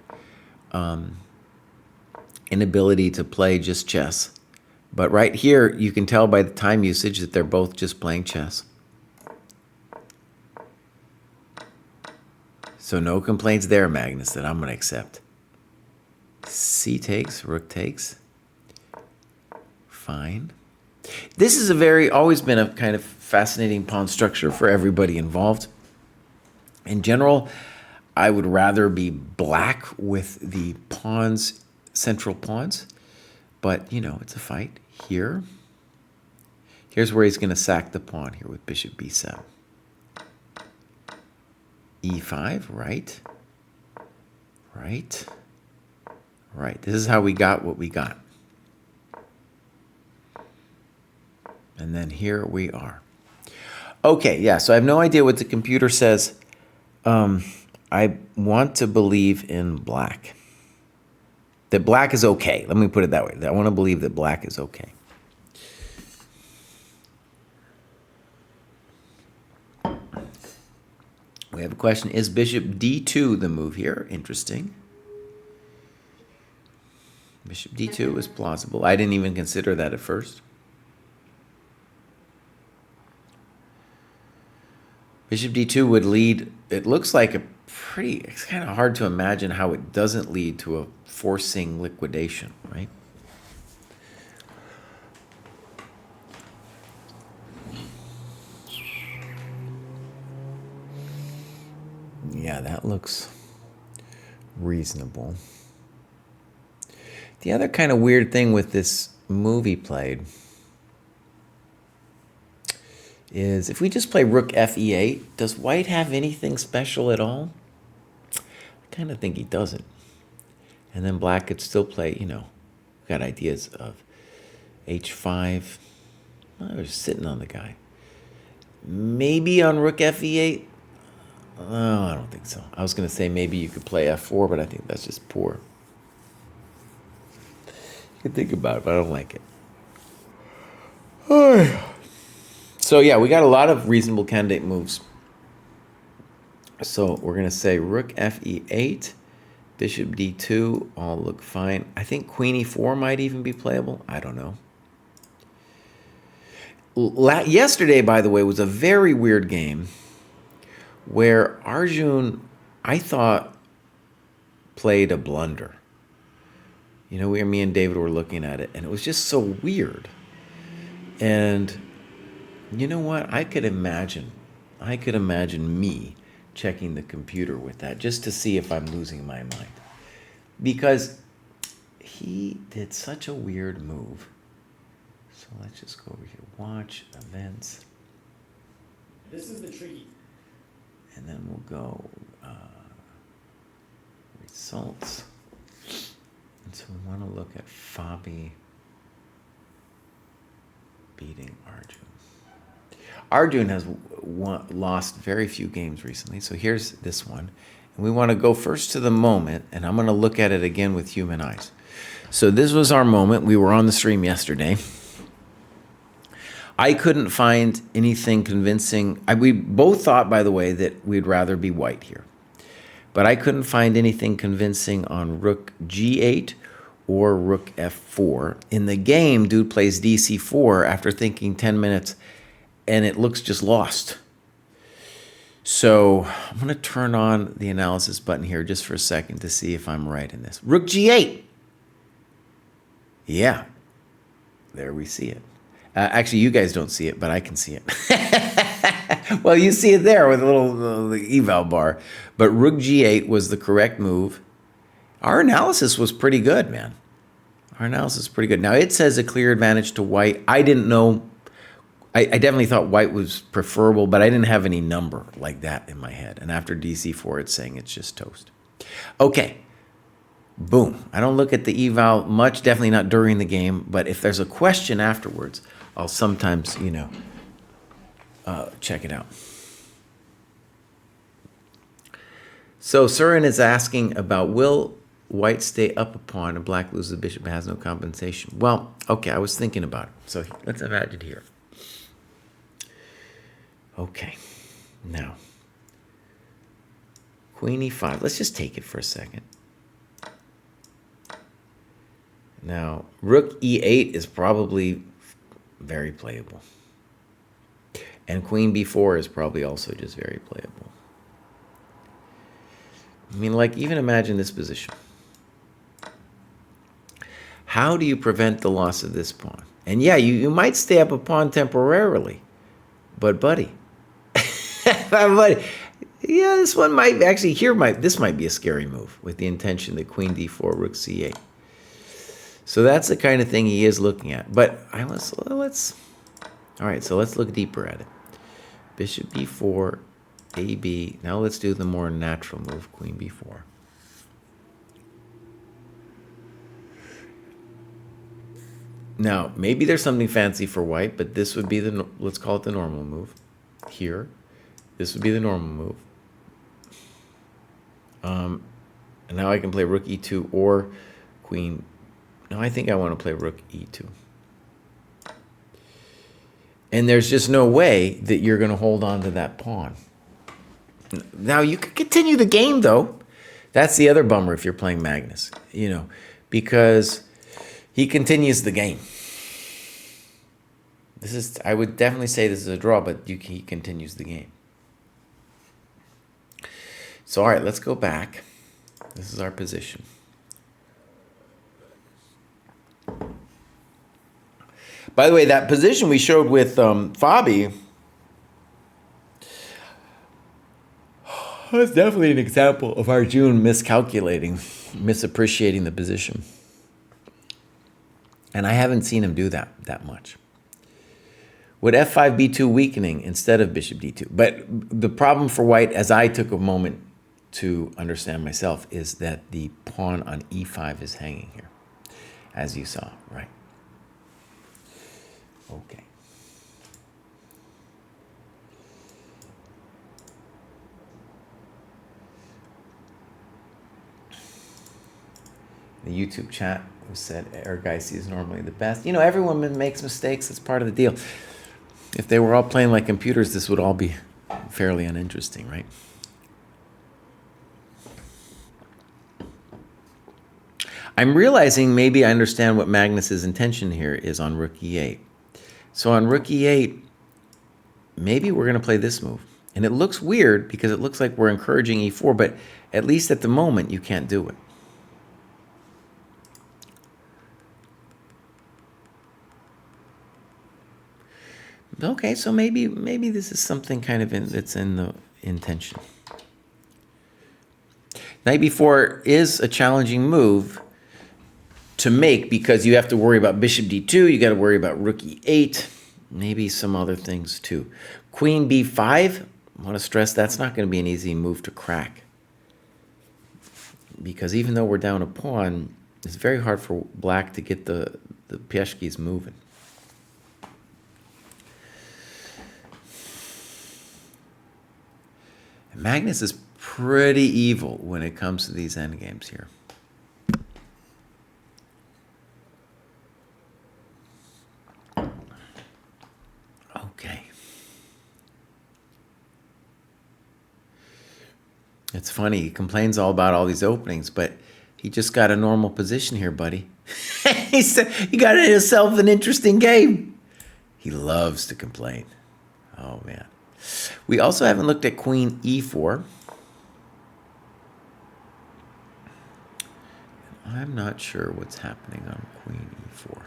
inability to play just chess. But right here, you can tell by the time usage that they're both just playing chess. So no complaints there, Magnus, that I'm going to accept. C takes, rook takes. Fine. This is always been a kind of fascinating pawn structure for everybody involved. In general, I would rather be black with the pawns, central pawns, but you know, it's a fight. Here's where he's going to sack the pawn here with bishop b7. e5, right. This is how we got what we got. And then here we are. Okay, yeah, so I have no idea what the computer says. I want to believe in black. That black is okay. Let me put it that way. I want to believe that black is okay. We have a question. Is bishop d2 the move here? Interesting. Bishop d2 is plausible. I didn't even consider that at first. Bishop d2 would lead, it looks like it's kind of hard to imagine how it doesn't lead to a forcing liquidation, right? Yeah, that looks reasonable. The other kind of weird thing with this move he played is if we just play rook fe8, does white have anything special at all? I kind of think he doesn't. And then black could still play, you know, got ideas of h5. I was sitting on the guy. Maybe on rook fe8? Oh, I don't think so. I was going to say maybe you could play f4, but I think that's just poor. You can think about it, but I don't like it. So yeah, we got a lot of reasonable candidate moves. So we're going to say rook fe8, bishop d2, all look fine. I think queen e4 might even be playable. I don't know. Yesterday, by the way, was a very weird game where Arjun, I thought, played a blunder. You know, me and David were looking at it, and it was just so weird. And you know what? I could imagine me checking the computer with that just to see if I'm losing my mind. Because he did such a weird move. So let's just go over here. Watch events. This is the tricky. And then we'll go results. And so we want to look at Fabi beating Arjun. Arjun has lost very few games recently, so here's this one. And we want to go first to the moment, and I'm going to look at it again with human eyes. So this was our moment. We were on the stream yesterday. I couldn't find anything convincing. We both thought, by the way, that we'd rather be white here. But I couldn't find anything convincing on rook g8 or rook f4. In the game, dude plays dc4 after thinking 10 minutes, and it looks just lost. So I'm going to turn on the analysis button here just for a second to see if I'm right in this. Rook g8. Yeah, there we see it. Actually, you guys don't see it, but I can see it. Well, you see it there with a little eval bar. But rook g8 was the correct move. Our analysis was pretty good, man. Our analysis is pretty good. Now, it says a clear advantage to white. I didn't know. I definitely thought white was preferable, but I didn't have any number like that in my head. And after dc4, it's saying it's just toast. Okay. Boom. I don't look at the eval much, definitely not during the game. But if there's a question afterwards, I'll sometimes, check it out. So Surin is asking about, will white stay up a pawn and black loses the bishop and has no compensation? Well, okay, I was thinking about it. So let's imagine here. Okay, now, queen e5. Let's just take it for a second. Now, rook e8 is probably very playable. And queen b4 is probably also just very playable. I mean, like, even imagine this position. How do you prevent the loss of this pawn? And yeah, you might stay up a pawn temporarily, but buddy, buddy, yeah, this one might actually this might be a scary move with the intention that queen d4, rook c8. So that's the kind of thing he is looking at. But all right, so let's look deeper at it. Bishop b4, ab. Now let's do the more natural move, queen b4. Now, maybe there's something fancy for white, but this would be let's call it the normal move. Here, this would be the normal move. And now I can play rook e2 or queen. No, I think I want to play rook e2. And there's just no way that you're going to hold on to that pawn. Now, you could continue the game, though. That's the other bummer if you're playing Magnus, because he continues the game. I would definitely say this is a draw, but he continues the game. So, all right, let's go back. This is our position. By the way, that position we showed with Fabi was definitely an example of Arjun misappreciating the position. And I haven't seen him do that much. With f5, b2 weakening instead of bishop d2. But the problem for white, as I took a moment to understand myself, is that the pawn on e5 is hanging here, as you saw, right? Okay. The YouTube chat who said Ergaisi is normally the best. Everyone makes mistakes. It's part of the deal. If they were all playing like computers, this would all be fairly uninteresting, right? I'm realizing maybe I understand what Magnus's intention here is on rook e8. So on rook e8, maybe we're going to play this move. And it looks weird because it looks like we're encouraging e4, but at least at the moment, you can't do it. Okay, so maybe this is something kind of that's in the intention. Knight b4 is a challenging move to make because you have to worry about bishop d2, you got to worry about rook e8, maybe some other things too. Queen b5, I want to stress that's not going to be an easy move to crack. Because even though we're down a pawn, it's very hard for black to get the pieszkis moving. Magnus is pretty evil when it comes to these endgames here. Okay. It's funny, he complains all about all these openings, but he just got a normal position here, buddy. He said he got himself an interesting game. He loves to complain. Oh, man. We also haven't looked at queen e4. I'm not sure what's happening on queen e4.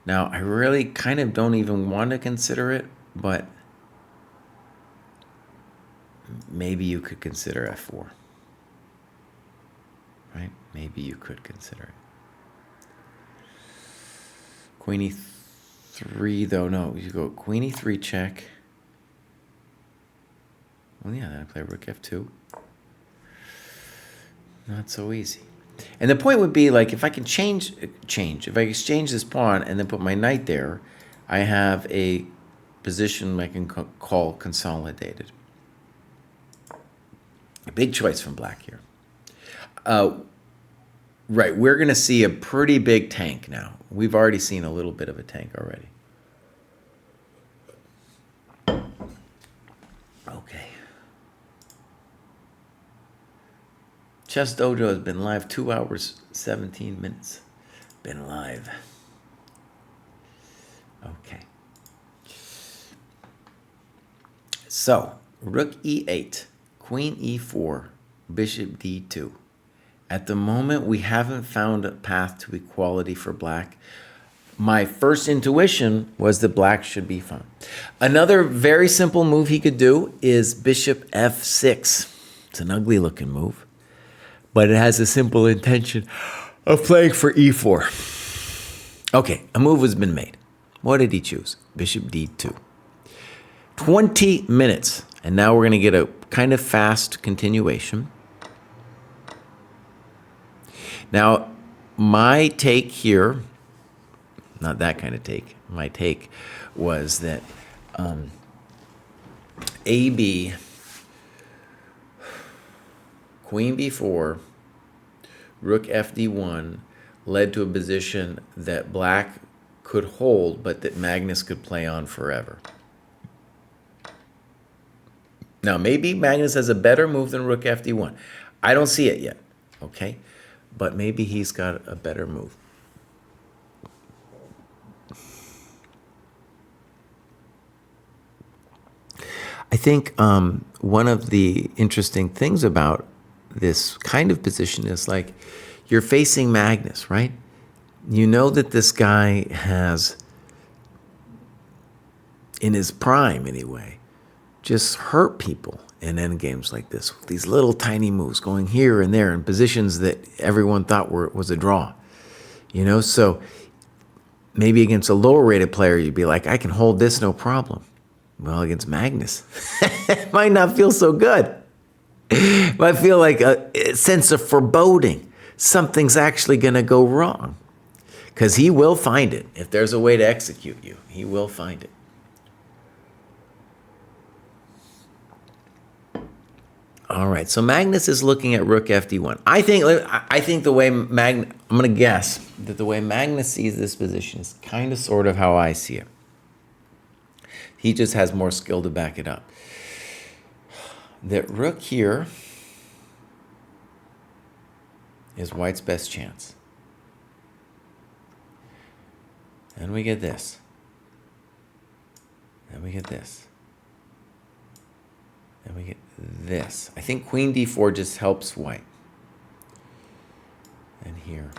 Now, I really kind of don't even want to consider it, but maybe you could consider f4. Right? Maybe you could consider it. Queen e3, though, no, you go queen e3 check. Well, yeah, then I play rook f2. Not so easy. And the point would be, like, if I can if I exchange this pawn and then put my knight there, I have a position I can call consolidated. A big choice from black here. Right, we're going to see a pretty big tank now. We've already seen a little bit of a tank already. Okay. ChessDojo has been live 2 hours, 17 minutes. Been live. Okay. So, rook e8, queen e4, bishop d2. At the moment, we haven't found a path to equality for black. My first intuition was that black should be fine. Another very simple move he could do is bishop f6. It's an ugly looking move, but it has a simple intention of playing for e4. Okay, a move has been made. What did he choose? Bishop d2. 20 minutes, and now we're going to get a kind of fast continuation. Now, my take here, not that kind of take, my take was that AB, queen b4, rook fd1 led to a position that black could hold, but that Magnus could play on forever. Now, maybe Magnus has a better move than rook fd1. I don't see it yet, okay? But maybe he's got a better move. I think one of the interesting things about this kind of position is like you're facing Magnus, right? You know that this guy has, in his prime anyway, just hurt people in endgames like this. These little tiny moves going here and there in positions that everyone thought was a draw. You know, so maybe against a lower rated player, you'd be like, I can hold this no problem. Well, against Magnus, it might not feel so good. It might feel like a sense of foreboding. Something's actually going to go wrong. Because he will find it. If there's a way to execute you, he will find it. All right, so Magnus is looking at rook fd1. I think the way I'm going to guess that the way Magnus sees this position is kind of sort of how I see it. He just has more skill to back it up. That rook here is white's best chance. Then we get this. Then we get this. Then we get this. I think queen d4 just helps white. And here.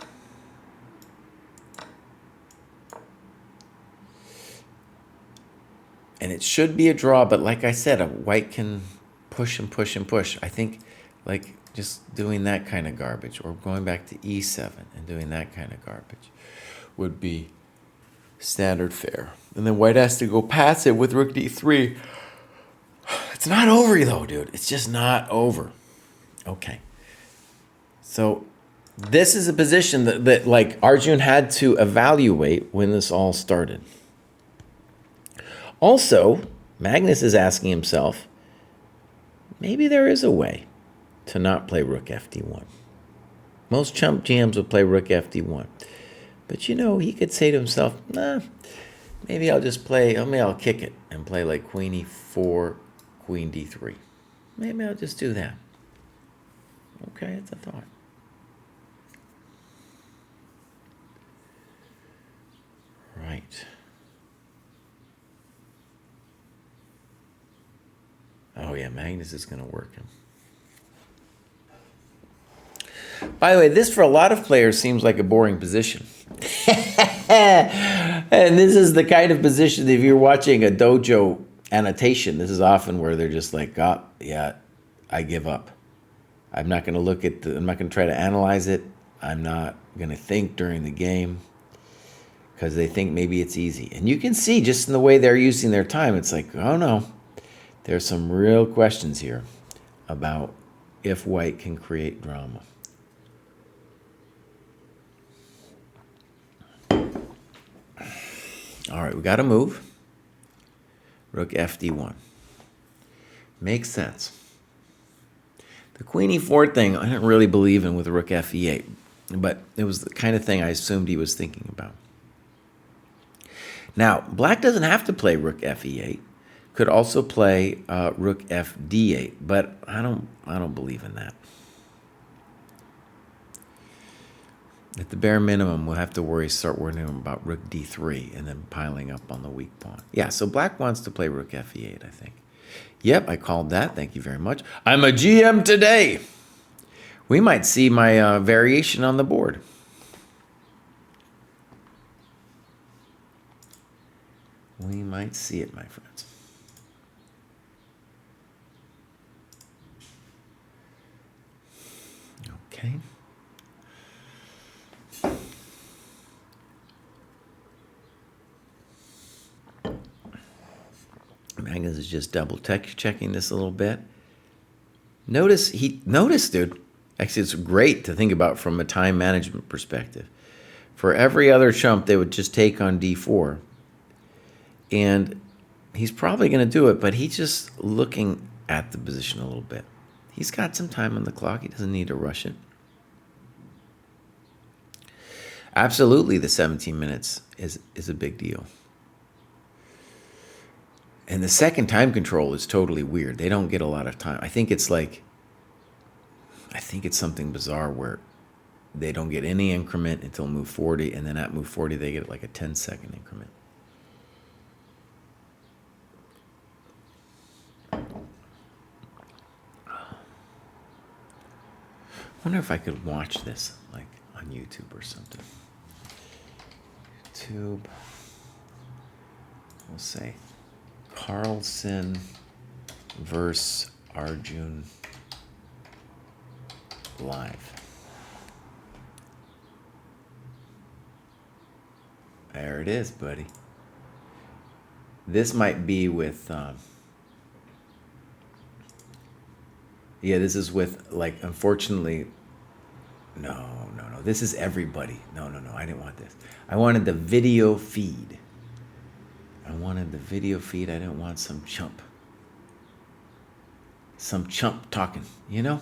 And it should be a draw, but like I said, a white can push and push and push. I think like just doing that kind of garbage or going back to e7 and doing that kind of garbage would be standard fare. And then white has to go past it with rook d3. It's not over though, dude. It's just not over. Okay. So this is a position that like Arjun had to evaluate when this all started. Also, Magnus is asking himself, maybe there is a way to not play rook fd1. Most chump GMs would play rook fd1. But you know, he could say to himself, nah, maybe I'll kick it and play like queen e4, queen d3. Maybe I'll just do that. Okay, it's a thought. Right. Oh yeah, Magnus is going to work him. By the way, this for a lot of players seems like a boring position. And this is the kind of position that if you're watching a dojo annotation, this is often where they're just like, oh, yeah, I give up. I'm not going to I'm not going to try to analyze it. I'm not going to think during the game because they think maybe it's easy. And you can see just in the way they're using their time, it's like, oh no, there's some real questions here about if white can create drama. All right, we got to move. Rook fd1. Makes sense. The queen e4 thing, I didn't really believe in with rook fe8, but it was the kind of thing I assumed he was thinking about. Now, black doesn't have to play rook fe8. Could also play rook fd8, but I don't believe in that. At the bare minimum, we'll have to start worrying about rook d3 and then piling up on the weak pawn. Yeah, so black wants to play rook fe8, I think. Yep, I called that. Thank you very much. I'm a GM today. We might see my variation on the board. We might see it, my friends. Okay. Magnus is just double checking this a little bit. Notice, dude. Actually, it's great to think about from a time management perspective. For every other chump, they would just take on d4. And he's probably going to do it, but he's just looking at the position a little bit. He's got some time on the clock. He doesn't need to rush it. Absolutely, the 17 minutes is a big deal. And the second time control is totally weird. They don't get a lot of time. I think it's something bizarre where they don't get any increment until move 40, and then at move 40 they get like a 10-second increment. I wonder if I could watch this like on YouTube or something. YouTube, we'll say Carlsen versus Arjun live. There it is, buddy. This might be with, yeah, this is with, like, unfortunately, no. This is everybody. No, I didn't want this. I wanted the video feed. I didn't want some chump. Some chump talking, you know?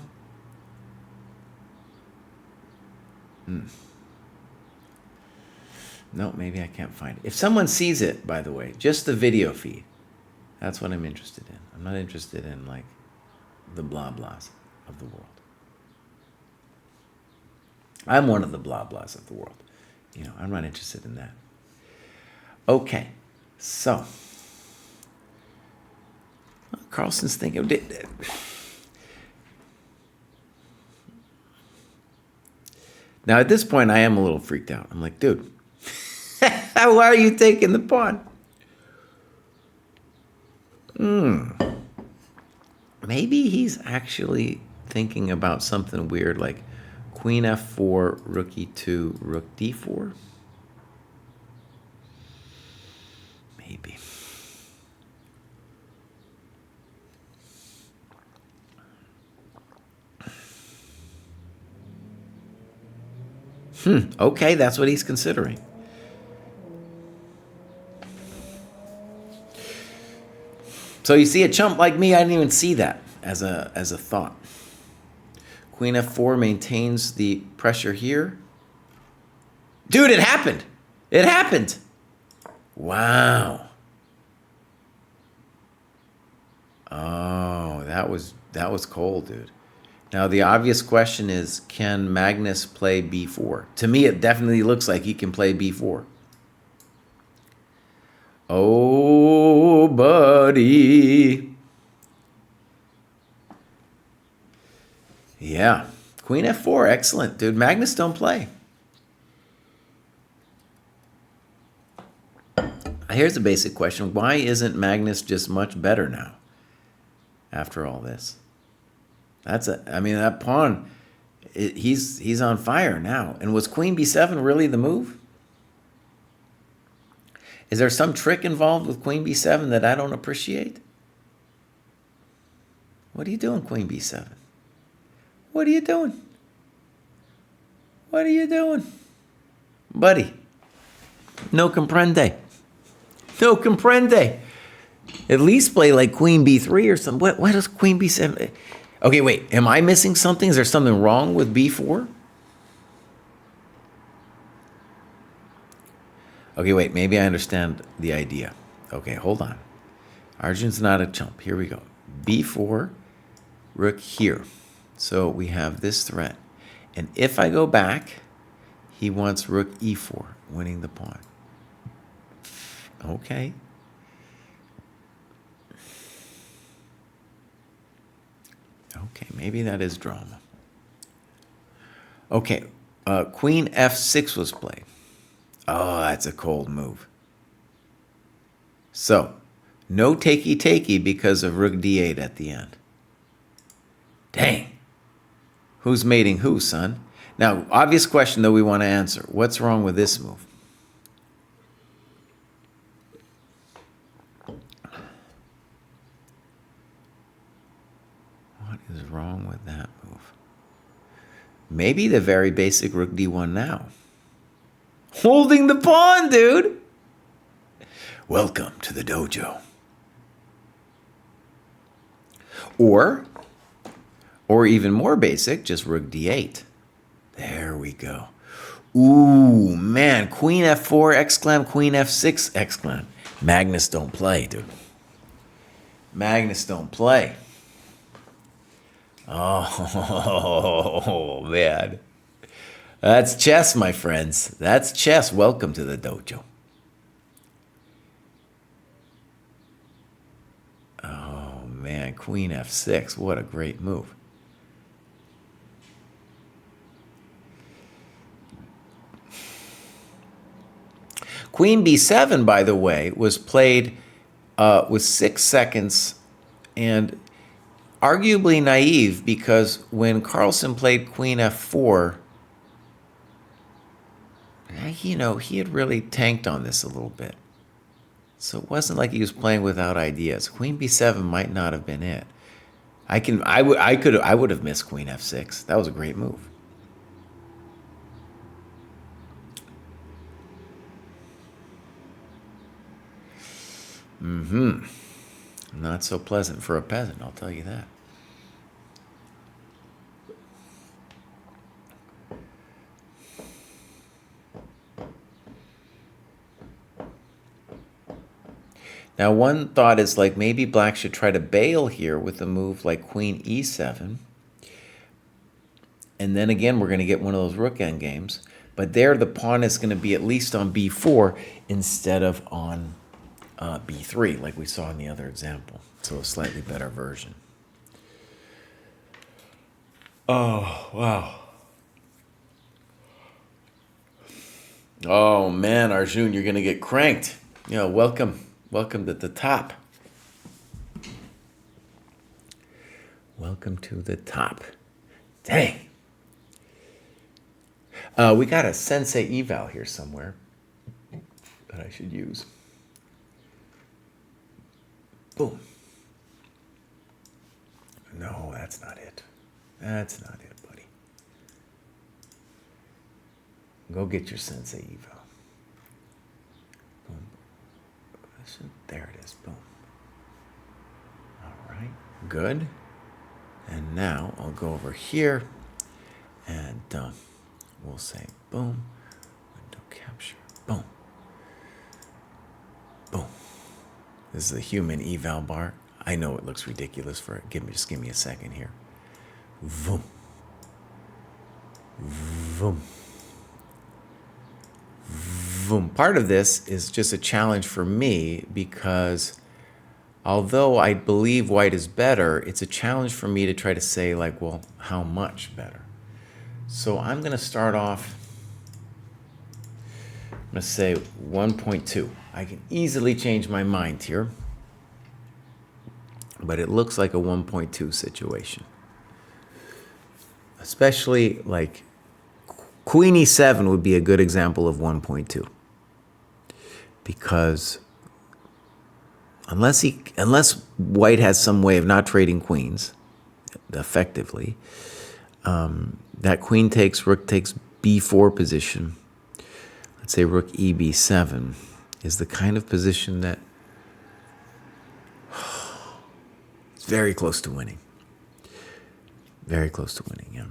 No, maybe I can't find it. If someone sees it, by the way, just the video feed, that's what I'm interested in. I'm not interested in, like, the blah blahs of the world. I'm one of the blah blahs of the world. You know, I'm not interested in that. Okay, so Carlsen's thinking. Now at this point, I am a little freaked out. I'm like, dude, why are you taking the pawn? Maybe he's actually thinking about something weird like Queen f4, Rook e2, Rook d4. Maybe. Okay, that's what he's considering. So you see a chump like me, I didn't even see that as a thought. Queen f4 maintains the pressure here. Dude, it happened. It happened. Wow. Oh, that was cold, dude. Now the obvious question is, can Magnus play b4? To me, it definitely looks like he can play b4. Oh, buddy. Yeah. Queen f4, excellent, dude. Magnus don't play. Here's a basic question. Why isn't Magnus just much better now after all this? That pawn, he's on fire now. And was queen b7 really the move? Is there some trick involved with queen b7 that I don't appreciate? What are you doing, queen b7? What are you doing? What are you doing? Buddy, no comprende. No comprende. At least play like queen b3 or something. What is queen b7? Okay, wait, am I missing something? Is there something wrong with b4? Okay, wait, maybe I understand the idea. Okay, hold on. Arjun's not a chump. Here we go. b4, rook here. So we have this threat. And if I go back, he wants rook e4, winning the pawn. Okay. Okay, maybe that is drama. Okay, queen f6 was played. Oh, that's a cold move. So, no takey-takey because of rook d8 at the end. Dang. Who's mating who, son? Now, obvious question, though, we want to answer. What's wrong with this move? What is wrong with that move? Maybe the very basic rook d1 now. Holding the pawn, dude! Welcome to the dojo. Or even more basic, just rook d8. There we go. Ooh, man, queen f4, exclam, queen f6, exclam. Magnus don't play, dude. Magnus don't play. Oh, man. That's chess, my friends. That's chess. Welcome to the dojo. Oh, man, queen f6. What a great move. Queen b7, by the way, was played with 6 seconds and arguably naive because when Carlsen played queen f4, he had really tanked on this a little bit. So it wasn't like he was playing without ideas. Queen b7 might not have been it. I would have missed queen f6. That was a great move. Not so pleasant for a peasant, I'll tell you that. Now, one thought is like maybe black should try to bail here with a move like queen e7. And then again, we're going to get one of those rook endgames. But there, the pawn is going to be at least on b4 instead of on b3, like we saw in the other example. So a slightly better version. Oh, wow. Oh, man, Arjun, you're going to get cranked. Welcome. Welcome to the top. Welcome to the top. Dang. We got a sensei eval here somewhere that I should use. Boom. No, that's not it. That's not it, buddy. Go get your sensei eval. Boom. There it is. Boom. All right. Good. And now I'll go over here and we'll say boom. Window capture. Boom. Boom. This is the human eval bar. I know it looks ridiculous for it. Just give me a second here. Vroom. Vroom. Vroom. Part of this is just a challenge for me because although I believe white is better, it's a challenge for me to try to say like, well, how much better? So I'm going to start off, I'm going to say 1.2. I can easily change my mind here, but it looks like a 1.2 situation. Especially like queen e7 would be a good example of 1.2. Because unless white has some way of not trading queens effectively, that queen takes, rook takes b4 position, let's say rook eb7, is the kind of position that it's very close to winning. Very close to winning, yeah.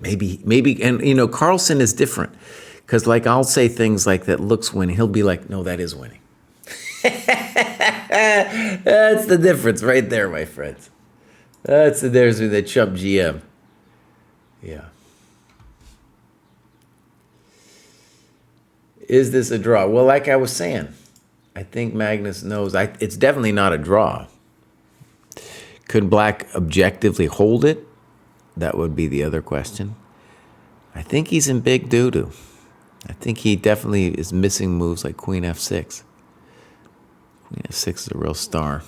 Maybe, and Carlsen is different. Because like I'll say things like that looks winning. He'll be like, no, that is winning. That's the difference right there, my friends. That's the difference with the chump GM. Yeah. Is this a draw? Well, like I was saying, I think Magnus knows. It's definitely not a draw. Could black objectively hold it? That would be the other question. I think he's in big doo-doo. I think he definitely is missing moves like Queen F6. Queen F6 is a real star.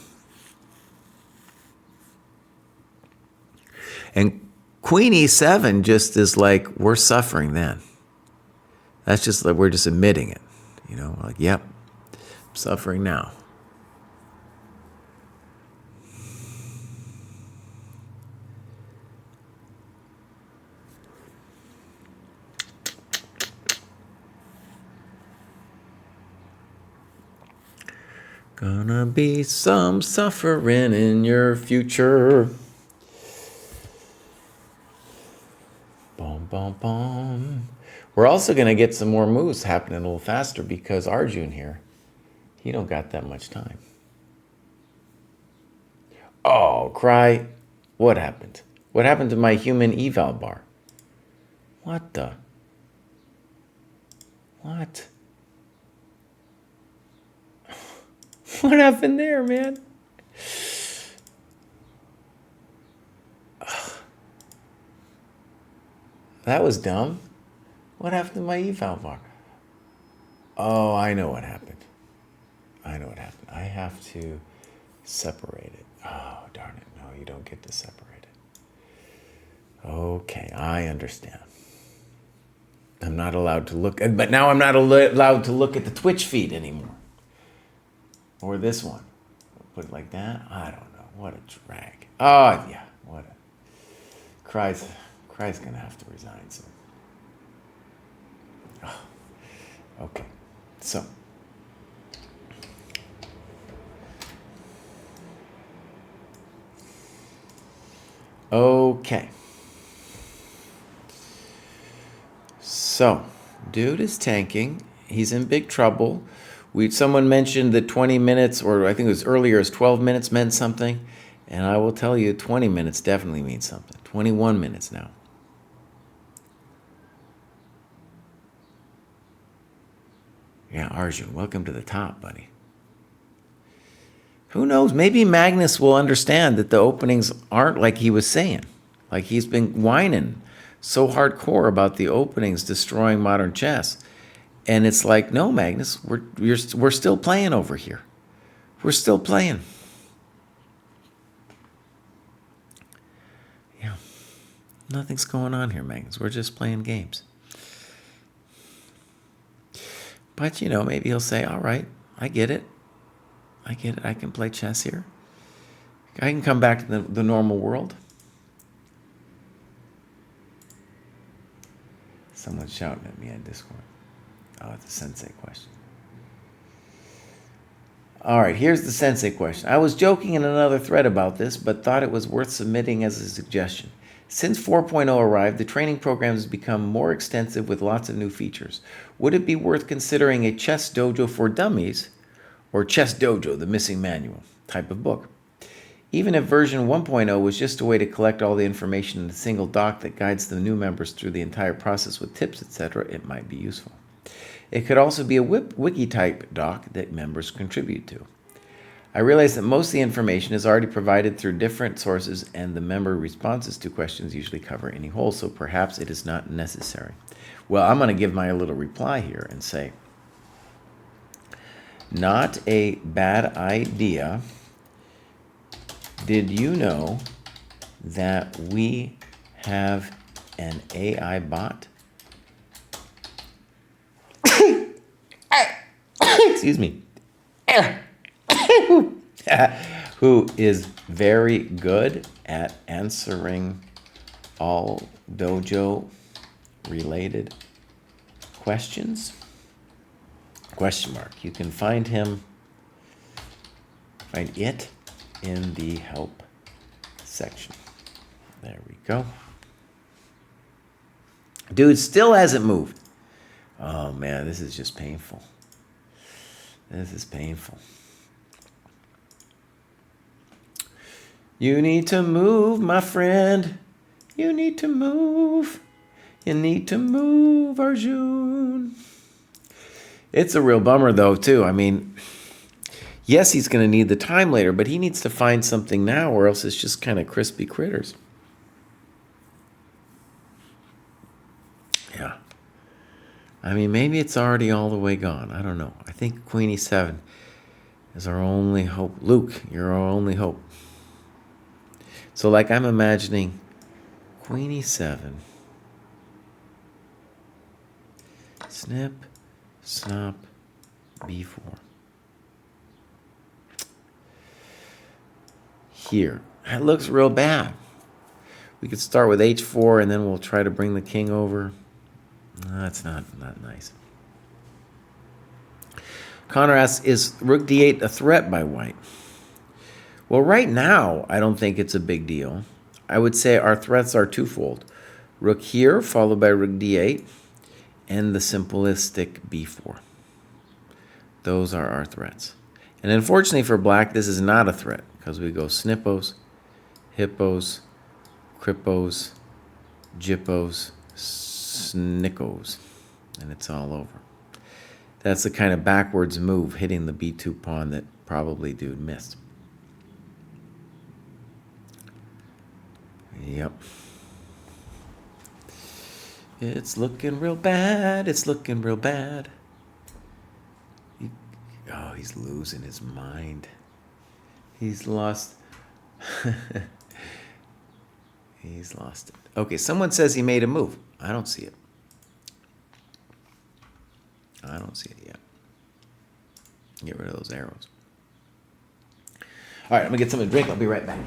And Queen E7 just is like, we're suffering then. That's just like, we're just admitting it. You know, like, yep, I'm suffering now. Gonna be some suffering in your future. Boom, boom, boom. We're also gonna get some more moves happening a little faster because Arjun here, he don't got that much time. Oh, Kraai, what happened? What happened to my human eval bar? What the? What? What happened there, man? That was dumb. What happened to my eval bar? Oh, I know what happened. I know what happened. I have to separate it. Oh, darn it. No, you don't get to separate it. Okay, I understand. I'm not allowed to look, but now I'm not allowed to look at the Twitch feed anymore. Or this one. Put it like that. I don't know. What a drag. Oh, yeah. What a... Kraai's going to have to resign soon. Oh, okay. So. Okay. So, dude is tanking. He's in big trouble. Someone mentioned that 20 minutes, or I think it was earlier, as 12 minutes meant something. And I will tell you, 20 minutes definitely means something. 21 minutes now. Yeah, Arjun, welcome to the top, buddy. Who knows? Maybe Magnus will understand that the openings aren't like he was saying. Like he's been whining so hardcore about the openings destroying modern chess. And it's like, no, Magnus, we're still playing over here. We're still playing. Yeah. Nothing's going on here, Magnus. We're just playing games. But, you know, maybe he'll say, all right, I get it. I get it. I can play chess here. I can come back to the normal world. Someone's shouting at me on Discord. Oh, it's a sensei question. All right, here's the sensei question. I was joking in another thread about this, but thought it was worth submitting as a suggestion. Since 4.0 arrived, the training program has become more extensive with lots of new features. Would it be worth considering a Chess Dojo for Dummies or Chess Dojo, the Missing Manual type of book? Even if version 1.0 was just a way to collect all the information in a single doc that guides the new members through the entire process with tips, etc., it might be useful. It could also be a wiki-type doc that members contribute to. I realize that most of the information is already provided through different sources and the member responses to questions usually cover any holes, so perhaps it is not necessary. Well, I'm going to give my little reply here and say, not a bad idea. Did you know that we have an AI bot? Excuse me. Who is very good at answering all dojo related questions? Question mark. You can find it in the help section. There we go. Dude still hasn't moved. Oh man, this is just painful. This is painful. You need to move, my friend. You need to move. You need to move, Arjun. It's a real bummer, though, too. I mean, Yes, he's going to need the time later, but he needs to find something now or else it's just kind of crispy critters. Yeah. I mean, maybe it's already all the way gone. I don't know. I think Queen E7 is our only hope. Luke, you're our only hope. So like I'm imagining Queen E7. Snip, snop, B4. Here. That looks real bad. We could start with H4 and then we'll try to bring the king over. No, that's not nice. Connor asks, is Rook D8 a threat by white? Well, right now, I don't think it's a big deal. I would say our threats are twofold. Rook here, followed by Rook D8, and the simplistic B4. Those are our threats. And unfortunately for black, this is not a threat, because we go snippos, hippos, crippos, jippos, snickos, and it's all over. That's the kind of backwards move hitting the B2 pawn that probably dude missed. Yep. It's looking real bad. It's looking real bad. Oh, he's losing his mind. He's lost. He's lost it. Okay, someone says he made a move. I don't see it. I don't see it yet. Get rid of those arrows. All right, I'm going to get something to drink. I'll be right back.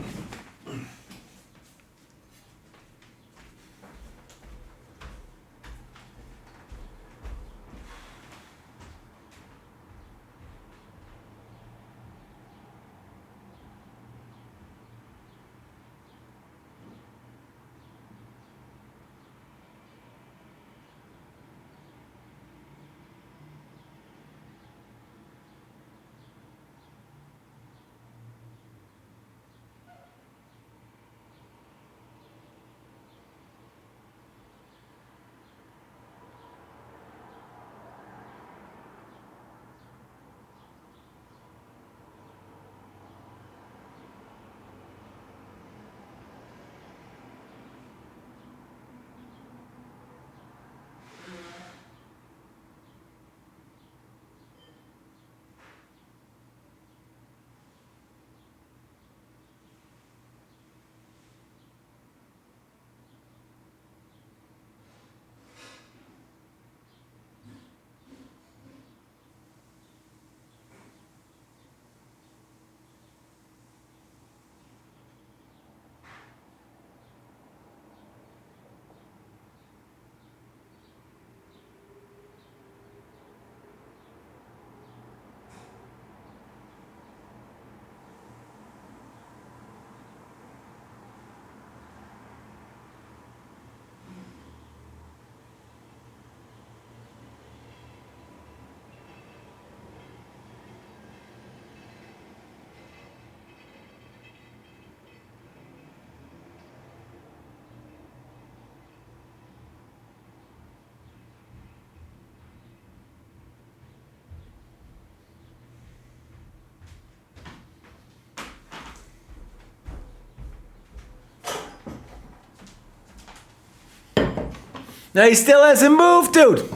Now he still hasn't moved, dude.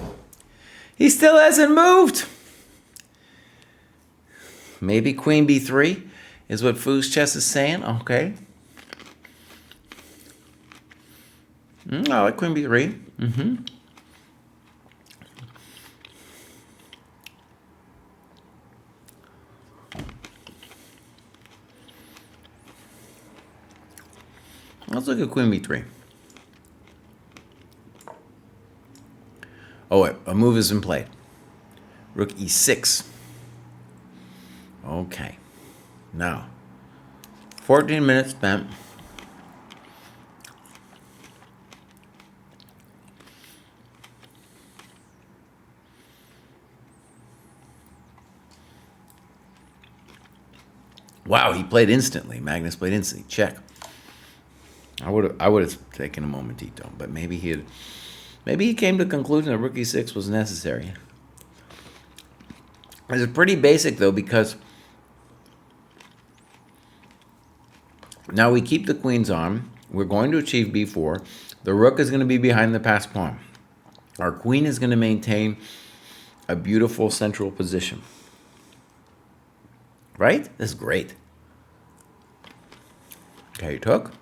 He still hasn't moved. Maybe Queen B3 is what Foos Chess is saying. Okay. I like Queen B3. Let's look at Queen B3. Oh, wait, a move has been played. Rook E6. Okay. Now, 14 minutes spent. Wow, he played instantly. Magnus played instantly. Check. I would have taken a momentito, but maybe he came to the conclusion that Rook E6 was necessary. It's pretty basic though, because Now we keep the queens on. We're going to achieve b4. The rook is going to be behind the passed pawn. Our queen is going to maintain a beautiful central position. Right? This is great. Okay, took.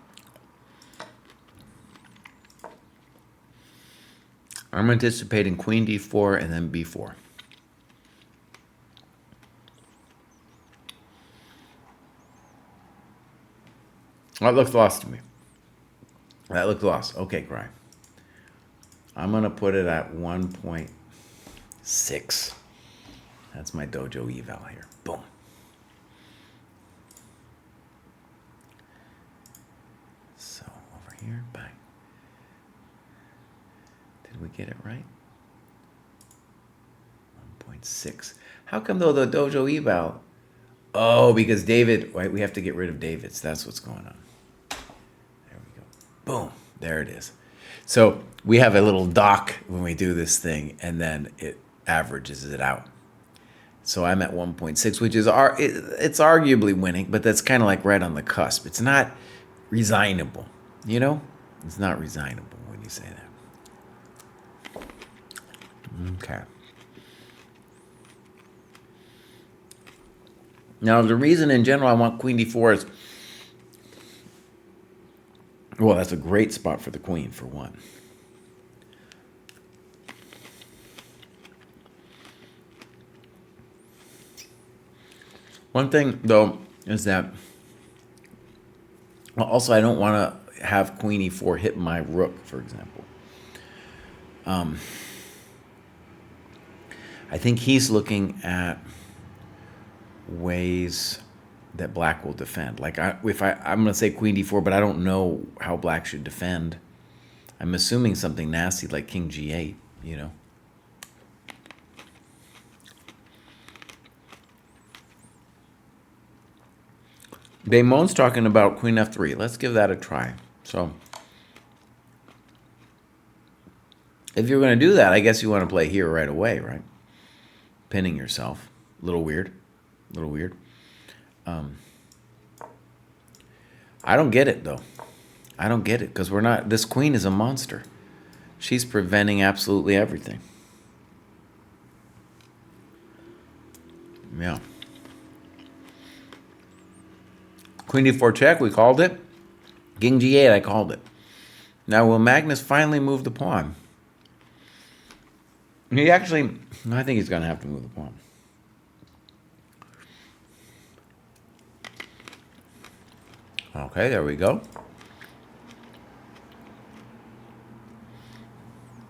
I'm anticipating queen d4 and then b4. That looks lost to me. That looks lost. Okay, Kraai. I'm going to put it at 1.6. That's my dojo eval here. Boom. So over here, bang. Did we get it right? 1.6. How come though the dojo eval? Oh, because David, right, we have to get rid of David's. That's what's going on. There we go. Boom. There it is. So we have a little dock when we do this thing, and then it averages it out. So I'm at 1.6, which is it's arguably winning, but that's kind of like right on the cusp. It's not resignable, you know? It's not resignable when you say that. Okay. Now, the reason in general I want queen d4 is, well, that's a great spot for the queen, for one. One thing, though, is that, well, also I don't want to have queen e4 hit my rook, for example. I think he's looking at ways that black will defend. Like I'm going to say queen d4, but I don't know how black should defend. I'm assuming something nasty like king g8, you know. Damon's talking about queen f3. Let's give that a try. So if you're going to do that, I guess you want to play here right away, right? Pinning yourself. A little weird. A little weird. I don't get it, though. I don't get it, because we're not... This queen is a monster. She's preventing absolutely everything. Yeah. Queen d4 check, we called it. King g8, I called it. Now, will Magnus finally move the pawn? He actually... I think he's going to have to move the pawn. Okay, there we go.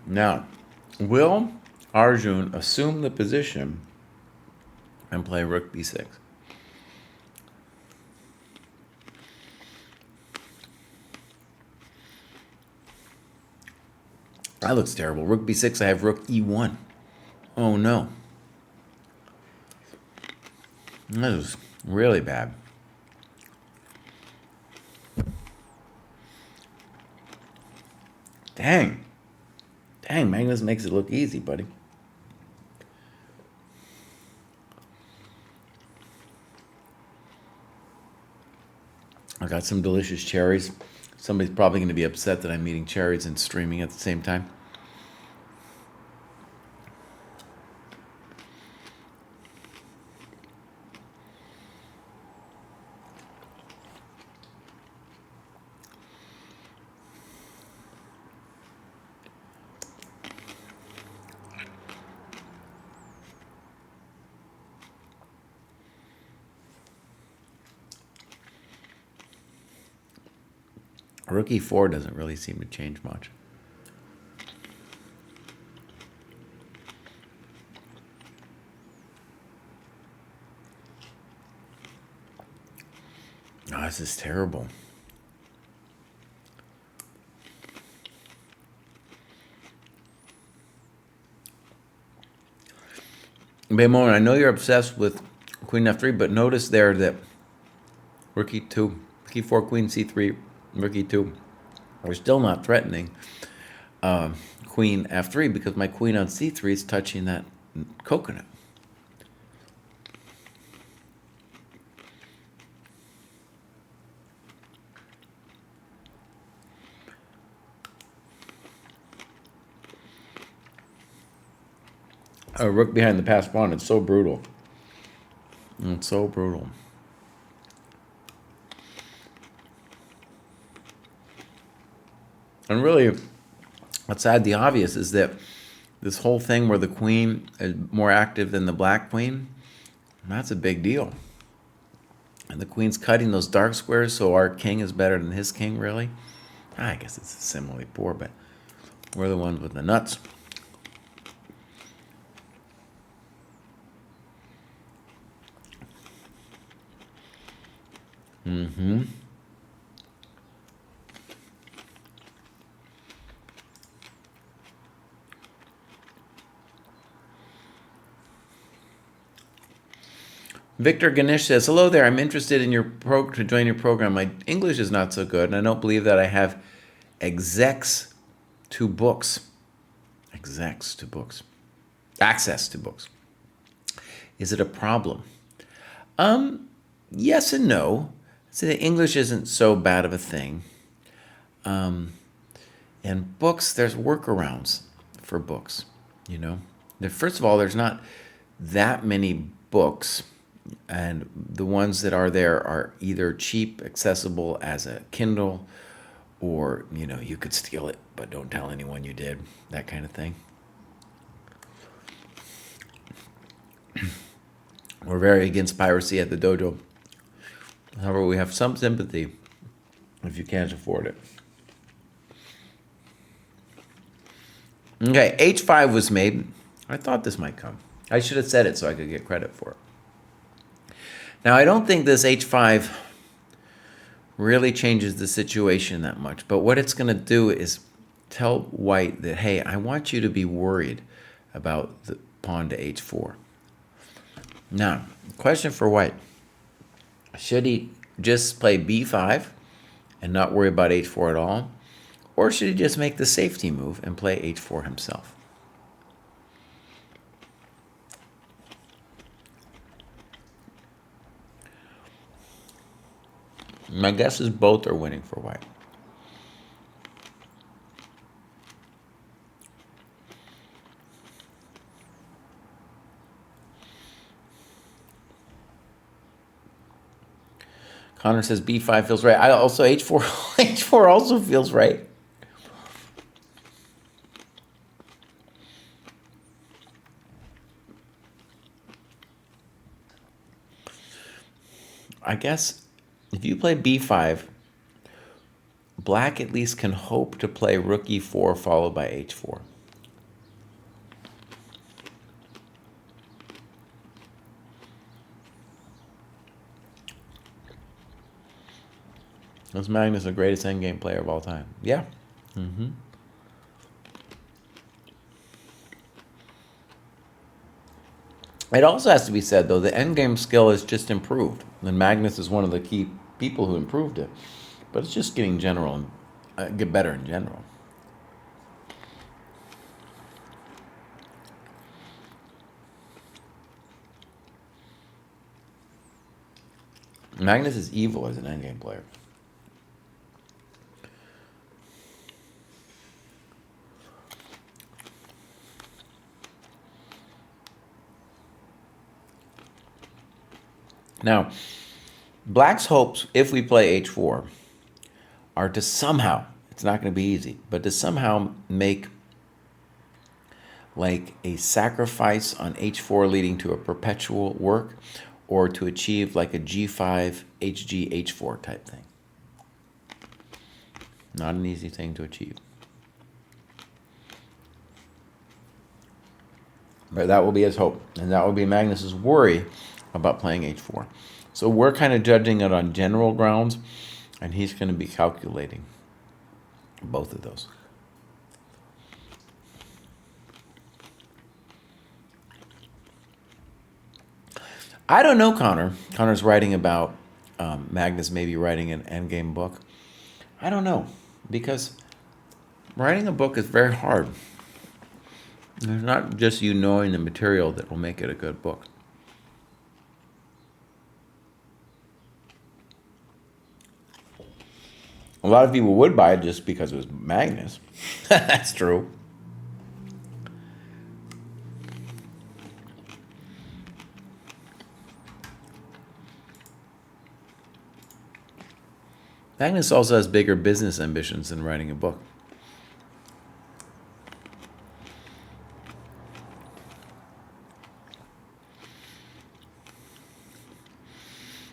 Now, will Arjun assume the position and play rook b6? That looks terrible. Rook b6, I have rook e1. Oh no. This is really bad. Dang. Dang, Magnus makes it look easy, buddy. I got some delicious cherries. Somebody's probably going to be upset that I'm eating cherries and streaming at the same time. Rook e4 doesn't really seem to change much. Oh, this is terrible. Baymon, I know you're obsessed with queen f3, but notice there that rook e2, rook e4, queen c3, rook e2. We're still not threatening queen f3 because my queen on c3 is touching that coconut. a rook behind the passed pawn. It's so brutal. It's so brutal. And really, outside the obvious is that this whole thing where the queen is more active than the black queen, that's a big deal. And the queen's cutting those dark squares, so our king is better than his king, really. I guess it's similarly poor, but we're the ones with the nuts. Mm-hmm. Victor Ganesh says, hello there. I'm interested in to join your program. My English is not so good, and I don't believe that I have access to books. Is it a problem? Yes and no. So the English isn't so bad of a thing. And books, there's workarounds for books, you know. First of all, there's not that many books, and the ones that are there are either cheap, accessible as a Kindle, or, you could steal it, but don't tell anyone you did, that kind of thing. We're very against piracy at the dojo. However, we have some sympathy if you can't afford it. Okay, H5 was made. I thought this might come. I should have said it so I could get credit for it. Now, I don't think this H5 really changes the situation that much, but what it's going to do is tell white that, hey, I want you to be worried about the pawn to H4. Now, question for white. Should he just play B5 and not worry about H4 at all? Or should he just make the safety move and play H4 himself? My guess is both are winning for white. Connor says B5 feels right. I also H4 H4 also feels right. I guess if you play B5, black at least can hope to play rook E4 followed by H4. Was Magnus the greatest endgame player of all time? Yeah. Mm-hmm. It also has to be said, though, the endgame skill is just improved. And Magnus is one of the key people who improved it. But it's just getting get better in general. Magnus is evil as an endgame player. Now, black's hopes, if we play H4, are to somehow, it's not going to be easy, but to somehow make like a sacrifice on H4 leading to a perpetual work, or to achieve like a G5, HG, H4 type thing. Not an easy thing to achieve. But that will be his hope, and that will be Magnus's worry about playing H4. So we're kind of judging it on general grounds, and he's going to be calculating both of those. I don't know, Connor. Connor's writing about Magnus maybe writing an endgame book. I don't know, because writing a book is very hard. It's not just you knowing the material that will make it a good book. A lot of people would buy it just because it was Magnus. That's true. Magnus also has bigger business ambitions than writing a book.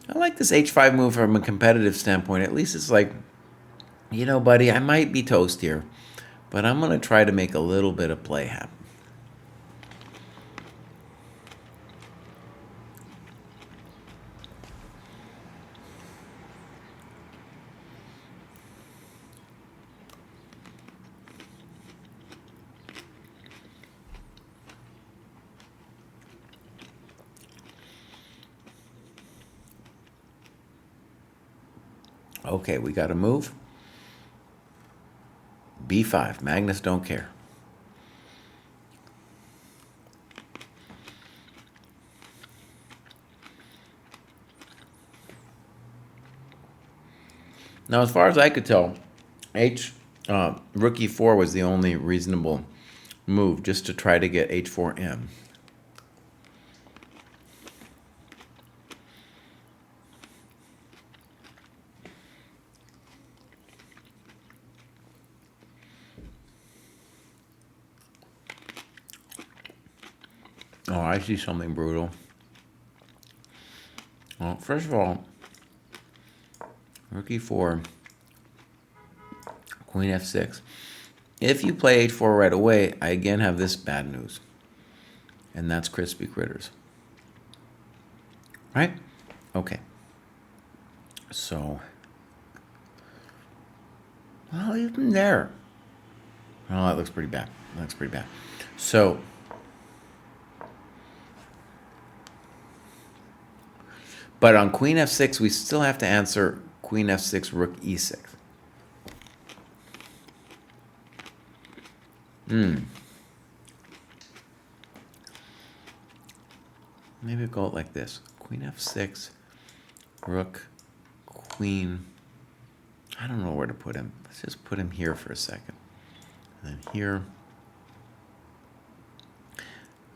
I like this h5 move from a competitive standpoint. At least it's like, you know, buddy, I might be toast here, but I'm going to try to make a little bit of play happen. Okay, we got to move. B5. Magnus don't care. Now, as far as I could tell, rook e4 was the only reasonable move, just to try to get h4m. Oh, I see something brutal. Well, first of all, rook e4, queen f6. If you play h4 right away, I again have this bad news. And that's crispy critters. Right? Okay. So, well, even there. Oh, that looks pretty bad. That looks pretty bad. So, but on queen f6, we still have to answer queen f6, rook e6. Maybe go like this. Queen f6, rook, queen. I don't know where to put him. Let's just put him here for a second. And then here.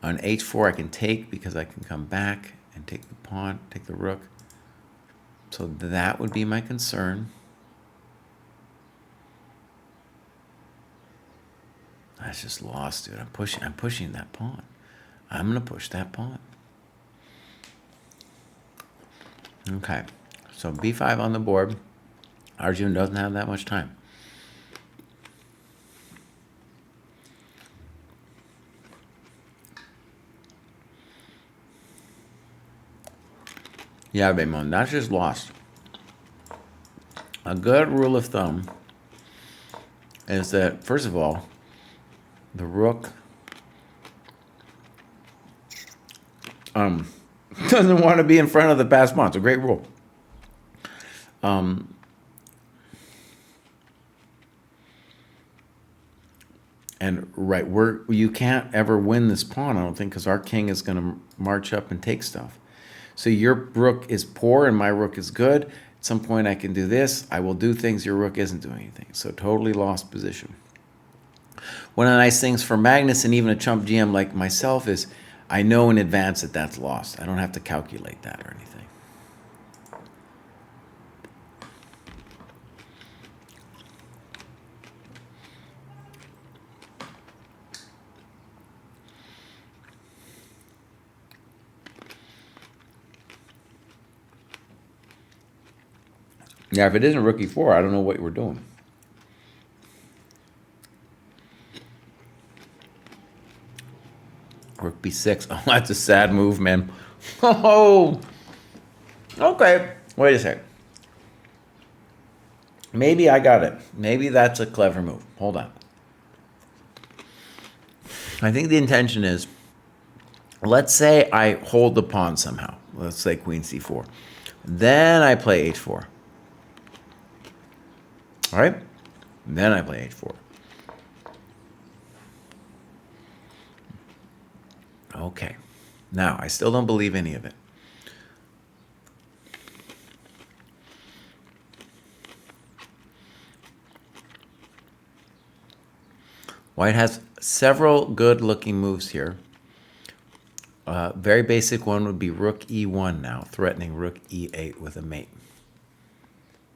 On h4, I can take because I can come back and take the pawn, take the rook. So that would be my concern. That's just lost, dude. I'm pushing that pawn. I'm gonna push that pawn. Okay, so b5 on the board. Arjun doesn't have that much time. Yeah, Baymon, that's just lost. A good rule of thumb is that, first of all, the rook doesn't want to be in front of the passed pawn. It's a great rule. And right, you can't ever win this pawn, I don't think, because our king is going to march up and take stuff. So your rook is poor and my rook is good. At some point I can do this. I will do things your rook isn't doing anything. So totally lost position. One of the nice things for Magnus and even a chump GM like myself is I know in advance that that's lost. I don't have to calculate that or anything. Yeah, if it isn't rook e4, I don't know what we're doing. Rook b6. Oh, that's a sad move, man. Oh, okay. Wait a sec. Maybe I got it. Maybe that's a clever move. Hold on. I think the intention is, let's say I hold the pawn somehow. Let's say queen c4. Then I play h4. All right? Then I play h4. Okay. Now, I still don't believe any of it. White has several good-looking moves here. Very basic one would be rook e1 now, threatening rook e8 with a mate.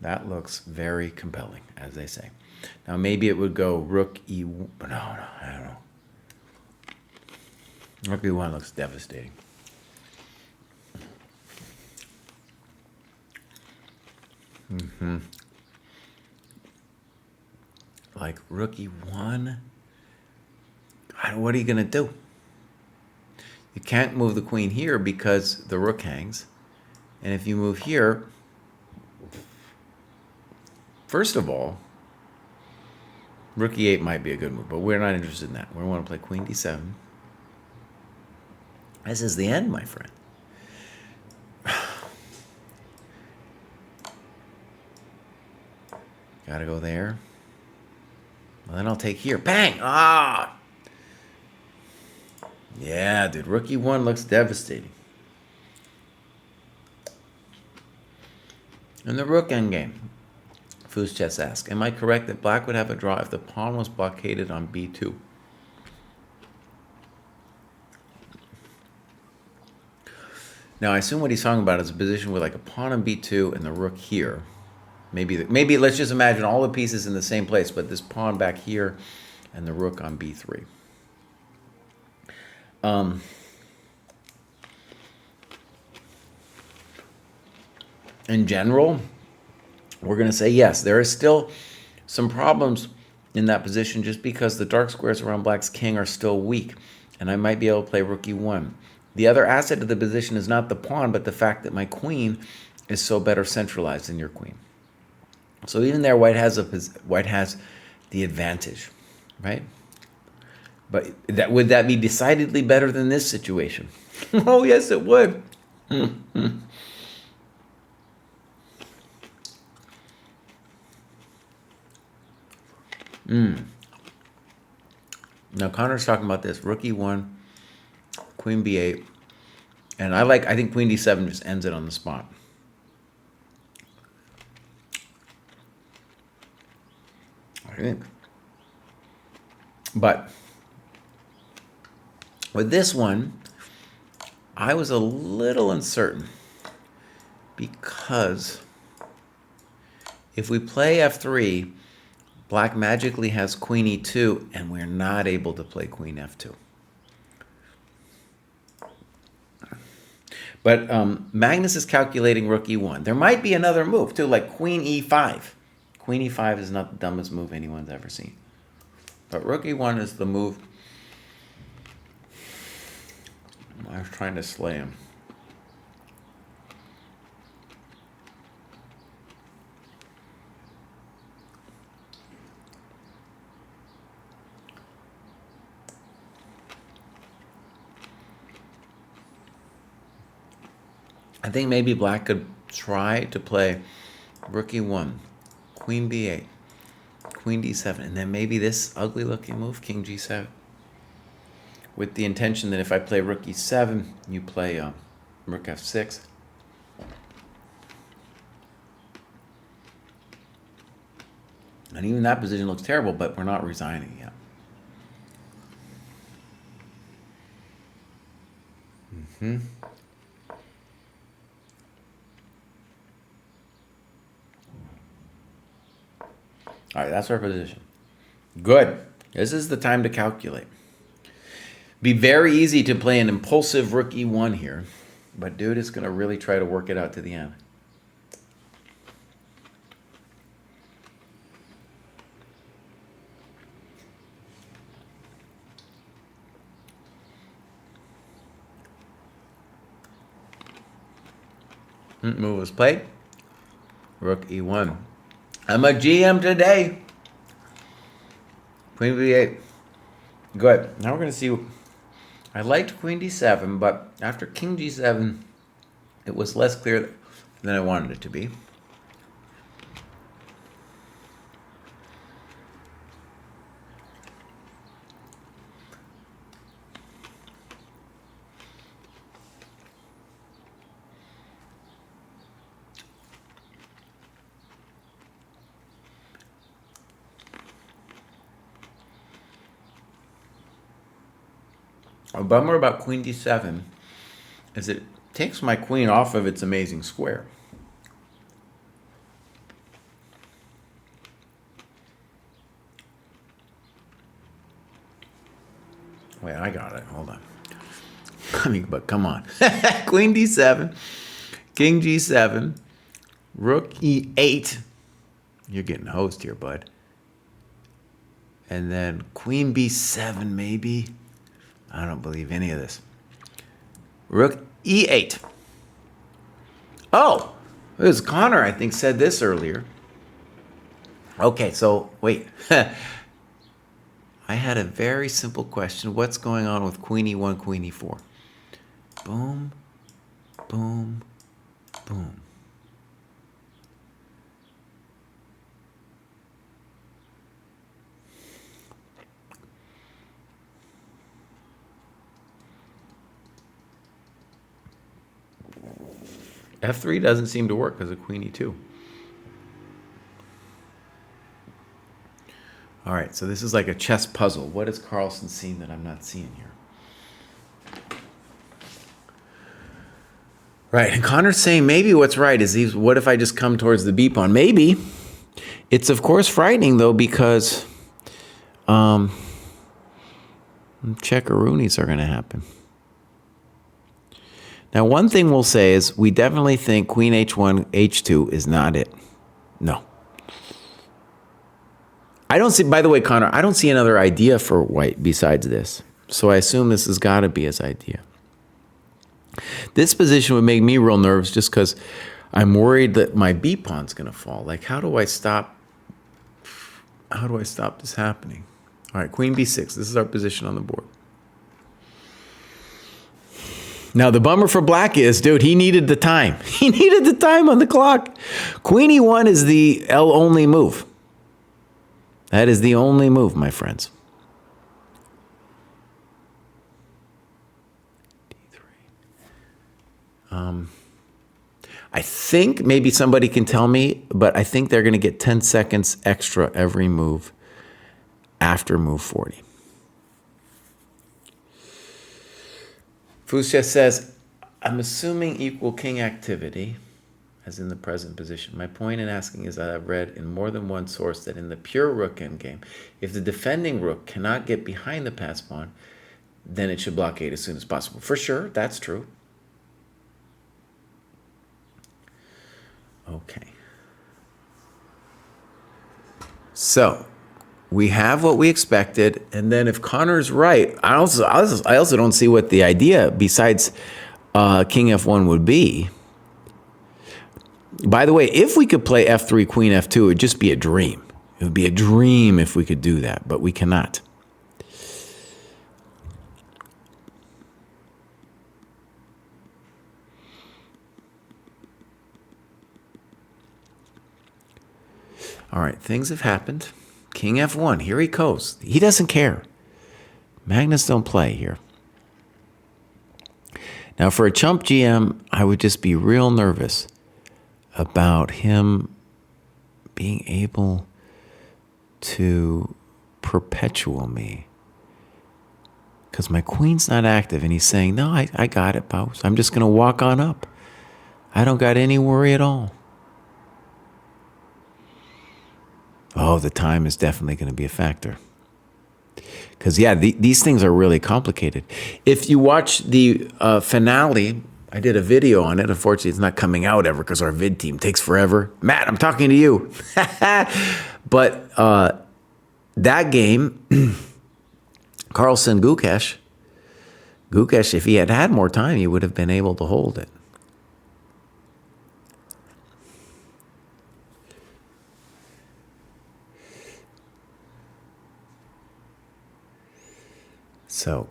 That looks very compelling, as they say. Now maybe it would go rook e. But no, I don't know. Rook e1 looks devastating. Like rook e1. What are you gonna do? You can't move the queen here because the rook hangs. And if you move here, first of all, rook e8 might be a good move, but we're not interested in that. We want to play queen d7. This is the end, my friend. Gotta go there. Well, then I'll take here. Bang! Ah! Yeah, dude. Rook e1 looks devastating. And the rook endgame. Foos Chess asks, am I correct that black would have a draw if the pawn was blockaded on b2? Now, I assume what he's talking about is a position with like a pawn on b2 and the rook here. Maybe let's just imagine all the pieces in the same place, but this pawn back here and the rook on b3. In general, we're going to say yes, there is still some problems in that position just because the dark squares around black's king are still weak, and I might be able to play rook e1. The other asset of the position is not the pawn, but the fact that my queen is so better centralized than your queen. So even there, white has the advantage, right? But would that be decidedly better than this situation? Oh, yes, it would. Now Connor's talking about this rook e1, queen b8, and I think queen d7 just ends it on the spot. I think. But with this one, I was a little uncertain because if we play f3, black magically has queen e2, and we're not able to play queen f2. But Magnus is calculating rook e1. There might be another move, too, like queen e5. Queen e5 is not the dumbest move anyone's ever seen. But rook e1 is the move. I was trying to slay him. I think maybe black could try to play rook e1, queen b8, queen d7, and then maybe this ugly looking move, king g7, with the intention that if I play rook e7, you play rook f6. And even that position looks terrible, but we're not resigning yet. All right, that's our position. Good. This is the time to calculate. Be very easy to play an impulsive rook e1 here, but dude is going to really try to work it out to the end. Move was played. Rook e1. I'm a GM today. Queen b8. Good. Now we're going to see. I liked queen d7, but after king g7, it was less clear than I wanted it to be. A bummer about queen d7 is it takes my queen off of its amazing square. Wait, I got it. Hold on. I mean, but come on. Queen d7, king g7, rook e8. You're getting hosed here, bud. And then queen b7, maybe. I don't believe any of this. Rook e8. Oh, it was Connor, I think, said this earlier. Okay, so wait. I had a very simple question. What's going on with queen e1, queen e4? Boom, boom, boom. F3 doesn't seem to work because of queen e2. All right, so this is like a chess puzzle. What is Carlson seeing that I'm not seeing here? Right, and Connor's saying maybe what's right is what if I just come towards the B pawn? Maybe. It's of course frightening though because checkeroonies are going to happen. Now, one thing we'll say is we definitely think queen h1, h2 is not it. No. I don't see, by the way, Connor, I don't see another idea for white besides this. So I assume this has got to be his idea. This position would make me real nervous just because I'm worried that my B pawn's going to fall. Like, how do I stop this happening? All right, queen b6. This is our position on the board. Now, the bummer for black is, dude, he needed the time. He needed the time on the clock. Queen e1 is the only move. That is the only move, my friends. D3. I think maybe somebody can tell me, but I think they're going to get 10 seconds extra every move after move 40. Fusha says, I'm assuming equal king activity, as in the present position. My point in asking is that I've read in more than one source that in the pure rook endgame, if the defending rook cannot get behind the pass pawn, then it should blockade as soon as possible. For sure, that's true. Okay. So, we have what we expected, and then if Connor's right, I also don't see what the idea besides king f1 would be. By the way, if we could play f3, queen f2, it would just be a dream. It would be a dream if we could do that, but we cannot. All right, things have happened. King f1, here he goes. He doesn't care. Magnus don't play here. Now, for a chump GM, I would just be real nervous about him being able to perpetual me. Because my queen's not active, and he's saying, no, I got it, Paus. I'm just going to walk on up. I don't got any worry at all. Oh, the time is definitely going to be a factor. Because, yeah, these things are really complicated. If you watch the finale, I did a video on it. Unfortunately, it's not coming out ever because our vid team takes forever. Matt, I'm talking to you. But that game, Carlsen Gukesh, if he had had more time, he would have been able to hold it. So,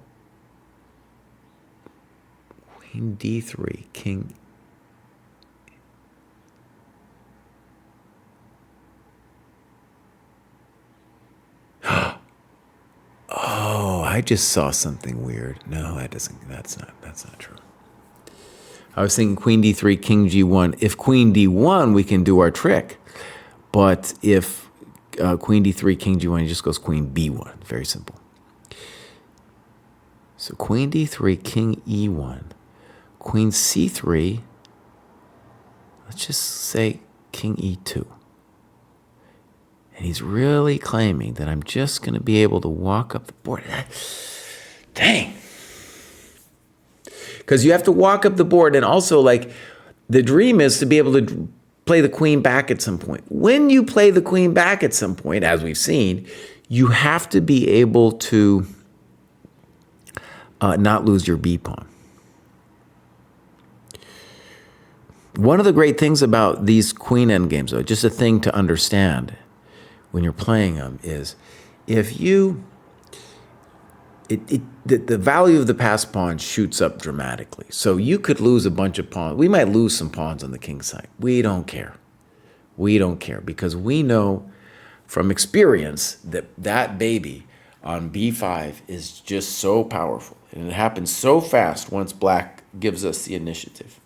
queen d3, king. Oh, I just saw something weird. No, that's not true. I was thinking queen d3, king g1. If queen d1, we can do our trick. But if queen d3, king g1, it just goes queen b1. Very simple. So queen d3, king e1, queen c3, let's just say king e2. And he's really claiming that I'm just going to be able to walk up the board. Dang. Because you have to walk up the board, and also, like, the dream is to be able to play the queen back at some point. When you play the queen back at some point, as we've seen, you have to be able to not lose your B pawn. One of the great things about these queen endgames, though, just a thing to understand when you're playing them, is if you, the value of the passed pawn shoots up dramatically. So you could lose a bunch of pawns. We might lose some pawns on the king side. We don't care. We don't care because we know from experience that that baby on b5 is just so powerful. And it happens so fast once black gives us the initiative.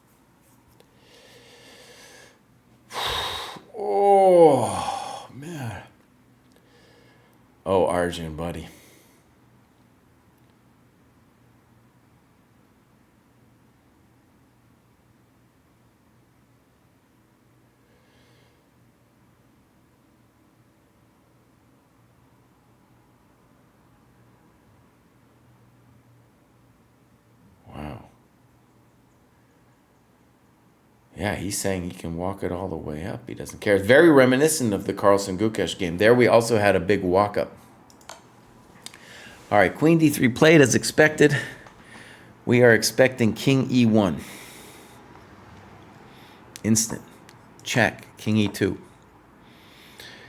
Oh, man. Oh, Arjun, buddy. Wow. Yeah, he's saying he can walk it all the way up. He doesn't care. It's very reminiscent of the Carlsen-Gukesh game. There we also had a big walk-up. All right, queen d3 played as expected. We are expecting king e1. Instant. Check. King e2.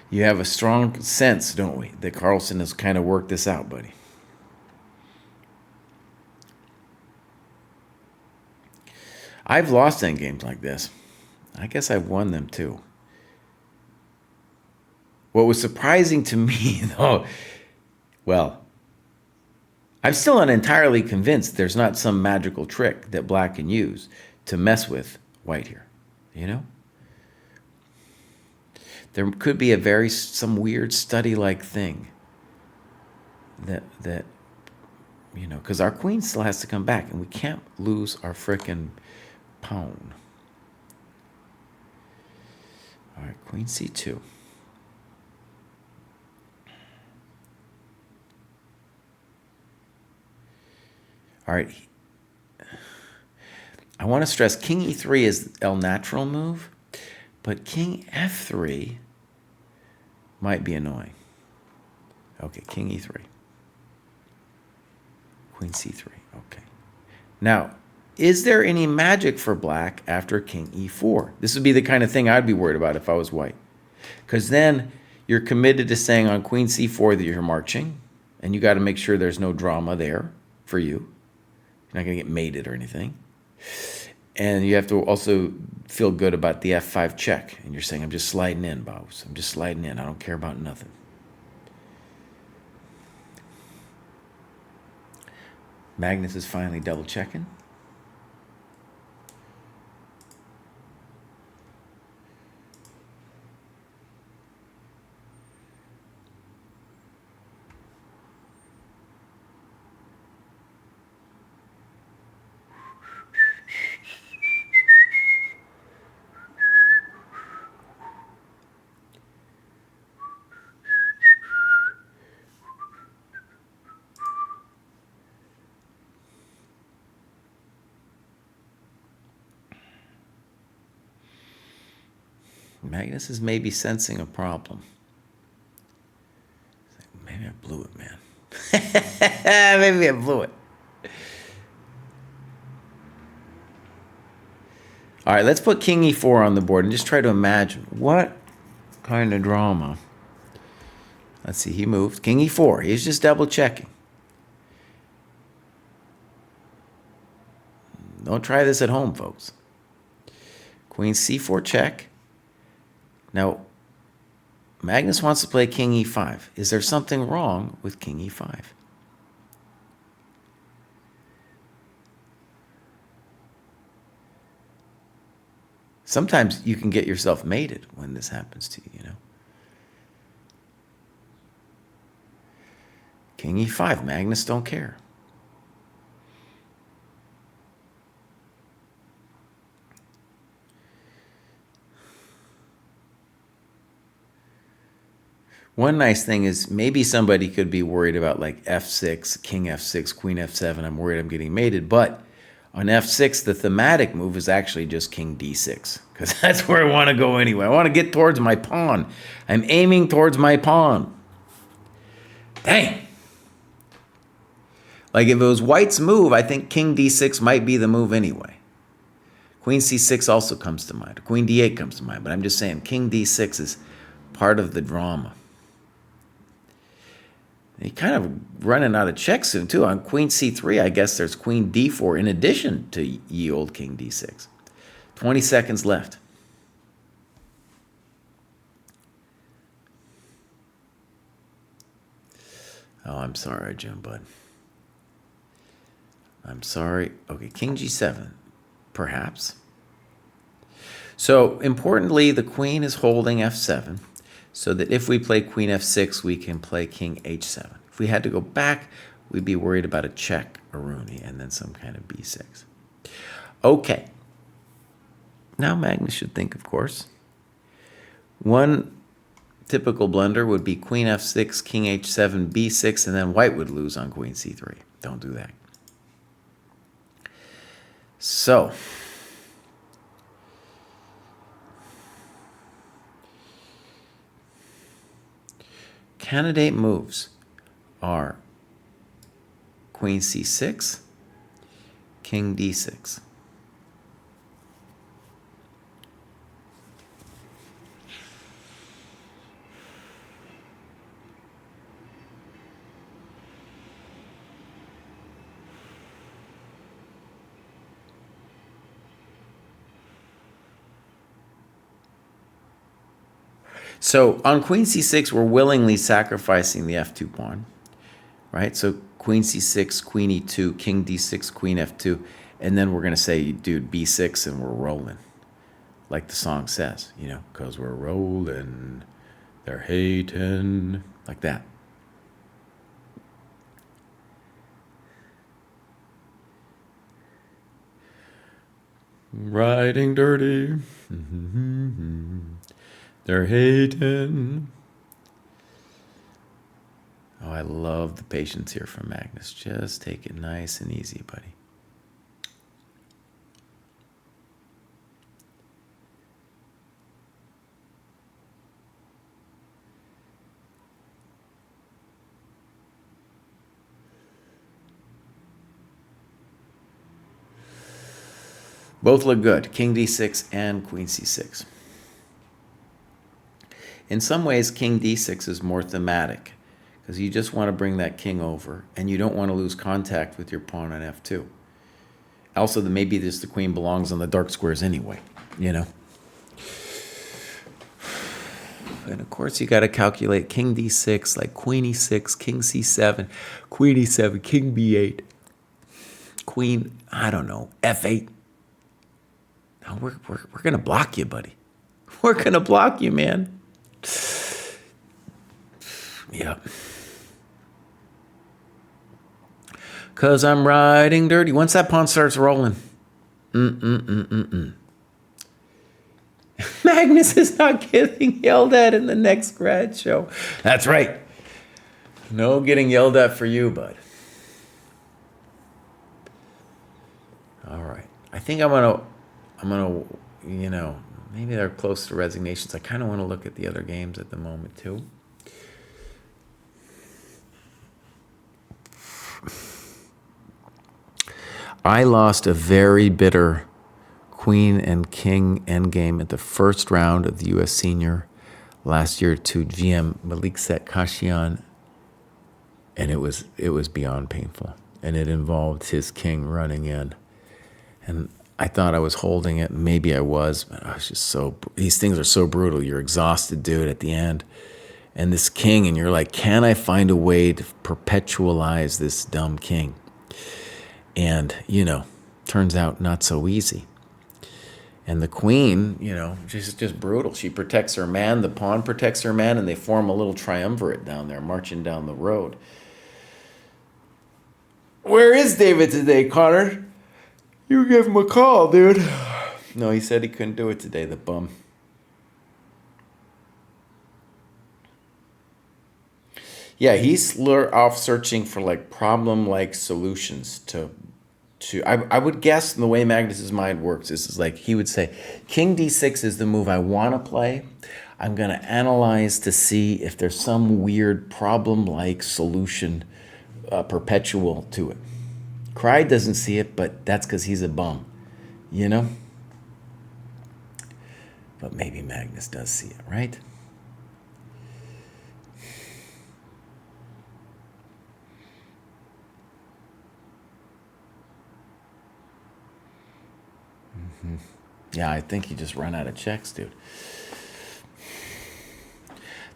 You have a strong sense, don't we, that Carlsen has kind of worked this out, buddy. I've lost endgames like this. I guess I've won them too. What was surprising to me, though, well, I'm still not entirely convinced there's not some magical trick that black can use to mess with white here, you know? There could be some weird study-like thing that you know, because our queen still has to come back, and we can't lose our frickin' pawn. All right, queen c2. All right. I want to stress king e3 is el natural move, but king f3 might be annoying. Okay, king e3. Queen c3. Okay. Now, is there any magic for black after king e4? This would be the kind of thing I'd be worried about if I was white. Because then you're committed to saying on queen c4 that you're marching, and you got to make sure there's no drama there for you. You're not going to get mated or anything. And you have to also feel good about the f5 check. And you're saying, I'm just sliding in, boss. I'm just sliding in. I don't care about nothing. Magnus is finally double checking. Magnus is maybe sensing a problem. Maybe I blew it, man. Maybe I blew it. All right, let's put king e4 on the board and just try to imagine what kind of drama. Let's see, he moved. King e4. He's just double checking. Don't try this at home, folks. Queen c4 check. Now, Magnus wants to play king e5. Is there something wrong with king e5? Sometimes you can get yourself mated when this happens to you, you know. King e5. Magnus don't care. One nice thing is maybe somebody could be worried about like f6, king f6, queen f7. I'm worried I'm getting mated. But on f6, the thematic move is actually just king d6, because that's where I want to go anyway. I want to get towards my pawn. I'm aiming towards my pawn. Dang. Like if it was white's move, I think king d6 might be the move anyway. Queen c6 also comes to mind. Queen d8 comes to mind. But I'm just saying king d6 is part of the drama. You're kind of running out of checks soon, too. On queen c3, I guess there's queen d4 in addition to ye old king d6. 20 seconds left. Oh, I'm sorry, Jim Bud. I'm sorry. Okay, king g7, perhaps. So, importantly, the queen is holding f7, so that if we play queen f6, we can play king h7. If we had to go back, we'd be worried about a check, a rooney, and then some kind of b6. Okay. Now Magnus should think, of course. One typical blunder would be queen f6, king h7, b6, and then white would lose on queen c3. Don't do that. So, candidate moves are queen c6, king d6. So on queen c6, we're willingly sacrificing the f2 pawn, right? So queen c6, queen e2, king d6, queen f2, and then we're going to say, dude, b6, and we're rolling, like the song says, you know, because we're rolling, they're hating, like that. Riding dirty. They're hating. Oh, I love the patience here from Magnus. Just take it nice and easy, buddy. Both look good, king d6 and queen c6. In some ways, king d6 is more thematic, because you just want to bring that king over, and you don't want to lose contact with your pawn on f2. Also, maybe the queen belongs on the dark squares anyway, you know. And of course, you got to calculate king d6, like queen e6, king c7, queen e7, king b8, queen, I don't know, f8. No, we're going to block you, buddy. We're going to block you, man. Yeah. Because I'm riding dirty. Once that pawn starts rolling. Magnus is not getting yelled at in the next grad show. That's right. No getting yelled at for you, bud. All right. I think I'm gonna, you know, maybe they're close to resignations. I kind of want to look at the other games at the moment, too. I lost a very bitter queen and king endgame at the first round of the U.S. Senior last year to GM Malikset Kashian, and it was beyond painful. And it involved his king running in. And I thought I was holding it, and maybe I was, but I was just these things are so brutal. You're exhausted, dude, at the end. And this king, and you're like, can I find a way to perpetualize this dumb king? And, you know, turns out not so easy. And the queen, you know, she's just brutal. She protects her man, the pawn protects her man, and they form a little triumvirate down there, marching down the road. Where is David today, Connor? You give him a call, dude. No, he said he couldn't do it today, the bum. Yeah, he's off searching for like problem-like solutions to. I would guess the way Magnus's mind works is like he would say, King D6 is the move I want to play. I'm going to analyze to see if there's some weird problem-like solution perpetual to it. Kraai doesn't see it, but that's because he's a bum, you know? But maybe Magnus does see it, right? Yeah, I think he just ran out of checks, dude.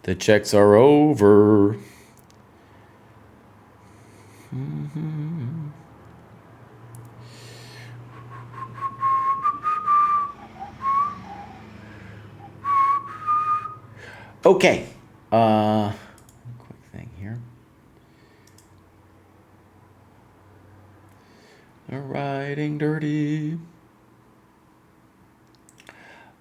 The checks are over. Okay. Quick thing here. They're riding dirty.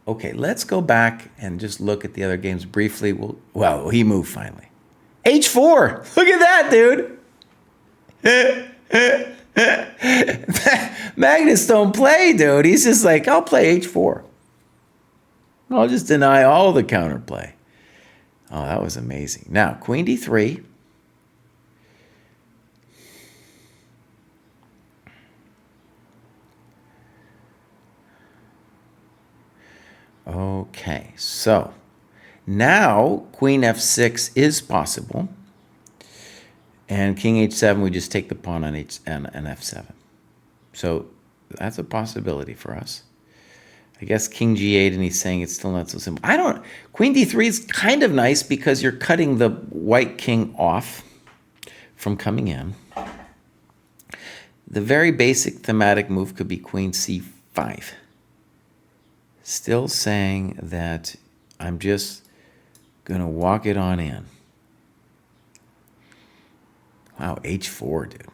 Okay, let's go back and just look at the other games briefly. Well, he moved finally. H4. Look at that, dude. Magnus don't play, dude. He's just like, I'll play H4. I'll just deny all the counterplay. Oh, that was amazing. Now, Queen D3. Okay, so now Queen F6 is possible. And King H7, we just take the pawn on F7. So that's a possibility for us. I guess King G8, and he's saying it's still not so simple. Queen D3 is kind of nice because you're cutting the white king off from coming in. The very basic thematic move could be Queen C5. Still saying that I'm just going to walk it on in. Wow, H4, dude.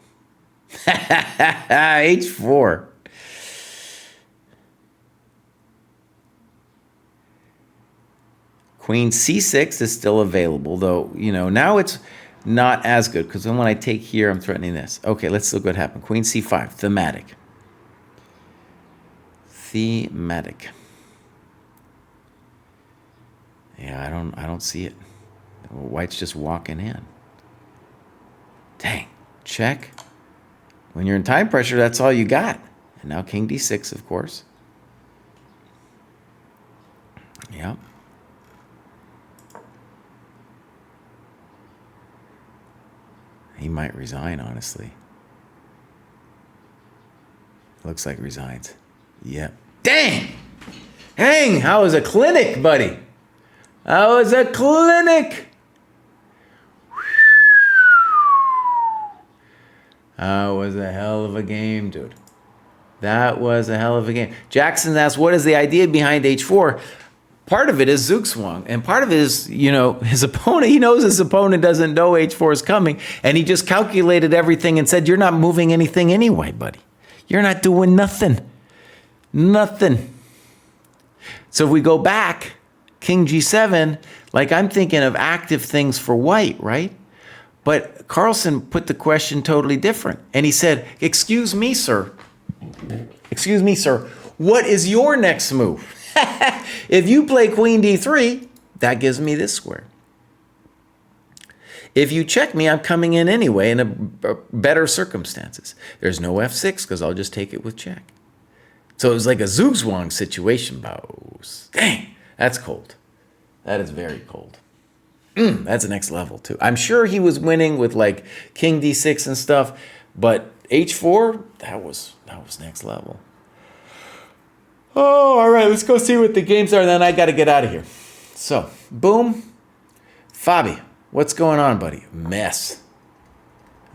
H4. Queen C6 is still available, though, now it's not as good because then when I take here, I'm threatening this. Okay, let's look what happened. Queen C5, thematic. Thematic. Yeah, I don't see it. White's just walking in. Dang. Check. When you're in time pressure, that's all you got. And now King D6, of course. Yep. He might resign, honestly. Looks like resigns. Yep. Dang! Hang! How was a clinic, buddy? That was a clinic. That was a hell of a game, dude. That was a hell of a game. Jackson asked, what is the idea behind H4? Part of it is Zugzwang, and part of it is, his opponent, he knows his opponent doesn't know H4 is coming, and he just calculated everything and said, you're not moving anything anyway, buddy. You're not doing nothing. Nothing. So if we go back, King G7, like I'm thinking of active things for white, right? But Carlson put the question totally different. And he said, excuse me, sir. Excuse me, sir. What is your next move? If you play Queen D3, that gives me this square. If you check me, I'm coming in anyway in a better circumstances. There's no F6 because I'll just take it with check. So it was like a Zugzwang situation, boss. Dang, that's cold. That is very cold. That's the next level, too. I'm sure he was winning with, like, King D6 and stuff, but H4, that was next level. Oh, all right, let's go see what the games are, then I got to get out of here. So, boom. Fabi, what's going on, buddy? Mess.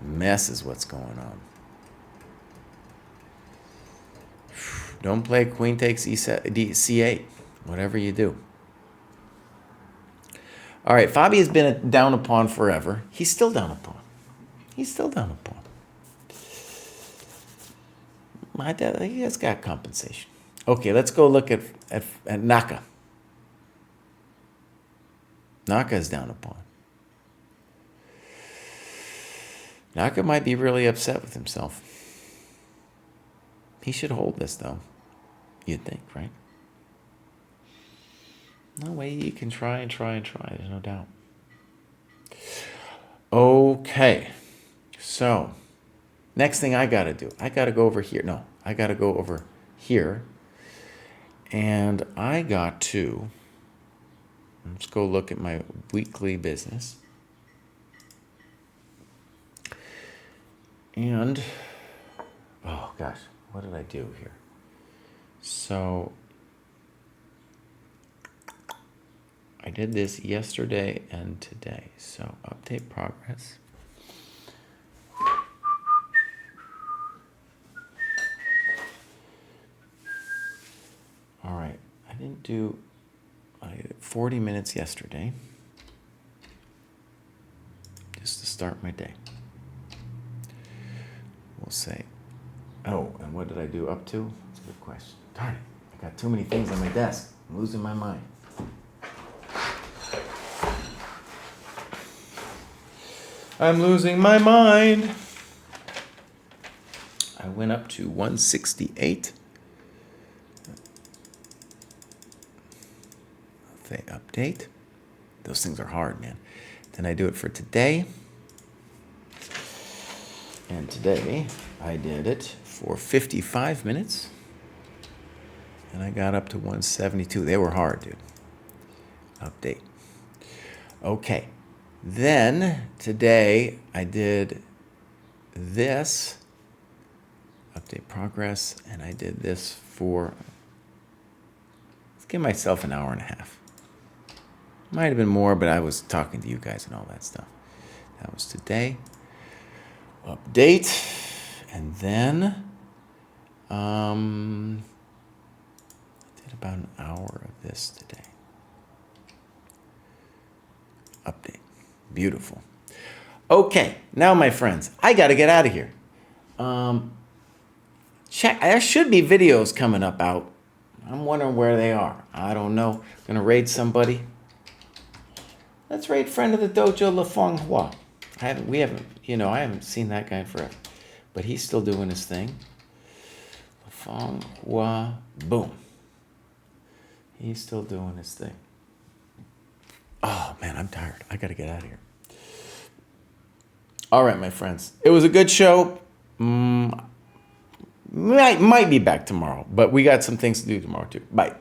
Mess is what's going on. Don't play queen takes C8, whatever you do. All right, Fabi has been down a pawn forever. He's still down a pawn. He's still down a pawn. He has got compensation. Okay, let's go look at Naka. Naka is down a pawn. Naka might be really upset with himself. He should hold this, though. You'd think, right? No way, you can try and try and try. There's no doubt. Okay. So, next thing I got to do, I got to go over here. No, I got to go over here. And I got to, let's go look at my weekly business. And, oh gosh, what did I do here? So, I did this yesterday and today. So, update progress. All right, I didn't do 40 minutes yesterday, just to start my day. We'll say, oh, and what did I do up to? That's a good question. Darn it, I got too many things on my desk. I'm losing my mind. I'm losing my mind. I went up to 168. Say update. Those things are hard, man. Then I do it for today. And today I did it for 55 minutes. And I got up to 172. They were hard, dude. Update. Okay. Then today I did this. Update progress. And I did this for, let's give myself an hour and a half. Might have been more, but I was talking to you guys and all that stuff. That was today. Update. And then I did about an hour of this today. Update. Beautiful. Okay, now my friends, I got to get out of here. Check. There should be videos coming up out. I'm wondering where they are. I don't know. Gonna raid somebody. Let's raid friend of the dojo, LaFong Hua. I haven't seen that guy in forever, but he's still doing his thing. LaFong Hua, boom. He's still doing his thing. Oh man, I'm tired. I gotta get out of here. All right, my friends. It was a good show. Might be back tomorrow, but we got some things to do tomorrow too. Bye.